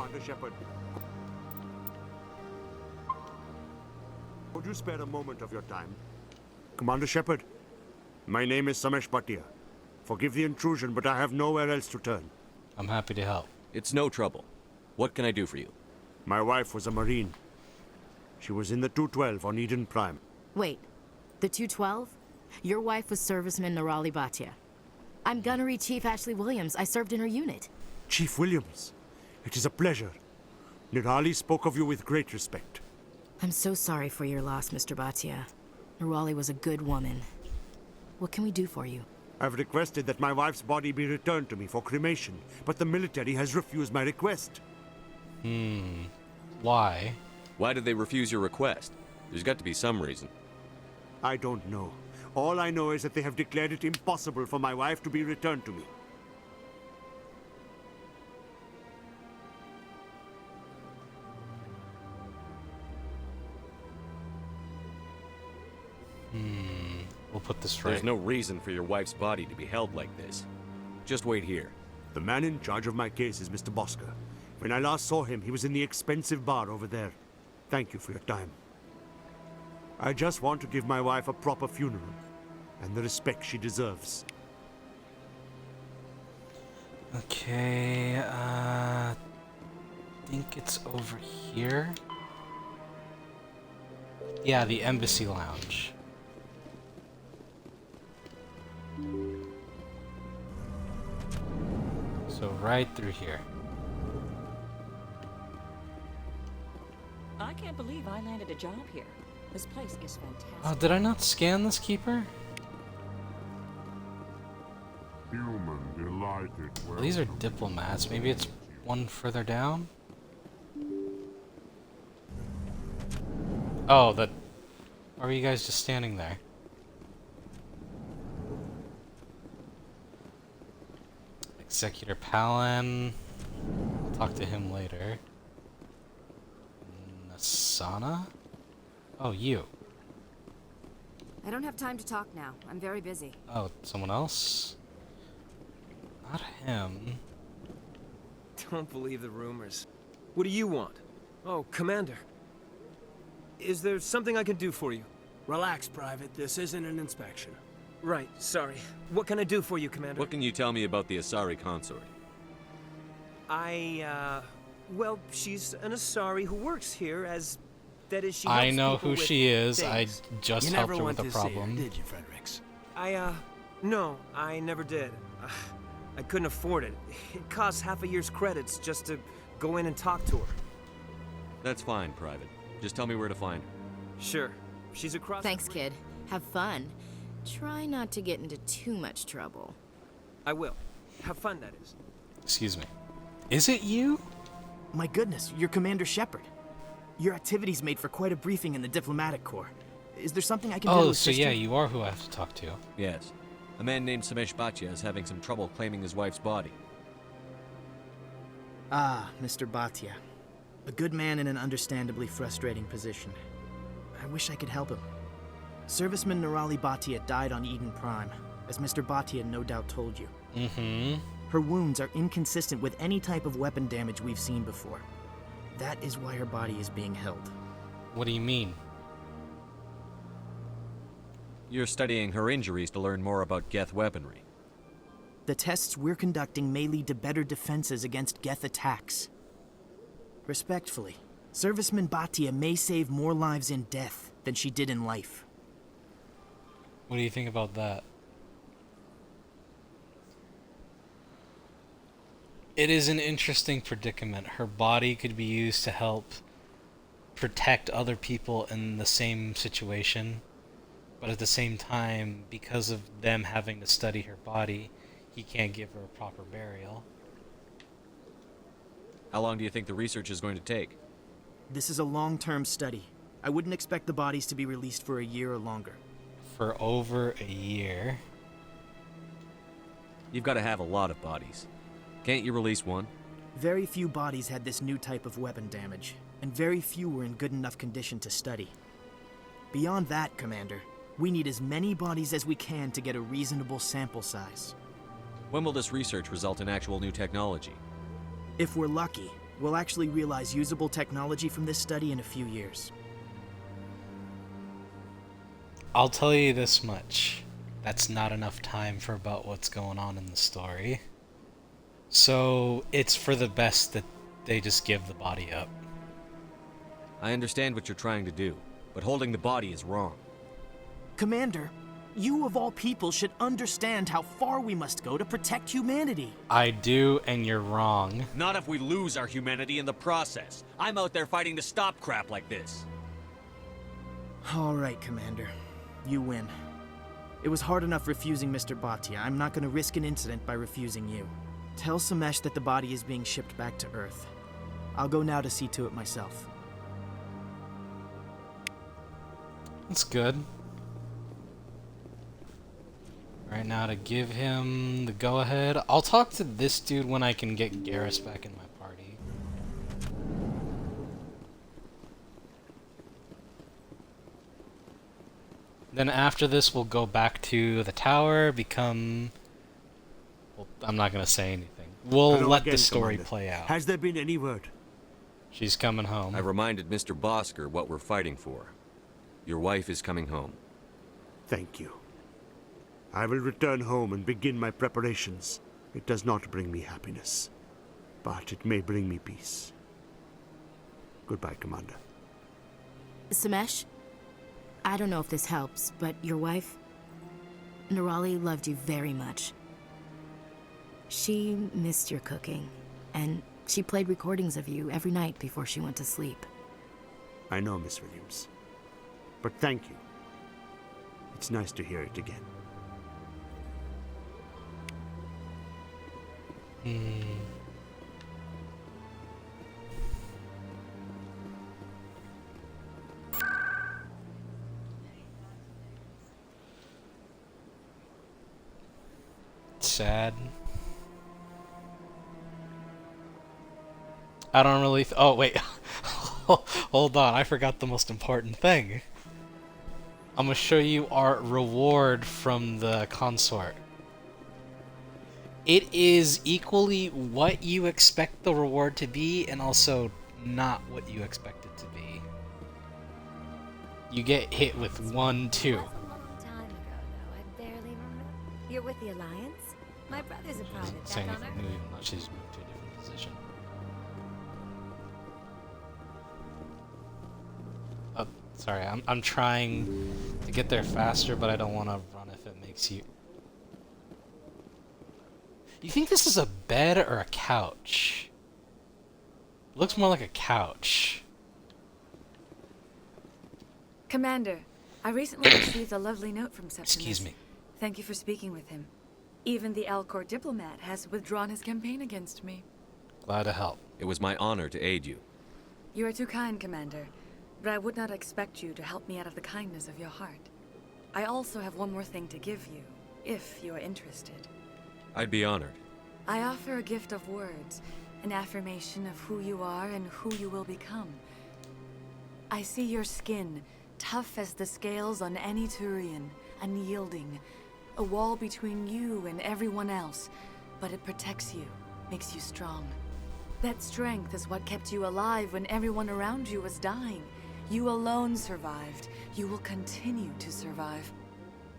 S18: Would you spare a moment of your time? Commander Shepard, my name is Samesh Bhatia. Forgive the intrusion, but I have nowhere else to turn.
S1: I'm happy to help.
S3: It's no trouble. What can I do for you?
S18: My wife was a Marine. She was in the 212 on Eden Prime.
S2: Wait, the 212? Your wife was serviceman Nirali Bhatia. I'm Gunnery Chief Ashley Williams. I served in her unit.
S18: Chief Williams, it is a pleasure. Nirali spoke of you with great respect.
S2: I'm so sorry for your loss, Mr. Bhatia. Nirali was a good woman. What can we do for you?
S18: I've requested that my wife's body be returned to me for cremation, but the military has refused my request.
S1: Why?
S3: Why did they refuse your request? There's got to be some reason.
S18: I don't know. All I know is that they have declared it impossible for my wife to be returned to me.
S1: We'll put this right.
S3: There's no reason for your wife's body to be held like this. Just wait here.
S18: The man in charge of my case is Mr. Bosca. When I last saw him, he was in the expensive bar over there. Thank you for your time. I just want to give my wife a proper funeral, and the respect she deserves.
S1: Okay, I think it's over here. Yeah, the Embassy Lounge. So right through here.
S20: I can't believe I landed a job here. This place is fantastic.
S1: Oh, did I not scan this keeper?
S15: Human delighted.
S1: Well, these are diplomats. Maybe it's one further down? Oh, that... Or were you guys just standing there? Executor Palin. I'll talk to him later. Nasana? Oh, you.
S23: I don't have time to talk now. I'm very busy.
S1: Oh, someone else? Not him.
S24: Don't believe the rumors. What do you want? Oh, Commander. Is there something I can do for you?
S5: Relax, Private. This isn't an inspection.
S24: Right, sorry. What can I do for you, Commander?
S3: What can you tell me about the Asari consort?
S24: Well, she's an Asari who works here as... That is, she
S1: I
S24: helps
S1: know
S24: people
S1: who
S24: with
S1: she is.
S24: things.
S1: I just
S5: You
S1: helped
S5: never
S1: her
S5: went
S1: with a
S5: to see her,
S1: problem.
S5: did you, Fredericks?
S24: No, I never did. I couldn't afford it. It costs half a year's credits just to go in and talk to her.
S3: That's fine, Private. Just tell me where to find her.
S24: Sure. She's across...
S2: Thanks, kid. Have fun. Try not to get into too much trouble.
S24: I will. Have fun, that is.
S1: Excuse me. Is it you?
S4: My goodness, you're Commander Shepard. Your activities made for quite a briefing in the diplomatic corps. Is there something I can do to
S1: Oh, so
S4: assist
S1: yeah,
S4: you?
S1: you are who I have to talk to.
S3: Yes. A man named Samesh Bhatia is having some trouble claiming his wife's body.
S4: Ah, Mr. Bhatia. A good man in an understandably frustrating position. I wish I could help him. Serviceman Nirali Bhatia died on Eden Prime, as Mr. Bhatia no doubt told you.
S1: Mm-hmm.
S4: Her wounds are inconsistent with any type of weapon damage we've seen before. That is why her body is being held.
S1: What do you mean?
S3: You're studying her injuries to learn more about Geth weaponry.
S4: The tests we're conducting may lead to better defenses against Geth attacks. Respectfully, Serviceman Bhatia may save more lives in death than she did in life.
S1: What do you think about that? It is an interesting predicament. Her body could be used to help protect other people in the same situation, but at the same time, because of them having to study her body, he can't give her a proper burial.
S3: How long do you think the research is going to take?
S4: This is a long-term study. I wouldn't expect the bodies to be released for a year or longer.
S1: For over a year?
S3: You've got to have a lot of bodies. Can't you release one?
S4: Very few bodies had this new type of weapon damage, and very few were in good enough condition to study. Beyond that, Commander, we need as many bodies as we can to get a reasonable sample size.
S3: When will this research result in actual new technology?
S4: If we're lucky, we'll actually realize usable technology from this study in a few years.
S1: I'll tell you this much. That's not enough time for about what's going on in the story. So, it's for the best that they just give the body up.
S3: I understand what you're trying to do, but holding the body is wrong.
S4: Commander, you of all people should understand how far we must go to protect humanity.
S1: I do, and you're wrong.
S3: Not if we lose our humanity in the process. I'm out there fighting to stop crap like this.
S4: All right, Commander. You win. It was hard enough refusing Mr. Bhatia. I'm not going to risk an incident by refusing you. Tell Samesh that the body is being shipped back to Earth. I'll go now to see to it myself.
S1: That's good. Right now to give him the go-ahead. I'll talk to this dude when I can get Garrus back in my party. Then after this, we'll go back to the tower, become... Well, I'm not going to say anything. We'll let the story play out.
S18: Has there been any word?
S1: She's coming home.
S3: I reminded Mr. Bosker what we're fighting for. Your wife is coming home.
S18: Thank you. I will return home and begin my preparations. It does not bring me happiness, but it may bring me peace. Goodbye, Commander.
S2: Samesh, I don't know if this helps, but your wife, Nirali, loved you very much. She missed your cooking, and she played recordings of you every night before she went to sleep.
S18: I know, Miss Williams. But thank you. It's nice to hear it again.
S1: Sad. I don't really... oh, wait. Hold on. I forgot the most important thing. I'm gonna show you our reward from the consort. It is equally what you expect the reward to be, and also not what you expect it to be. you get hit with 1, 2.
S11: Time ago, though. I barely remember. You're with the Alliance? My brother's a private
S1: Say
S11: back
S1: anything
S11: on
S1: new, even though she's moved to a different position. Oh, sorry, I'm trying to get there faster, but I don't want to run if it makes you... You think this is a bed or a couch? Looks more like a couch.
S17: Commander, I recently received a lovely note from Septimus.
S1: Excuse me.
S17: Thank you for speaking with him. Even the Alcor diplomat has withdrawn his campaign against me.
S1: Glad to help.
S3: It was my honor to aid you.
S17: You are too kind, Commander, but I would not expect you to help me out of the kindness of your heart. I also have one more thing to give you, if you are interested.
S3: I'd be honored.
S17: I offer a gift of words, an affirmation of who you are and who you will become. I see your skin, tough as the scales on any Turian, unyielding, a wall between you and everyone else, but it protects you, makes you strong. That strength is what kept you alive when everyone around you was dying. You alone survived. You will continue to survive.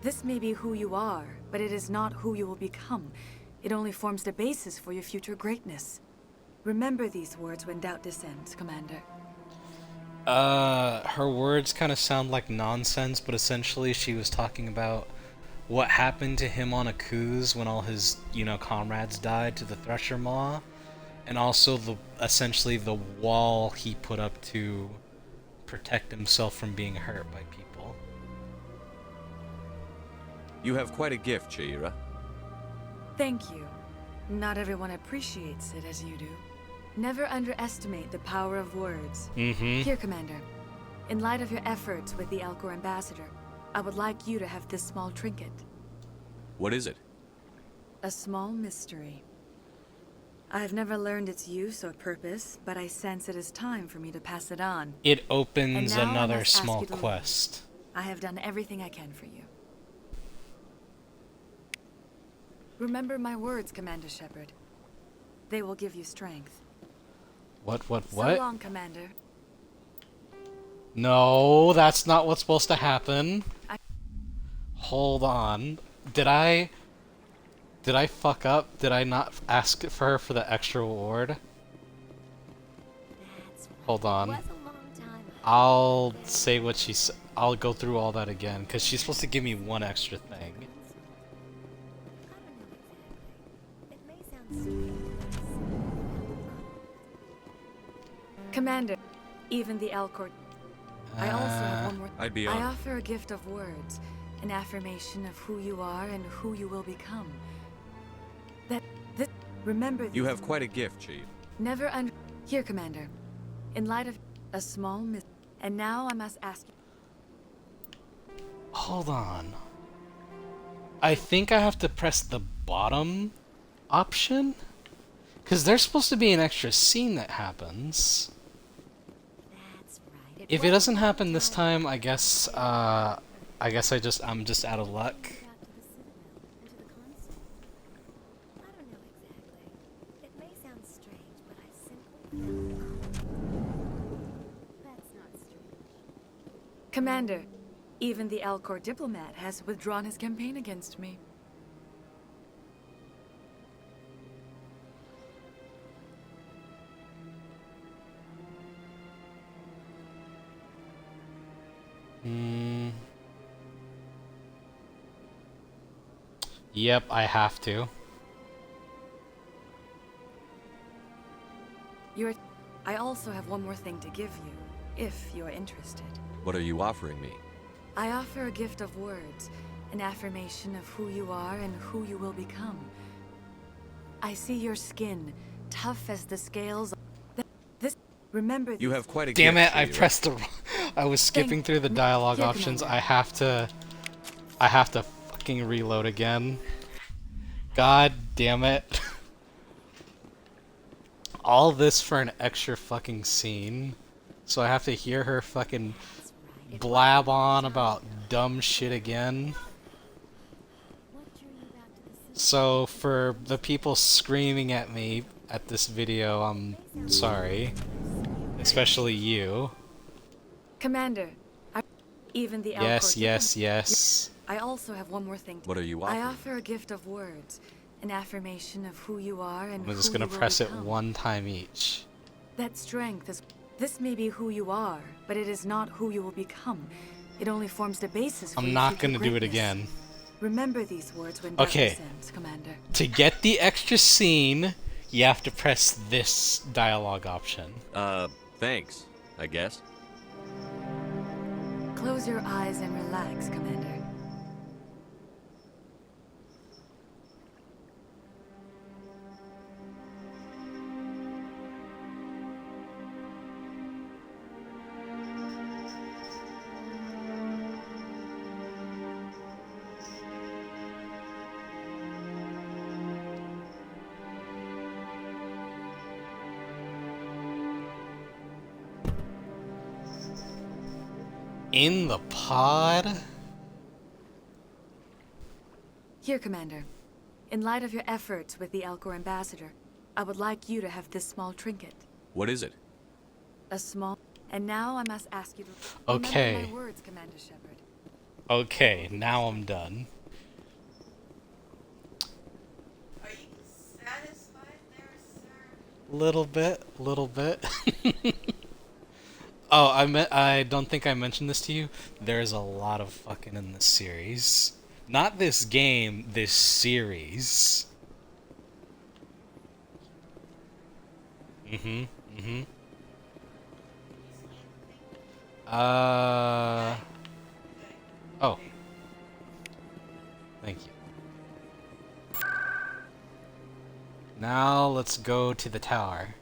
S17: This may be who you are, but it is not who you will become. It only forms the basis for your future greatness. Remember these words when doubt descends, Commander.
S1: Her words kind of sound like nonsense, but essentially she was talking about what happened to him on Akuz when all his, comrades died to the Thresher Maw, and also essentially the wall he put up to protect himself from being hurt by people.
S3: You have quite a gift, Shaira.
S17: Thank you. Not everyone appreciates it as you do. Never underestimate the power of words. Here, Commander. In light of your efforts with the Alcor ambassador, I would like you to have this small trinket.
S3: What is it?
S17: A small mystery. I have never learned its use or purpose, but I sense it is time for me to pass it on.
S1: It opens
S17: And now I
S1: another
S17: must ask
S1: small
S17: you to leave.
S1: quest.
S17: I have done everything I can for you. Remember my words, Commander Shepard. They will give you strength.
S1: What?
S17: So long, Commander.
S1: No, that's not what's supposed to happen. Hold on. Did I fuck up? Did I not ask for her for the extra reward? Hold on. I'll say what she said. I'll go through all that again, because she's supposed to give me one extra thing.
S17: Commander, even the Alcor... I also have one more...
S3: I'd be
S17: I
S3: honored.
S17: offer a gift of words, an affirmation of who you are and who you will become. Remember...
S3: You have quite a gift, Chief.
S17: Never under... Here, Commander. In light of a small miss... And now I must ask you...
S1: Hold on. I think I have to press the bottom option? Because there's supposed to be an extra scene that happens. If it doesn't happen this time, I guess I'm just out of luck.
S17: Commander, even the Alcor diplomat has withdrawn his campaign against me.
S1: Yep, I have to.
S17: I also have one more thing to give you, if you are interested.
S3: What are you offering me?
S17: I offer a gift of words, an affirmation of who you are and who you will become. I see your skin, tough as the scales. Remember.
S3: You have quite a
S1: Damn
S3: gift,
S1: it! I
S3: Shaira.
S1: pressed the. I was skipping through the dialogue
S17: Here,
S1: options.
S17: Commander.
S1: I have to fucking reload again. God damn it! All this for an extra fucking scene, so I have to hear her fucking blab on about dumb shit again. So for the people screaming at me at this video, I'm sorry. Especially you.
S17: Commander, Even the
S1: Yes,
S17: Alcor
S1: yes,
S17: Tiffin-
S1: yes.
S17: I also have one more thing.
S19: What are you
S17: I
S19: offering?
S17: offer a gift of words, an affirmation of who you are and
S1: I'm just
S17: who
S1: gonna
S17: you will
S1: press it
S17: become.
S1: one time each.
S17: That strength is. This may be who you are, but it is not who you will become. It only forms the basis for
S1: I'm
S17: your
S1: not
S17: future
S1: gonna do it
S17: greatness.
S1: again.
S17: Remember these words when death
S1: Okay.
S17: descends, Commander.
S1: To get the extra scene, you have to press this dialogue option.
S19: Thanks, I guess.
S17: Close your eyes and relax, Commander.
S1: In the pod?
S17: Here, Commander. In light of your efforts with the Alcor ambassador, I would like you to have this small trinket.
S19: What is it?
S17: A small... And now I must ask you to...
S1: Okay.
S17: Remember my words, Commander Shepard.
S1: Okay, now I'm done.
S9: Are you satisfied there, sir?
S1: Little bit. Oh, I don't think I mentioned this to you. There's a lot of fucking in this series. Not this game, this series. Oh. Thank you. Now let's go to the tower.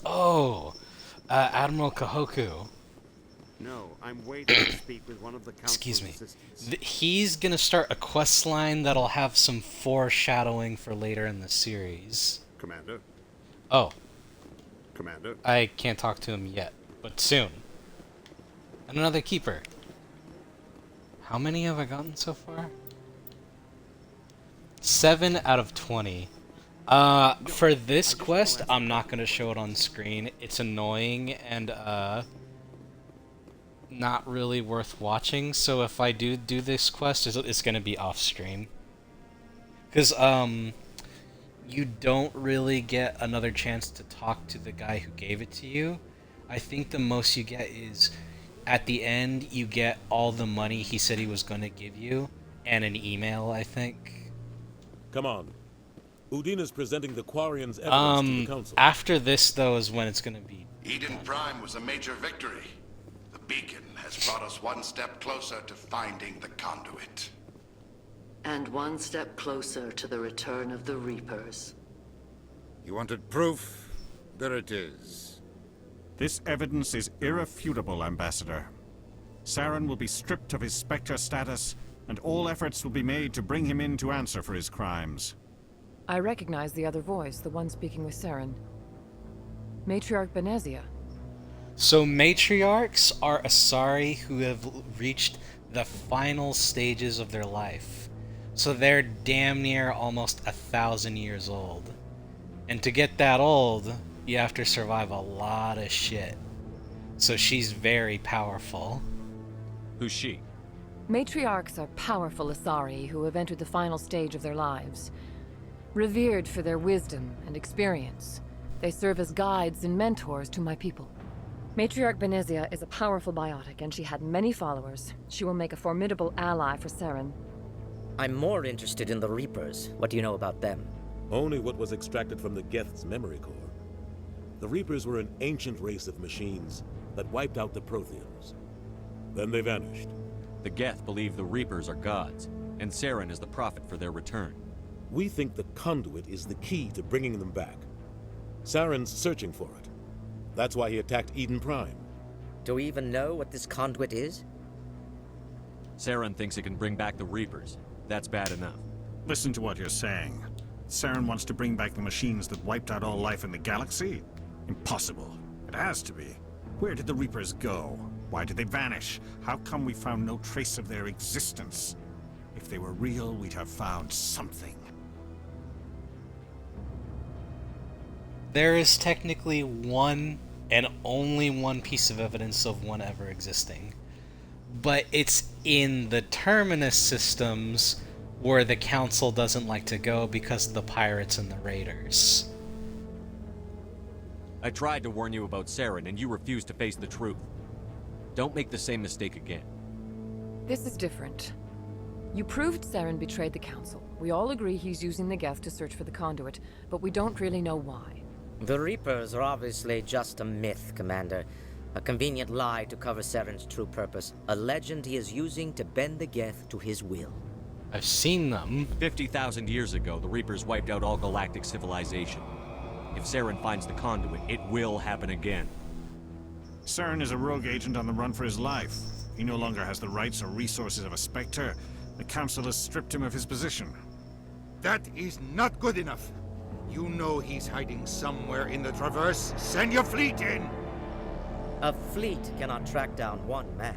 S1: Oh, Admiral Kahoku.
S18: No, I'm waiting to speak with one of the council's
S1: Excuse me.
S18: assistants.
S1: He's gonna start a quest line that'll have some foreshadowing for later in the series.
S18: Commander?
S1: Oh.
S18: Commander?
S1: I can't talk to him yet, but soon. And another keeper. How many have I gotten so far? 7 out of 20. For this quest, I'm not gonna show it on screen. It's annoying and, not really worth watching, so if I do this quest, it's gonna be off stream. Because, you don't really get another chance to talk to the guy who gave it to you. I think the most you get is, at the end, you get all the money he said he was gonna give you, and an email, I think.
S8: Come on. Udina's presenting the Quarian's evidence to the council.
S1: After this, though, is when it's gonna be...
S12: Eden Prime was a major victory. The beacon has brought us one step closer to finding the conduit.
S13: And one step closer to the return of the Reapers.
S6: You wanted proof? There it is.
S14: This evidence is irrefutable, Ambassador. Saren will be stripped of his Spectre status, and all efforts will be made to bring him in to answer for his crimes.
S21: I recognize the other voice, the one speaking with Saren. Matriarch Benezia.
S1: So matriarchs are Asari who have reached the final stages of their life. So they're damn near almost 1,000 years old. And to get that old, you have to survive a lot of shit. So she's very powerful.
S19: Who's she?
S21: Matriarchs are powerful Asari who have entered the final stage of their lives. Revered for their wisdom and experience, they serve as guides and mentors to my people. Matriarch Benezia is a powerful biotic, and she had many followers. She will make a formidable ally for Saren.
S22: I'm more interested in the Reapers. What do you know about them?
S8: Only what was extracted from the Geth's memory core. The Reapers were an ancient race of machines that wiped out the Protheans. Then they vanished.
S19: The Geth believe the Reapers are gods, and Saren is the prophet for their return.
S8: We think the conduit is the key to bringing them back. Saren's searching for it. That's why he attacked Eden Prime.
S22: Do we even know what this conduit is?
S19: Saren thinks it can bring back the Reapers. That's bad enough.
S14: Listen to what you're saying. Saren wants to bring back the machines that wiped out all life in the galaxy? Impossible. It has to be. Where did the Reapers go? Why did they vanish? How come we found no trace of their existence? If they were real, we'd have found something.
S1: There is technically one and only one piece of evidence of one ever existing. But it's in the Terminus systems where the Council doesn't like to go because of the pirates and the raiders.
S3: I tried to warn you about Saren, and you refused to face the truth. Don't make the same mistake again.
S21: This is different. You proved Saren betrayed the Council. We all agree he's using the Geth to search for the conduit, but we don't really know why.
S22: The Reapers are obviously just a myth, Commander. A convenient lie to cover Saren's true purpose. A legend he is using to bend the Geth to his will.
S1: I've seen them.
S3: 50,000 years ago, the Reapers wiped out all galactic civilization. If Saren finds the conduit, it will happen again.
S14: Saren is a rogue agent on the run for his life. He no longer has the rights or resources of a Spectre. The Council has stripped him of his position.
S6: That is not good enough. You know he's hiding somewhere in the Traverse. Send your fleet in!
S22: A fleet cannot track down one man.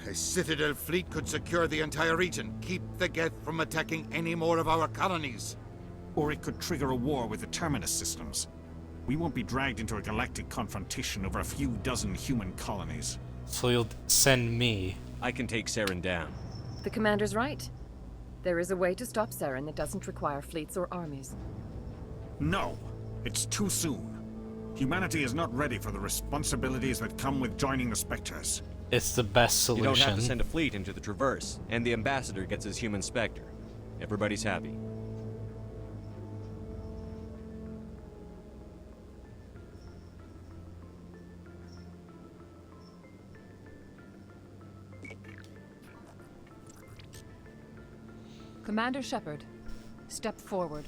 S6: A Citadel fleet could secure the entire region, keep the Geth from attacking any more of our colonies.
S14: Or it could trigger a war with the Terminus systems. We won't be dragged into a galactic confrontation over a few dozen human colonies.
S1: So you'll send me.
S3: I can take Saren down.
S21: The Commander's right. There is a way to stop Saren that doesn't require fleets or armies.
S14: No! It's too soon. Humanity is not ready for the responsibilities that come with joining the Spectres.
S1: It's the best solution.
S3: You don't have to send a fleet into the Traverse, and the Ambassador gets his human Spectre. Everybody's happy.
S21: Commander Shepard, step forward.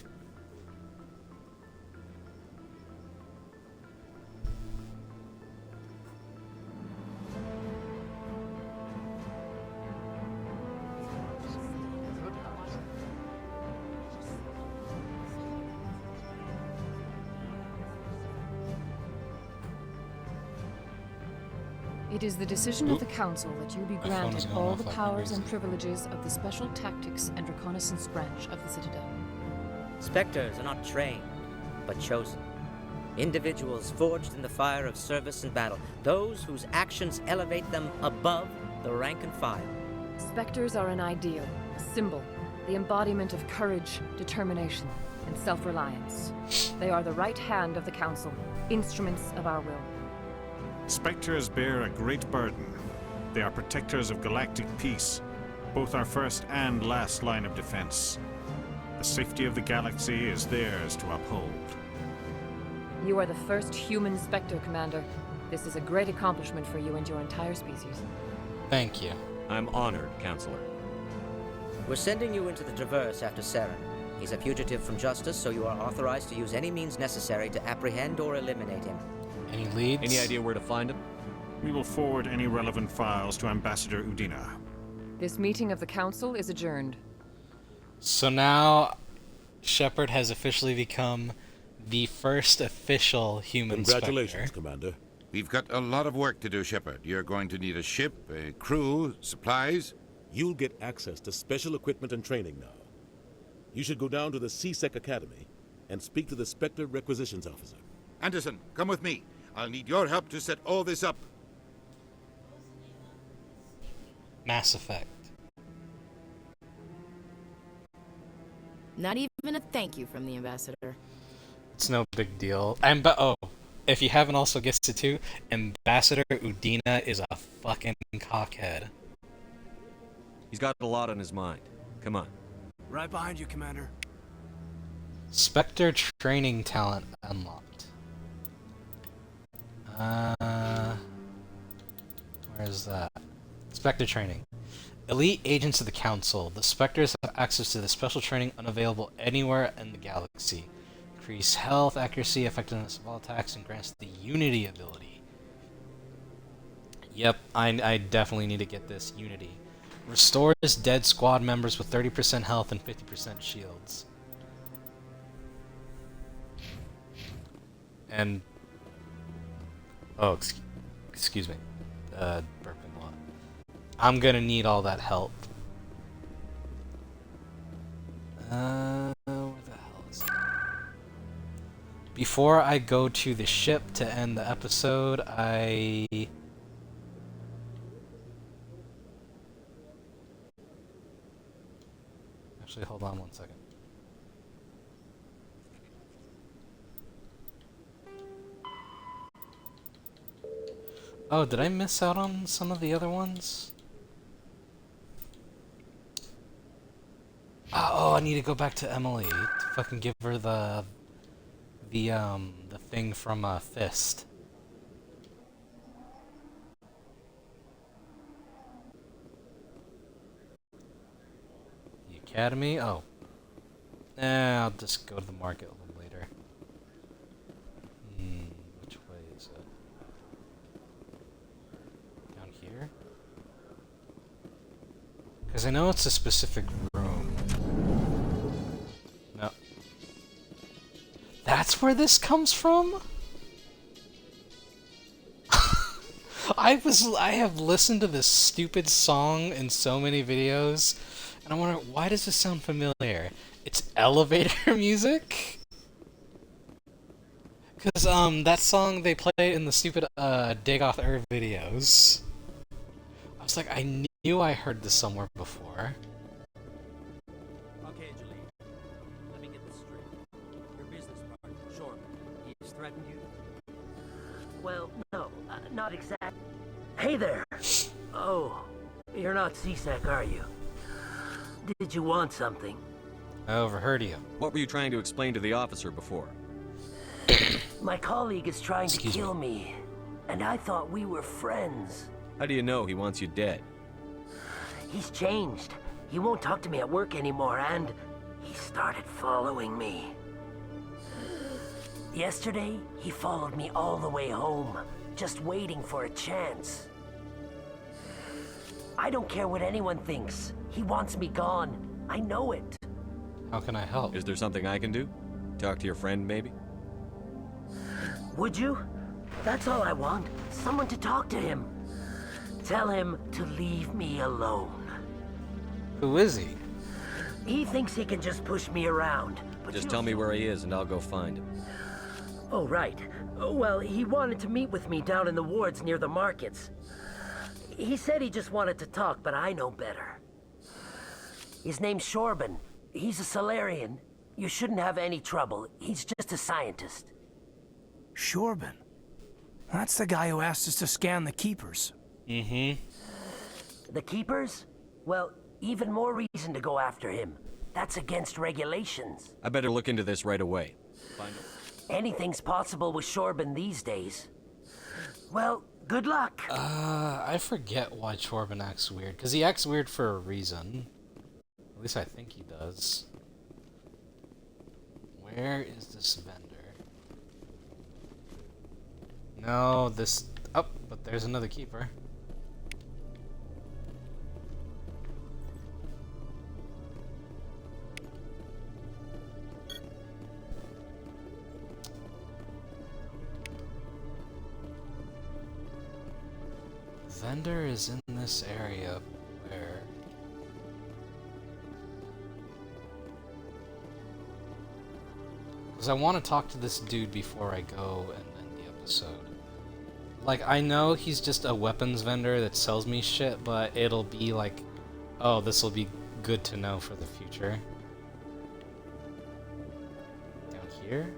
S21: It is the decision of the Council that you be granted all the powers and privileges of the Special Tactics and Reconnaissance Branch of the Citadel.
S22: Spectres are not trained, but chosen. Individuals forged in the fire of service and battle. Those whose actions elevate them above the rank and file.
S21: Spectres are an ideal, a symbol, the embodiment of courage, determination, and self-reliance. They are the right hand of the Council, instruments of our will.
S14: Spectres bear a great burden. They are protectors of galactic peace, both our first and last line of defense. The safety of the galaxy is theirs to uphold.
S21: You are the first human Spectre, Commander. This is a great accomplishment for you and your entire species.
S1: Thank you.
S3: I'm honored, Counselor.
S22: We're sending you into the Traverse after Saren. He's a fugitive from justice, so you are authorized to use any means necessary to apprehend or eliminate him.
S1: Any leads?
S3: Any idea where to find him?
S14: We will forward any relevant files to Ambassador Udina.
S21: This meeting of the Council is adjourned.
S1: So now, Shepard has officially become the first official human
S15: Congratulations,
S1: Spectre.
S15: Commander.
S6: We've got a lot of work to do, Shepard. You're going to need a ship, a crew, supplies.
S15: You'll get access to special equipment and training now. You should go down to the CSEC Academy and speak to the Spectre Requisitions Officer.
S6: Anderson, come with me. I'll need your help to set all this up.
S1: Mass Effect.
S2: Not even a thank you from the Ambassador.
S1: It's no big deal. If you haven't also guessed it too, Ambassador Udina is a fucking cockhead.
S3: He's got a lot on his mind. Come on.
S5: Right behind you, Commander.
S1: Spectre training talent unlocked. Where is that? Spectre training. Elite agents of the Council. The Spectres have access to the special training unavailable anywhere in the galaxy. Increase health, accuracy, effectiveness of all attacks, and grants the Unity ability. Yep, I definitely need to get this Unity. Restores dead squad members with 30% health and 50% shields. And... Oh, excuse me. Burping lot. I'm gonna need all that help. Where the hell is it? Before I go to the ship to end the episode, Actually, hold on 1 second. Oh, did I miss out on some of the other ones? Oh, I need to go back to Emily to fucking give her the thing from Fist. The Academy? Oh. I'll just go to the market a little later. Which way is it? Down here? Because I know it's a specific room. No. That's where this comes from? I have listened to this stupid song in so many videos, and I wonder, why does this sound familiar? It's elevator music? Because, that song they play in the stupid, Dagoth Earth videos. I was like, I knew I heard this somewhere before.
S7: Okay, Julie. Let me get this straight. Your business partner, Shorman, he's threatened you?
S10: Well, no, not exactly. Hey there! Oh, you're not C-Sec, are you? Did you want something?
S1: I overheard you.
S3: What were you trying to explain to the officer before?
S10: My colleague is trying to kill me, and I thought we were friends.
S3: How do you know he wants you dead?
S10: He's changed. He won't talk to me at work anymore, and he started following me. Yesterday, he followed me all the way home, just waiting for a chance. I don't care what anyone thinks. He wants me gone. I know it.
S1: How can I help?
S3: Is there something I can do? Talk to your friend, maybe?
S10: Would you? That's all I want. Someone to talk to him. Tell him to leave me alone.
S1: Who is he?
S10: He thinks he can just push me around. But
S3: Just tell me where he is and I'll go find him.
S10: Oh, right. Well, he wanted to meet with me down in the wards near the markets. He said he just wanted to talk, but I know better. His name's Shorban. He's a Solarian. You shouldn't have any trouble. He's just a scientist.
S5: Shorban? That's the guy who asked us to scan the Keepers.
S1: Mm-hmm.
S10: The Keepers? Well, even more reason to go after him. That's against regulations.
S3: I better look into this right away. Find him.
S10: Anything's possible with Shorban these days. Well, good luck.
S1: I forget why Chorban acts weird. Because he acts weird for a reason. At least I think he does. Where is this vendor? No, this... Oh, but there's another keeper. Vendor is in this area where... Because I want to talk to this dude before I go and end the episode. Like, I know he's just a weapons vendor that sells me shit, but it'll be like, oh, this will be good to know for the future. Down here?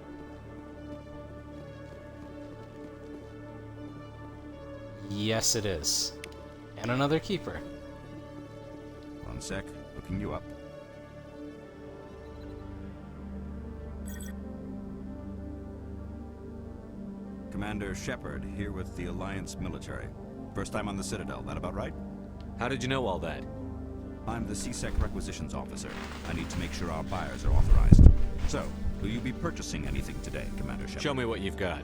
S1: Yes, it is. And another keeper.
S16: One sec, looking you up. Commander Shepard, here with the Alliance military. First time on the Citadel, that about right?
S3: How did you know all that?
S16: I'm the C-Sec requisitions officer. I need to make sure our buyers are authorized. So, will you be purchasing anything today, Commander Shepard?
S3: Show me what you've got.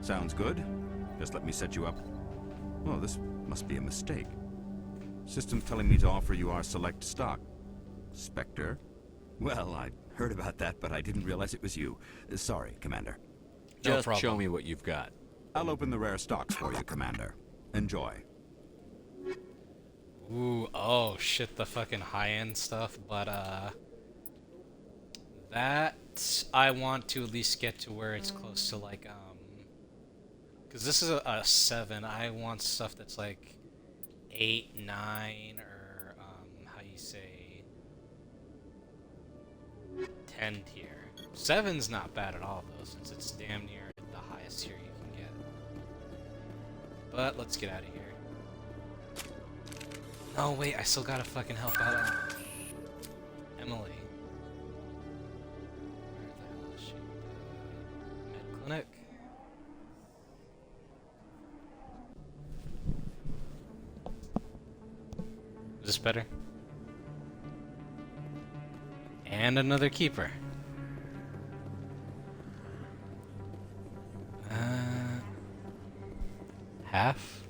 S16: Sounds good. Just let me set you up. Oh, this must be a mistake. System's telling me to offer you our select stock. Spectre? Well, I heard about that, but I didn't realize it was you. Sorry, Commander.
S3: Just show me what you've got.
S16: I'll open the rare stocks for you, Commander. Enjoy.
S1: Ooh, oh shit, the fucking high-end stuff, but that I want to at least get to where it's close to like because this is a 7. I want stuff that's like 8, 9, or how you say 10 tier. 7's not bad at all though, since it's damn near the highest tier you can get. But let's get out of here. Oh wait, I still gotta fucking help out Emily. Where the hell is she? Med clinic? Is this better? And another keeper. Half?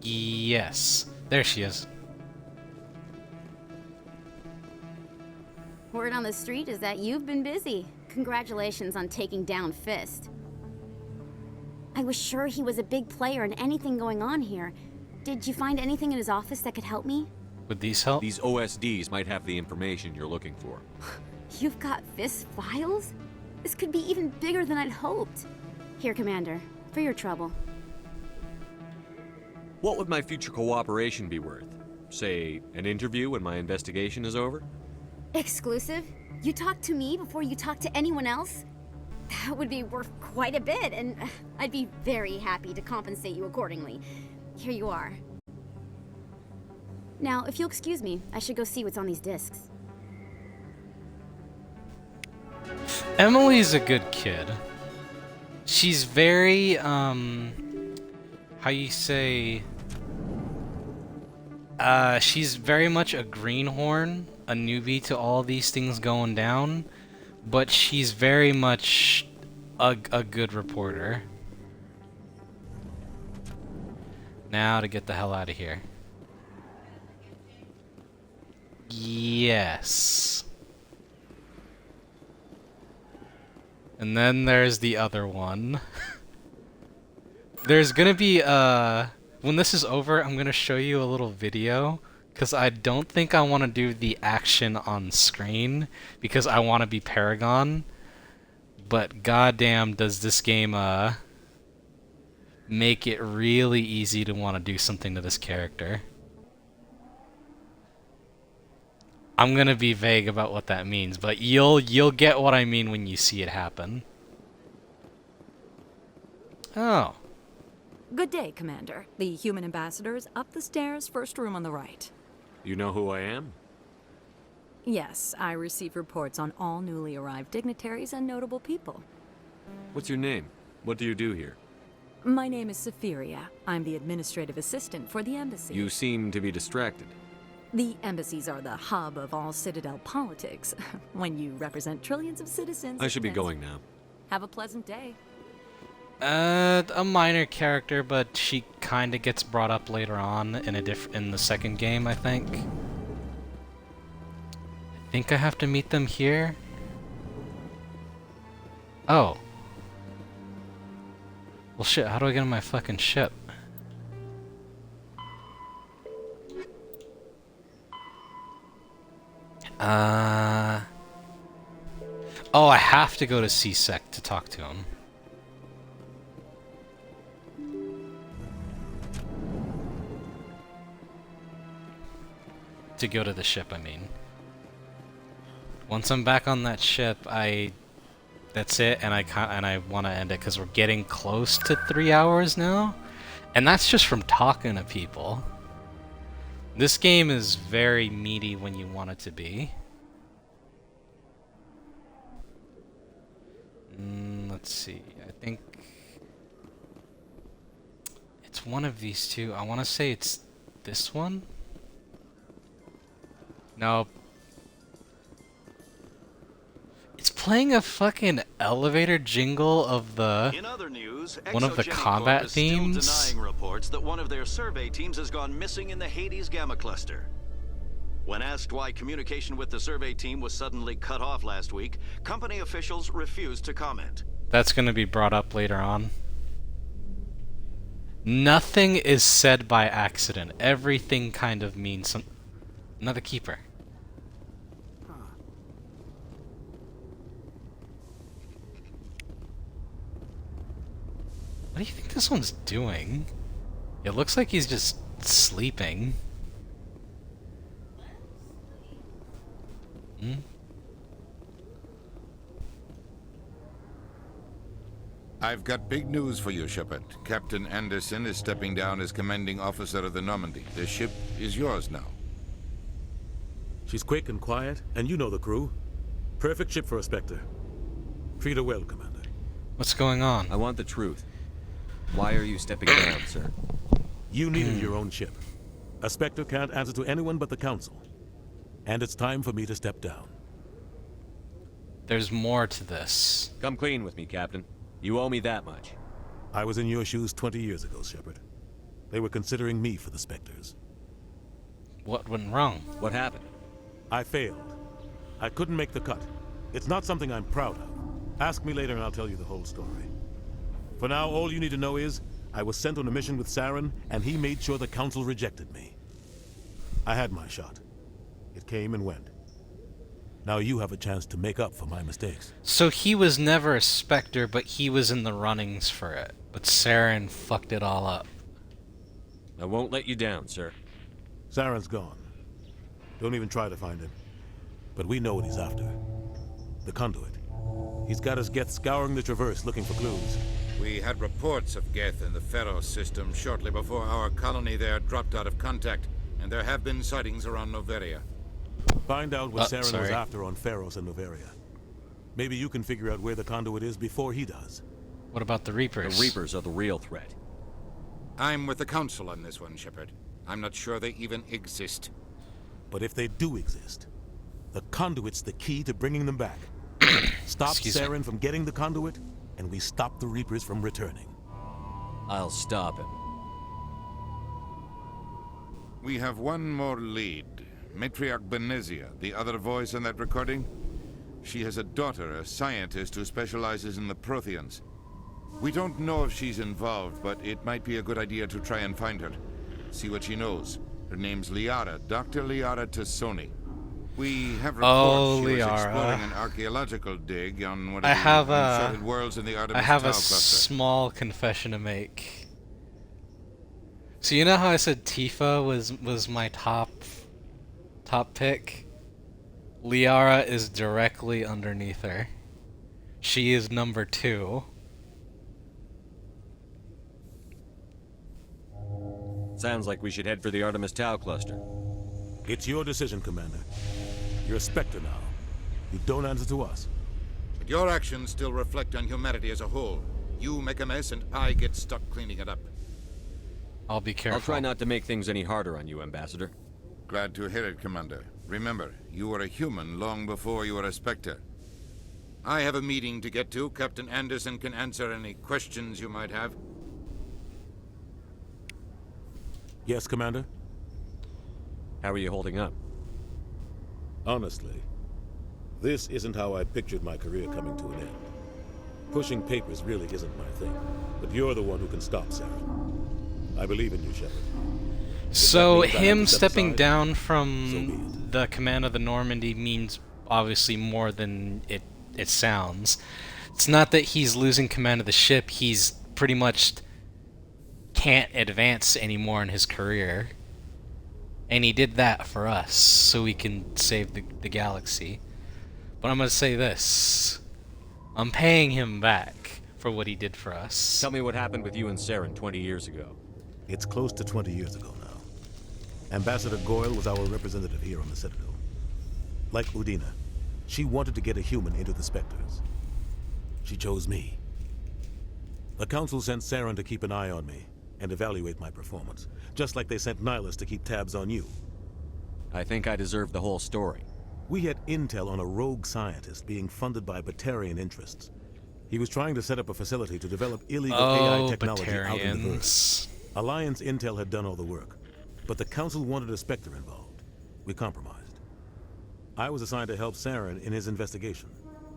S1: Yes. There she is.
S4: Word on the street is that you've been busy. Congratulations on taking down Fist. I was sure he was a big player in anything going on here. Did you find anything in his office that could help me?
S1: Would these help?
S3: These OSDs might have the information you're looking for.
S4: You've got Fist files? This could be even bigger than I'd hoped. Here, Commander, for your trouble.
S3: What would my future cooperation be worth? Say, an interview when my investigation is over?
S4: Exclusive? You talk to me before you talk to anyone else? That would be worth quite a bit, and I'd be very happy to compensate you accordingly. Here you are. Now, if you'll excuse me, I should go see what's on these discs.
S1: Emily's a good kid. She's very, how you say, she's very much a greenhorn, a newbie to all these things going down, but she's very much a good reporter. Now to get the hell out of here. Yes. And then there's the other one. There's gonna be, when this is over, I'm gonna show you a little video, because I don't think I want to do the action on screen, because I want to be Paragon. But goddamn, does this game, make it really easy to want to do something to this character. I'm gonna be vague about what that means, but you'll get what I mean when you see it happen. Oh.
S20: Good day, Commander. The human ambassador is up the stairs, first room on the right.
S3: You know who I am?
S20: Yes, I receive reports on all newly arrived dignitaries and notable people.
S3: What's your name? What do you do here?
S20: My name is Safiria. I'm the administrative assistant for the embassy.
S3: You seem to be distracted.
S20: The embassies are the hub of all Citadel politics. When you represent trillions of citizens...
S3: I should be going now.
S20: Have a pleasant day.
S1: A minor character, but she kinda gets brought up later on in the second game, I think. I think I have to meet them here. Oh. Well shit, how do I get on my fucking ship? Oh, I have to go to CSEC to talk to him. To go to the ship, I mean. Once I'm back on that ship, that's it, and I want to end it because we're getting close to 3 hours now, and that's just from talking to people. This game is very meaty when you want it to be. Let's see. I think it's one of these two. I want to say it's this one. No. It's playing a fucking elevator jingle of the
S23: In other news,
S1: one of the
S23: Exogenic
S1: combat
S23: Corp is
S1: themes.
S23: still denying reports that one of their survey teams has gone missing in the Hades Gamma Cluster. When asked why communication with the survey team was suddenly cut off last week, company officials refused to comment.
S1: That's going to be brought up later on. Nothing is said by accident. Everything kind of means some... Another keeper. What do you think this one's doing? It looks like he's just sleeping. Hmm?
S6: I've got big news for you, Shepard. Captain Anderson is stepping down as commanding officer of the Normandy. The ship is yours now.
S8: She's quick and quiet, and you know the crew. Perfect ship for a Spectre. Treat her well, Commander.
S1: What's going on?
S19: I want the truth. Why are you stepping down, sir?
S8: You needed your own ship. A Spectre can't answer to anyone but the Council. And it's time for me to step down.
S1: There's more to this.
S19: Come clean with me, Captain. You owe me that much.
S8: I was in your shoes 20 years ago, Shepard. They were considering me for the Spectres.
S1: What went wrong?
S19: What happened?
S8: I failed. I couldn't make the cut. It's not something I'm proud of. Ask me later and I'll tell you the whole story. For now, all you need to know is, I was sent on a mission with Saren, and he made sure the Council rejected me. I had my shot. It came and went. Now you have a chance to make up for my mistakes.
S1: So he was never a Spectre, but he was in the runnings for it. But Saren fucked it all up.
S19: I won't let you down, sir.
S8: Saren's gone. Don't even try to find him. But we know what he's after. The conduit. He's got his Geth scouring the Traverse looking for clues.
S6: We had reports of Geth in the Pharos system shortly before our colony there dropped out of contact, and there have been sightings around Noveria.
S8: Find out what Saren was after on Pharos and Noveria. Maybe you can figure out where the conduit is before he does.
S1: What about the Reapers?
S19: The Reapers are the real threat.
S6: I'm with the Council on this one, Shepard. I'm not sure they even exist.
S8: But if they do exist, the conduit's the key to bringing them back. Stop Saren from getting the conduit, and we stop the Reapers from returning.
S19: I'll stop him.
S6: We have one more lead. Matriarch Benezia, the other voice in that recording. She has a daughter, a scientist who specializes in the Protheans. We don't know if she's involved, but it might be a good idea to try and find her. See what she knows. Her name's Liara, Dr. Liara Tassoni. We have reports she was exploring an archaeological dig on one of the uncharted worlds in the Artemis
S1: I have
S6: Tau
S1: a
S6: cluster.
S1: small confession to make. So you know how I said Tifa was my top pick? Liara is directly underneath her. She is number 2.
S19: Sounds like we should head for the Artemis Tau cluster.
S8: It's your decision, Commander. You're a Spectre now. You don't answer to us.
S6: But your actions still reflect on humanity as a whole. You make a mess and I get stuck cleaning it up.
S1: I'll be careful.
S19: I'll try not to make things any harder on you, Ambassador.
S6: Glad to hear it, Commander. Remember, you were a human long before you were a Spectre. I have a meeting to get to. Captain Anderson can answer any questions you might have.
S8: Yes, Commander?
S19: How are you holding up?
S8: Honestly, this isn't how I pictured my career coming to an end. Pushing papers really isn't my thing, but you're the one who can stop Saren. I believe in you, Shepard.
S1: So him stepping down from the command of the Normandy means obviously more than it sounds. It's not that he's losing command of the ship, he's pretty much can't advance anymore in his career. And he did that for us, so we can save the galaxy. But I'm gonna say this. I'm paying him back for what he did for us.
S19: Tell me what happened with you and Saren 20 years ago.
S8: It's close to 20 years ago now. Ambassador Goyle was our representative here on the Citadel. Like Udina, she wanted to get a human into the Spectres. She chose me. The Council sent Saren to keep an eye on me and evaluate my performance, just like they sent Nihilus to keep tabs on you.
S19: I think I deserve the whole story.
S8: We had intel on a rogue scientist being funded by Batarian interests. He was trying to set up a facility to develop illegal AI technology out in the verse. Alliance intel had done all the work, but the Council wanted a Spectre involved. We compromised. I was assigned to help Saren in his investigation.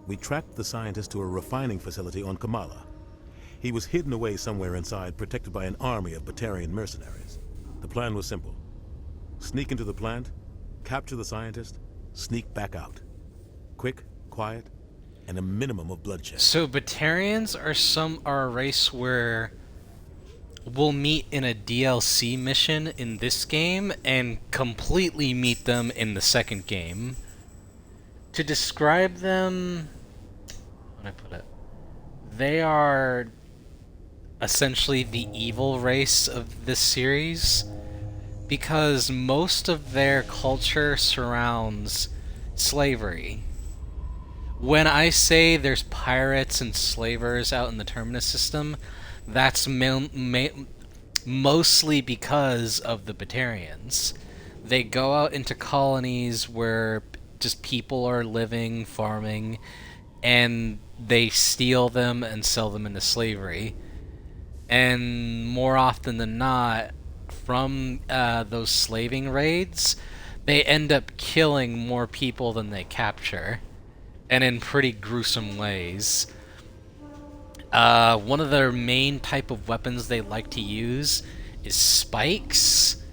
S8: We tracked the scientist to a refining facility on Kamala. He was hidden away somewhere inside, protected by an army of Batarian mercenaries. The plan was simple. Sneak into the plant, capture the scientist, sneak back out. Quick, quiet, and a minimum of bloodshed.
S1: So Batarians are a race where we'll meet in a DLC mission in this game and completely meet them in the second game. To describe them, how do I put it? They are essentially the evil race of this series, because most of their culture surrounds slavery. When I say there's pirates and slavers out in the Terminus system, that's mostly because of the Batarians. They go out into colonies where just people are living, farming, and they steal them and sell them into slavery. And more often than not, from those slaving raids, they end up killing more people than they capture, and in pretty gruesome ways. One of their main type of weapons they like to use is spikes.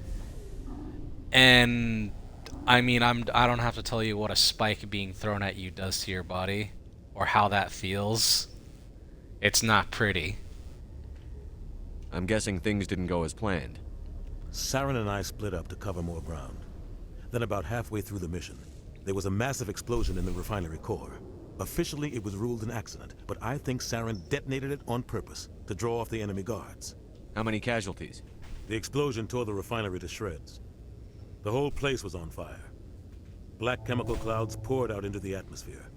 S1: And I mean, I don't have to tell you what a spike being thrown at you does to your body, or how that feels. It's not pretty.
S3: I'm guessing things didn't go as planned.
S8: Saren and I split up to cover more ground. Then about halfway through the mission, there was a massive explosion in the refinery core. Officially, it was ruled an accident, but I think Saren detonated it on purpose to draw off the enemy guards.
S3: How many casualties?
S8: The explosion tore the refinery to shreds. The whole place was on fire. Black chemical clouds poured out into the atmosphere.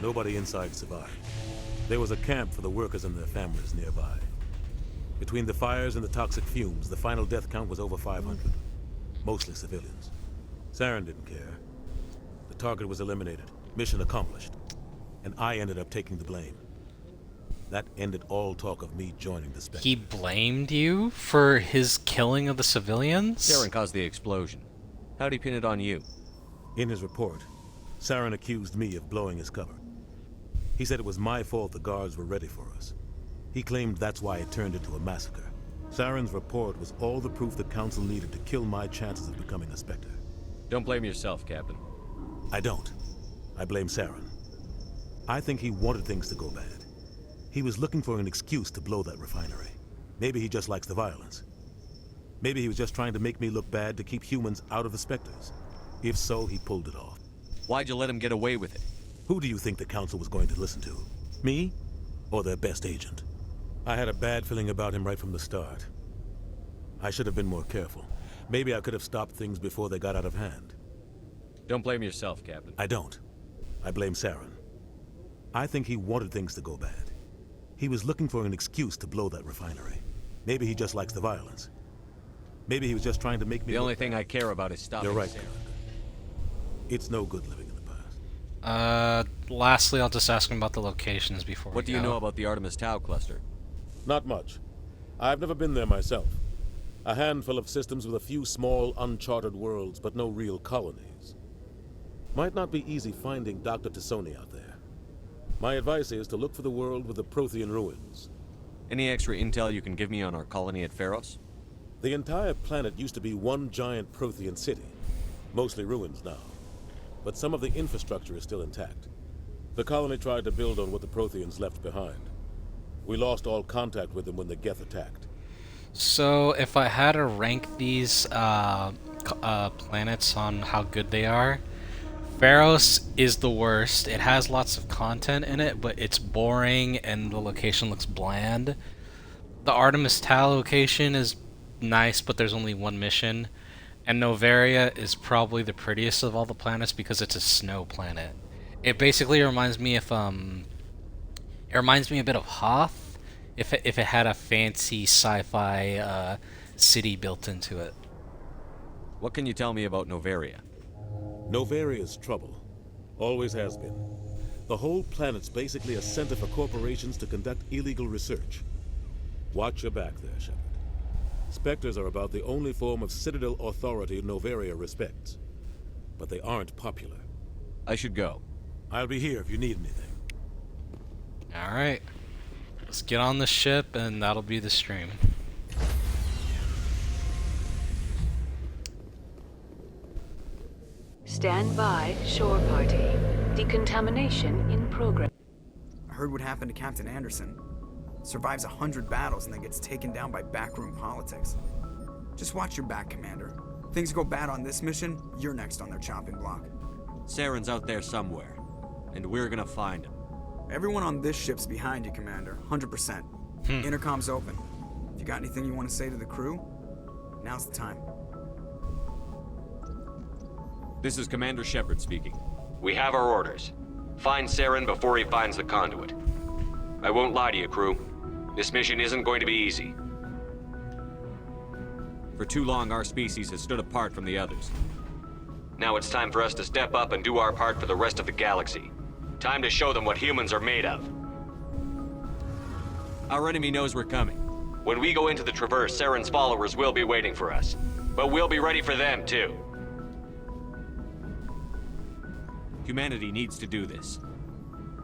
S8: Nobody inside survived. There was a camp for the workers and their families nearby. Between the fires and the toxic fumes, the final death count was over 500. Mostly civilians. Saren didn't care. The target was eliminated. Mission accomplished. And I ended up taking the blame. That ended all talk of me joining the Spectre.
S1: He blamed you for his killing of the civilians?
S3: Saren caused the explosion. How'd he pin it on you?
S8: In his report, Saren accused me of blowing his cover. He said it was my fault the guards were ready for us. He claimed that's why it turned into a massacre. Saren's report was all the proof the Council needed to kill my chances of becoming a Spectre.
S3: Don't blame yourself, Captain.
S8: I don't. I blame Saren. I think he wanted things to go bad. He was looking for an excuse to blow that refinery. Maybe he just likes the violence. Maybe he was just trying to make me look bad to keep humans out of the Spectres. If so, he pulled it off.
S3: Why'd you let him get away with it?
S8: Who do you think the Council was going to listen to? Me? Or their best agent? I had a bad feeling about him right from the start. I should have been more careful. Maybe I could have stopped things before they got out of hand.
S3: Don't blame yourself, Captain.
S8: I don't. I blame Saren. I think he wanted things to go bad. He was looking for an excuse to blow that refinery. Maybe he just likes the violence. Maybe he was just trying to make me...
S3: The only thing I care about is stopping.
S8: You're right, Saren. It's no good living in the past.
S1: Lastly, I'll just ask him about the locations before
S3: What do you know about the Artemis Tau cluster?
S8: Not much. I've never been there myself. A handful of systems with a few small, uncharted worlds, but no real colonies. Might not be easy finding Dr. Tassoni out there. My advice is to look for the world with the Prothean ruins.
S3: Any extra intel you can give me on our colony at Pharos?
S8: The entire planet used to be one giant Prothean city. Mostly ruins now. But some of the infrastructure is still intact. The colony tried to build on what the Protheans left behind. We lost all contact with them when the Geth attacked.
S1: So, if I had to rank these planets on how good they are, Pharos is the worst. It has lots of content in it, but it's boring and the location looks bland. The Artemis Tau location is nice, but there's only one mission. And Novaria is probably the prettiest of all the planets because it's a snow planet. It basically reminds me of it reminds me a bit of Hoth if it had a fancy sci-fi city built into it.
S3: What can you tell me about Novaria?
S8: Novaria's trouble. Always has been. The whole planet's basically a center for corporations to conduct illegal research. Watch your back there, Shepard. Spectres are about the only form of Citadel authority Novaria respects. But they aren't popular.
S3: I should go.
S8: I'll be here if you need anything.
S1: Alright. Let's get on the ship, and that'll be the stream.
S9: Stand by, shore party. Decontamination in progress.
S11: I heard what happened to Captain Anderson. Survives 100 battles and then gets taken down by backroom politics. Just watch your back, Commander. Things go bad on this mission, you're next on their chopping block.
S3: Saren's out there somewhere, and we're gonna find him.
S11: Everyone on this ship's behind you, Commander. 100%. Intercom's open. If you got anything you want to say to the crew, now's the time.
S3: This is Commander Shepard speaking.
S17: We have our orders. Find Saren before he finds the conduit. I won't lie to you, crew. This mission isn't going to be easy.
S3: For too long, our species has stood apart from the others.
S17: Now it's time for us to step up and do our part for the rest of the galaxy. Time to show them what humans are made of.
S3: Our enemy knows we're coming.
S17: When we go into the Traverse, Saren's followers will be waiting for us. But we'll be ready for them, too.
S3: Humanity needs to do this.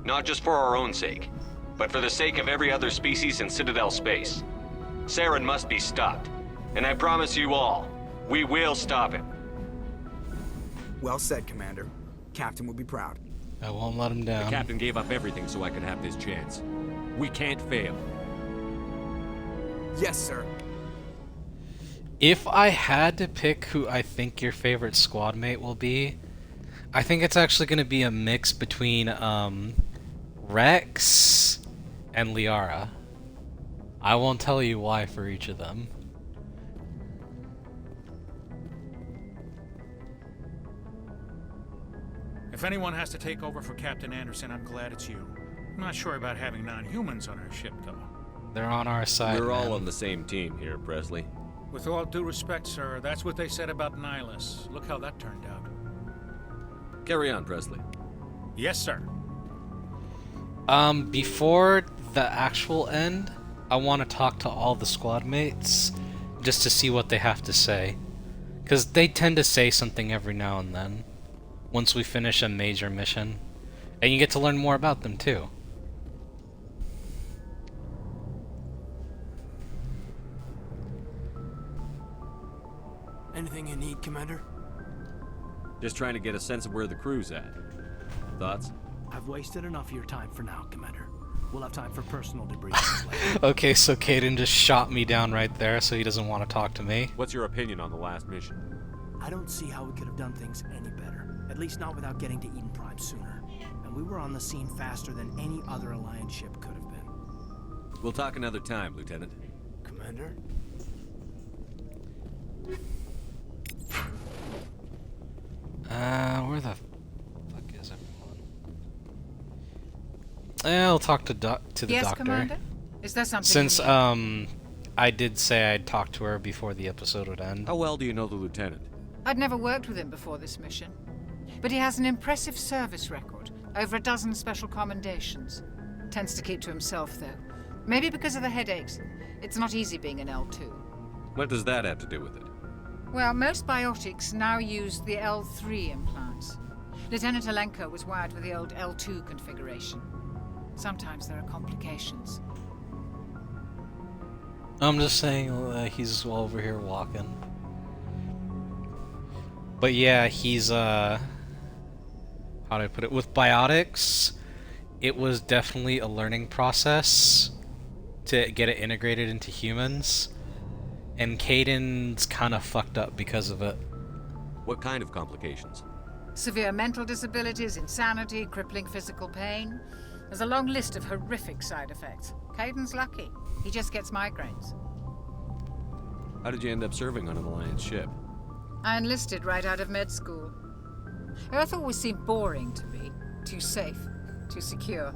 S17: Not just for our own sake, but for the sake of every other species in Citadel space. Saren must be stopped. And I promise you all, we will stop him.
S11: Well said, Commander. Captain will be proud.
S1: I won't let him down.
S3: The captain gave up everything so I could have this chance. We can't fail.
S11: Yes, sir.
S1: If I had to pick who I think your favorite squad mate will be, I think it's actually going to be a mix between Rex and Liara. I won't tell you why for each of them.
S24: If anyone has to take over for Captain Anderson, I'm glad it's you. I'm not sure about having non-humans on our ship, though.
S1: They're on our side,
S3: We're all
S1: man.
S3: on the same team here, Presley.
S24: With all due respect, sir, that's what they said about Nihilus. Look how that turned out.
S3: Carry on, Presley.
S24: Yes, sir.
S1: Before the actual end, I want to talk to all the squad mates just to see what they have to say. Because they tend to say something every now and then once we finish a major mission. And you get to learn more about them, too.
S5: Anything you need, Commander?
S3: Just trying to get a sense of where the crew's at. Thoughts?
S5: I've wasted enough of your time for now, Commander. We'll have time for personal debriefings later.
S1: Okay, so Caden just shot me down right there, so he doesn't want to talk to me.
S3: What's your opinion on the last mission?
S5: I don't see how we could have done things any better. At least not without getting to Eden Prime sooner. And we were on the scene faster than any other Alliance ship could have been.
S3: We'll talk another time, Lieutenant.
S5: Commander?
S1: Where the fuck is everyone? I'll talk to the doctor.
S25: Yes, Commander? Is there something
S1: Since,
S25: you need?
S1: I did say I'd talk to her before the episode would end.
S3: How well do you know the Lieutenant?
S25: I'd never worked with him before this mission. But he has an impressive service record. Over a dozen special commendations. Tends to keep to himself, though. Maybe because of the headaches. It's not easy being an L2.
S3: What does that have to do with it?
S25: Well, most biotics now use the L3 implants. Lieutenant Alenko was wired with the old L2 configuration. Sometimes there are complications.
S1: I'm just saying he's over here walking. But yeah, he's, how do I put it? With biotics, it was definitely a learning process to get it integrated into humans. And Caden's kind of fucked up because of it.
S3: What kind of complications?
S25: Severe mental disabilities, insanity, crippling physical pain. There's a long list of horrific side effects. Caden's lucky. He just gets migraines.
S3: How did you end up serving on an Alliance ship?
S25: I enlisted right out of med school. Earth always seemed boring to me. Too safe, too secure.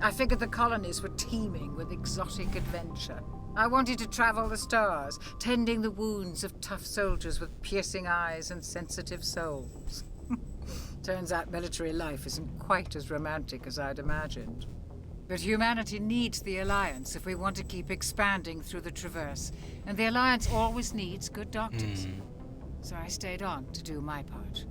S25: I figured the colonies were teeming with exotic adventure. I wanted to travel the stars, tending the wounds of tough soldiers with piercing eyes and sensitive souls. Turns out military life isn't quite as romantic as I'd imagined. But humanity needs the Alliance if we want to keep expanding through the Traverse, and the Alliance always needs good doctors. So I stayed on to do my part.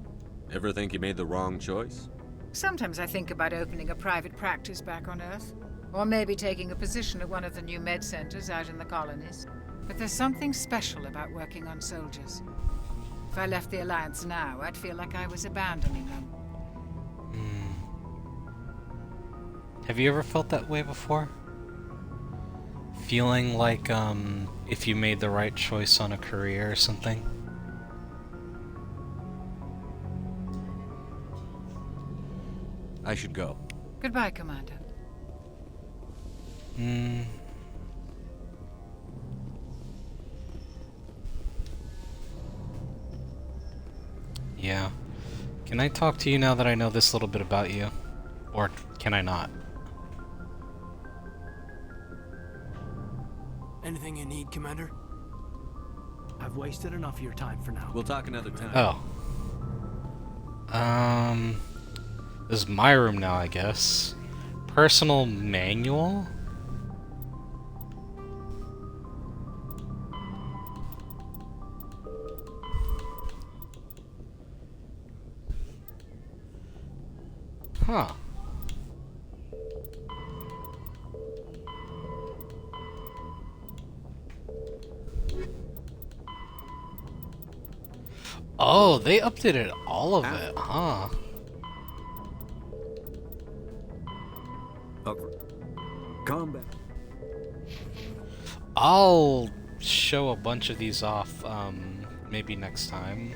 S3: Ever think you made the wrong choice?
S25: Sometimes I think about opening a private practice back on Earth. Or maybe taking a position at one of the new med centers out in the colonies. But there's something special about working on soldiers. If I left the Alliance now, I'd feel like I was abandoning them.
S1: Have you ever felt that way before? Feeling like, if you made the right choice on a career or something?
S3: I should go.
S25: Goodbye, Commander.
S1: Yeah. Can I talk to you now that I know this little bit about you? Or can I not?
S5: Anything you need, Commander? I've wasted enough of your time for now.
S3: We'll talk another time.
S1: Oh. This is my room now, I guess. Personal manual? Huh. Oh, they updated all of it, huh?
S12: Combat.
S1: I'll show a bunch of these off, maybe next time.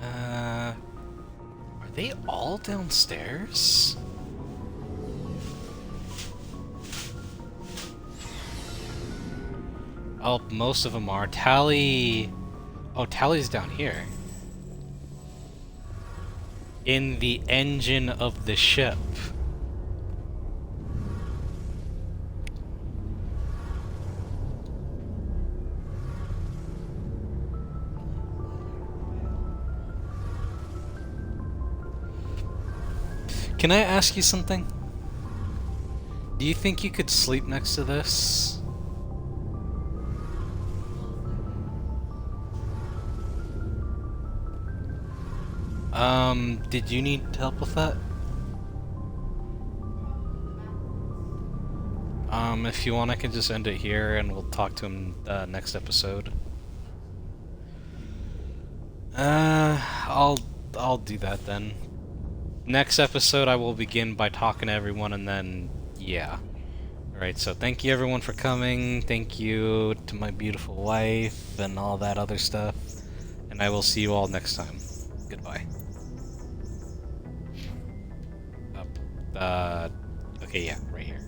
S1: Are they all downstairs? Oh, most of them are. Tally... Oh, Tally's down here. In the engine of the ship. Can I ask you something? Do you think you could sleep next to this? Did you need help with that? If you want, I can just end it here and we'll talk to him next episode. I'll do that then. Next episode I will begin by talking to everyone and then, yeah. Alright, so thank you everyone for coming, thank you to my beautiful wife and all that other stuff, and I will see you all next time. Goodbye. Okay, yeah, right here.